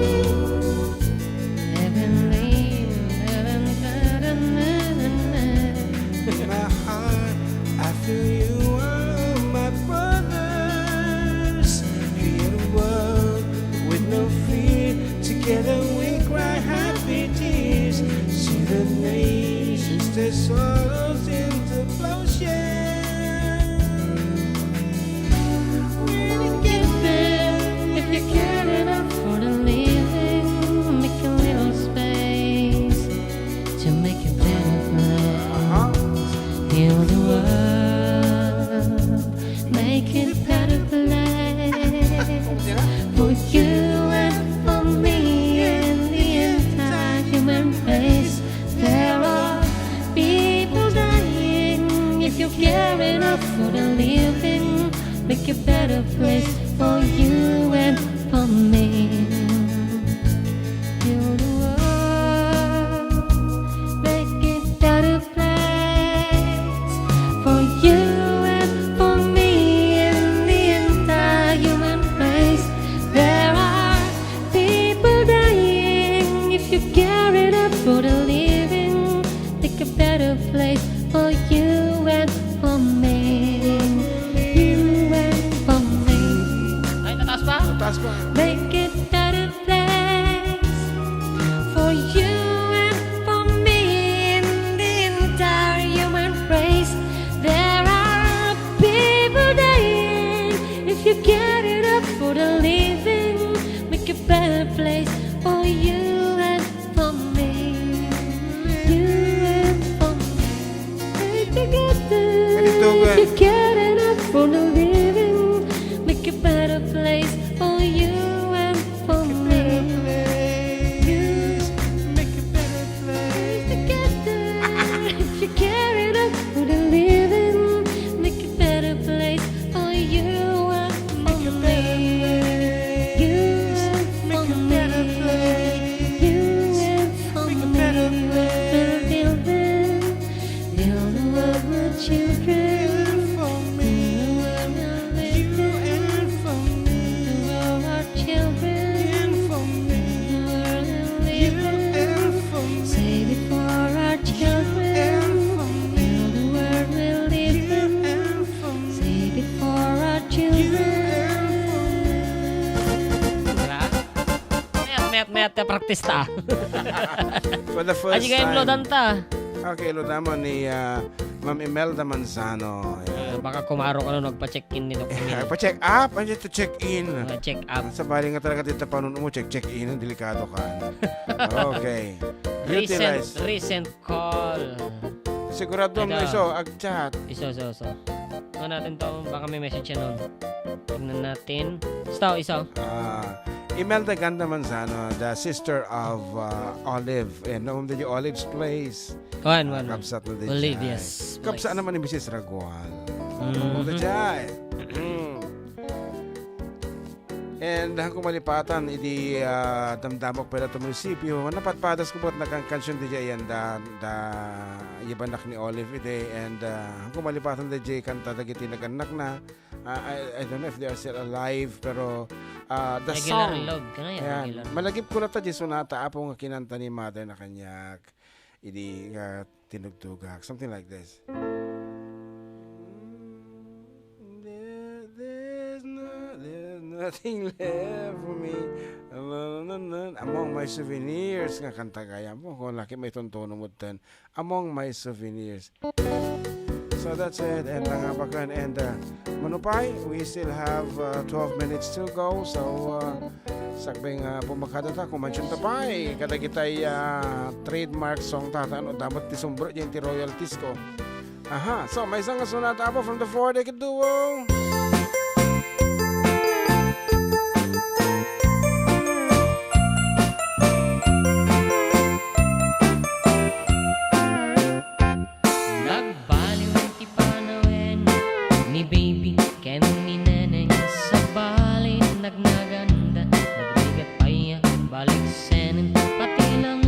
heavenly, in my heart, I feel you are my brothers. Create a world with no fear. Together we cry happy tears. See the nations, their sorrows into plowshare. Really get there if you care enough for the living. Make a little space to make it better place. Heal the world, make it better place for you and for me and the entire human race. There are people dying. If you care enough for the living, make a better place for you and for me. Heal the world, make it better place for you and for me and the entire human race. There are people dying. If you care enough for the living, make a better place for you and for me. You and for me. Ay, tataas pa? Taas pa. Make it better place for you and for me and the entire human race. There are people dying. If you get it up for the living, make a better place for you and for me. You and for me. Stay together. Ganito ba? If you get it up for the living, make a better place for you and for me. make a better place. Together, if you care enough for the living, make a better place for you and for me. You and for me. You and for me. Build the world with children. For me, you and for me, Build our children. and for me, you and for me, Say before our children. and for me, Build the world we live you in. and for me, Say before our you children. and for me. Met practice ta. For the first Aji kayo lodan time. ta. Okay, lodaman ni Ma'am Imelda Manzano. Baka kumaro ka na nagpa-check-in nito kami. Pa-check up, I need to check in. Check up. Sa bali nga talaga dito panuno mo, check in, delikado ka. Okay. Utilize. Recent call. Sigurado Ito. mo iso, ag-chat. Iso. Ano natin to? Baka may message yan nun. Tignan natin. Iso. Imelda Ganda Manzano, the sister of Olive. Noong di Olive's place. One. Kapsat na di Olivia's Kapsat place. naman ni Mrs. Ragual. Mhm. Di chay. And kung malipatan, idi damdamok pala ito munisipyo. Napatpadas ko ba't nagkakansyon di dyan da ibanak ni Olive ide. And kung malipatan di dyan kanta dagiti naganak na. I don't know if they are still alive, pero the Regular song. love ka na yan. Ayan, Regular. malagip ko na ta di sonata apo nga kinanta ni mother na kanyak. Idi tinugtugak. Something like this. There's nothing left for me. Among my souvenirs nga kanta kaya mo kung laki may tuntuno mo tan. Among my souvenirs. So that's it. And nangabakan. And manupay, we still have 12 minutes to go. So sakbing pumakada ta kumansyon ta pa kada kitay trademark song tata ano dapat ti sumbro diyan ti royalties ko. Aha, so may isang sonata po from the four-decade duo. Nagbaliw ang tipanawen ni baby ken ni neneng sa balay nagnaganda nagrigat paya balik senen pati lang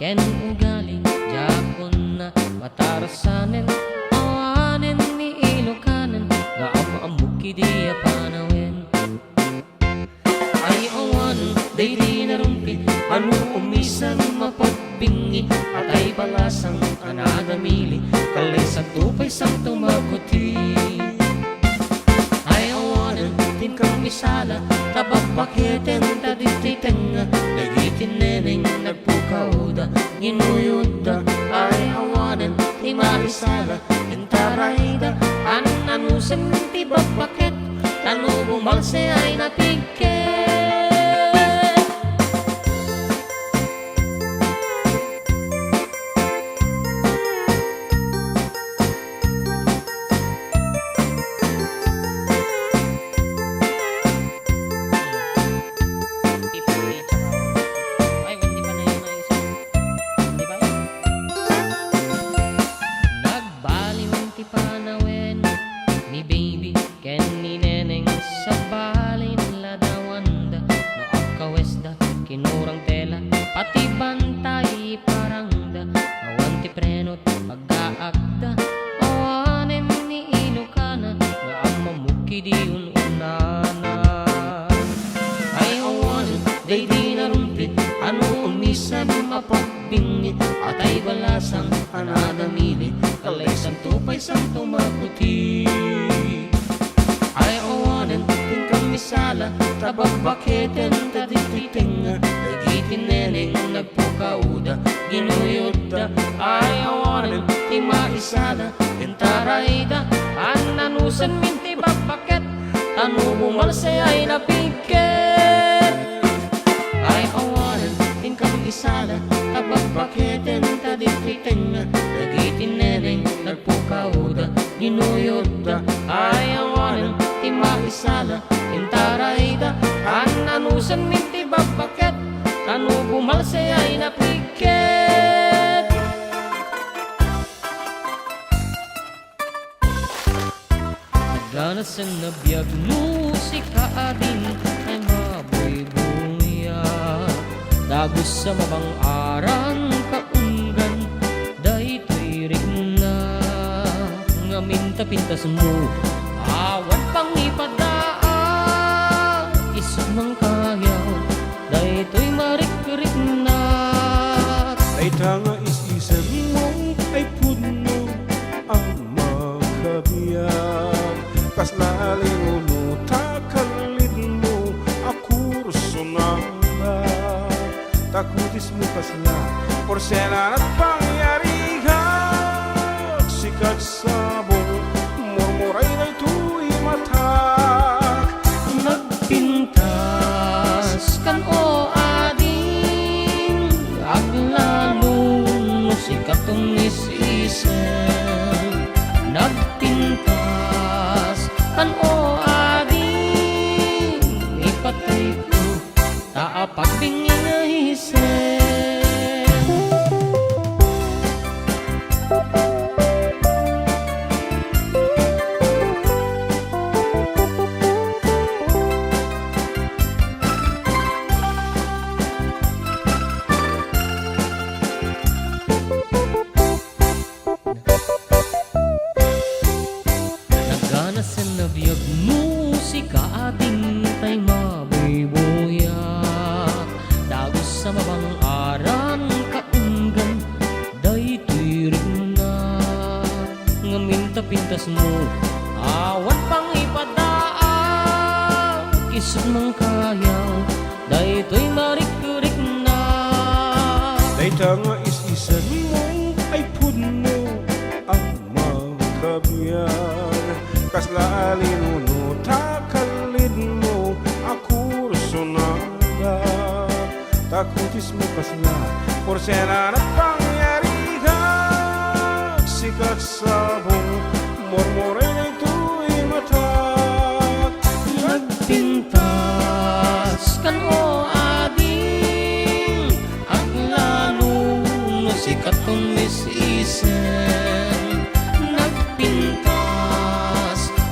ken ugali jakon na matarasanen awanen ni Ilocanen nga amamuk di panawen ay awanen day di narumpit ano umisan mapagbingi at ay balasang anadamili kalay sa tupay sang tumakuti ay awanan din kang misala tababaketen tadititenga nagitin neneng nagpukauda inuyuda ay awanan di marisala intarayda ananusan ti babaket tanu bumalse ay napigket. Ganasan na biyag musika adin ay mabuy-buya Dagos sa mabang aran kaunggan daytoy rin na ngamin tapintas mo awan pang ipadaan isumang kayaw daytoy marik-rik na ay tanga is-isan mo ay puno ang makabiyag kaslaling mo, takalid mo, ako rusunanga. Takutis mo kasla, porselan at pangyarihan. Sikat sabong, murmuray na ito'y matak. Nagpintas kan o ading, aglalong sikat ang is-isen. Nagpintas kan o ading ipatay ko taapagbingin na hisen butas mo. Awan pang ipadaan, kisod mang kayaw, daytoy marik-rik na. Dayta nga is-isan mo ay puno ang makabiyan. Kasla alinuno takalid mo ako sonada. Takutis mo kasla porsena na pangyarihan. Sikat sabong mormore ito'y matak. Nagpintas kan o ading, at lalo no sikat kong mis-isen. Nagpintas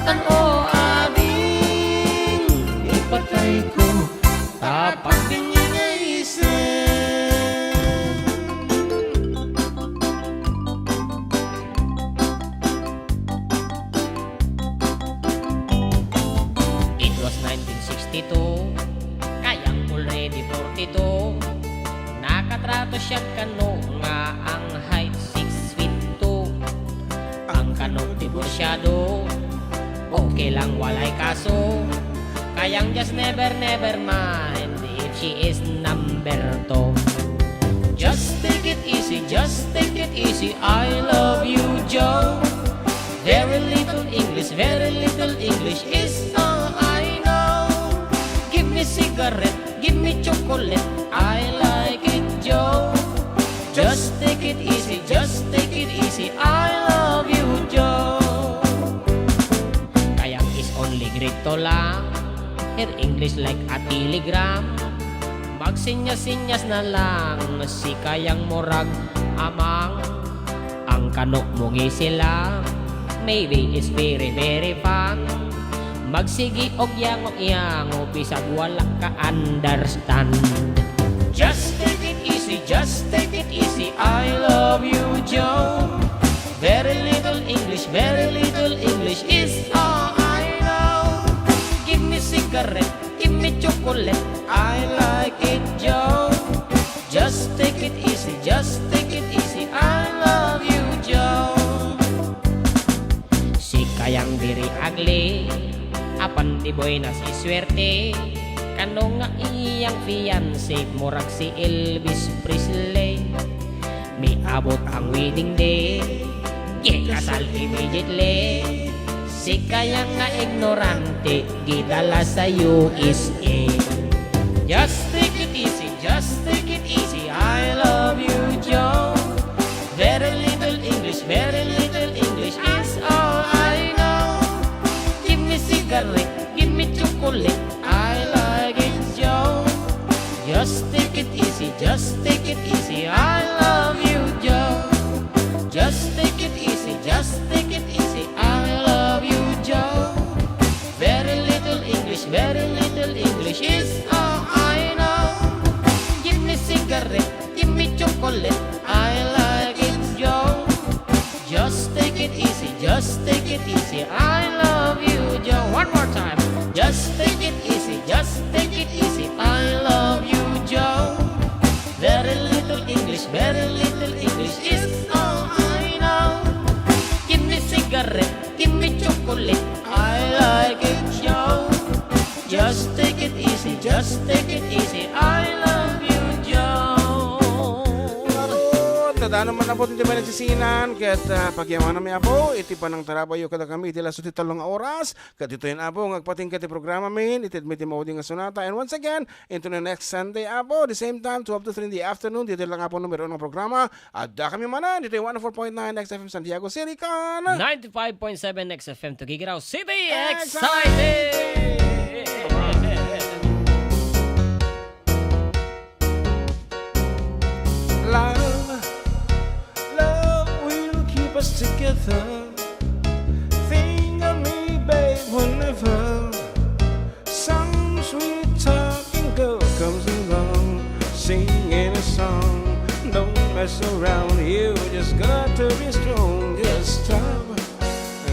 kan o ading, ipatay ko tapak din yung isen. It was 1962, kayang already 42. Nakatrato siya kano nga ang height 6 feet 2. Ang kano diborsyado, okay lang walay kaso. Kayang just never mind if she is number 2. Just take it easy, I love you, Joe. Very little English is all I know. Give me cigarette, give me chocolate, I like it, Joe. Just take it easy, I love you, Joe. Kayang is only grade to lang, her English like a telegram. Magsinyas-sinyas na lang, si kayang murag amang. Ang kanok mo sila, maybe it's very fun. Magsigi og yango bisag wala ka understand. Just take it easy, I love you, Joe. Very little English is all I know. Give me cigarette, give me chocolate, I like it, Joe. Just take it easy, I love you, Joe. Si kayang diri agli, apan di boy na si swerte. Kano nga iyang fiancé, murag si Elvis Presley. May abot ang wedding day, kasal immediately. Si kayang nga ignorante, gidala sa USA. Just take it easy, I love you, Joe. Very little English is all I know. Give me cigarette, give me chocolate, I like it, Joe. Just take it easy, I love you, Joe. Just take it easy, I love you, Joe. Very little English is all I know. Give me cigarette, give me chocolate, I like it, Joe. Just take it easy, I love you, Joe. One more time. Just take it easy, I love you, Joe. Very little English is all I know. Give me cigarette, give me chocolate, I like it, Joe. Just take it easy, I love you, Joe. Tadaan naman po hindi ba nagsisinan kat pagyaman na may apo iti pa ng tarabayo kada kami iti laso ti talong oras kat ito yun apo ngagpating kat programa min iti admit mo din nga sonata and once again into the next Sunday apo the same time 12 to 3 in the afternoon dito lang apo numero ng programa Adda kami manan dito 104.9 XFM Santiago City kan 95.7 XFM Tuguegarao City. Excited! Love will keep us together. Think of me, babe, whenever some sweet talking girl comes along, singing a song. Don't mess around, you just got to be strong. Just stop,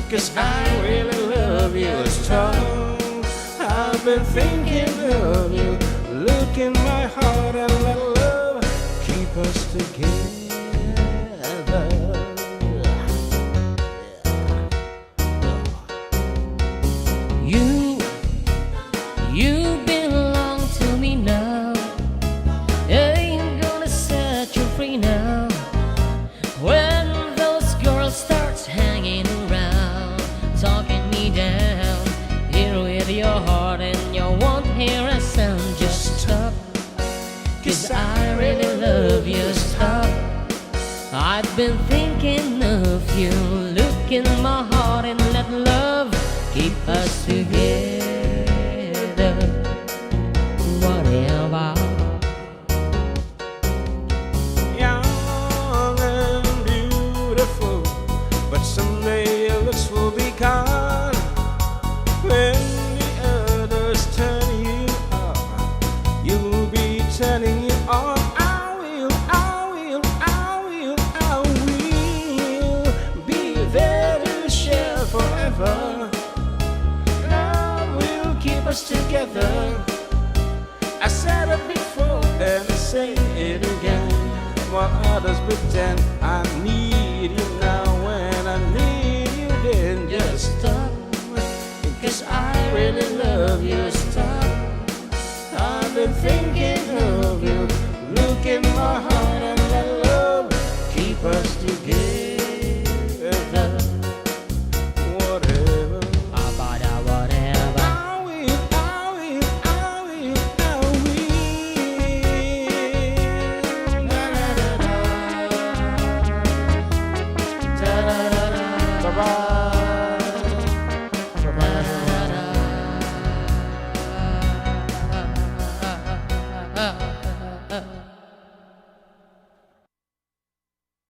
'cause I really love you. Stop, I've been thinking of you. Look in my heart and let love keep us together. I've been thinking of you. Look in my heart and let love keep us together. Whatever. Young and beautiful, but someday your looks will be gone. When the others turn you off, you will be turning you on. I will be there to share forever. Love will keep us together. I said it before and I say it again. While others pretend I need you now, when I need you then just stop. Because I really love you, stop. I've been thinking of you. Look in my heart and let love keep us together. Whatever. Abada, whatever. I will. Da-da-da-da. Da-da-da-da. Bye-bye.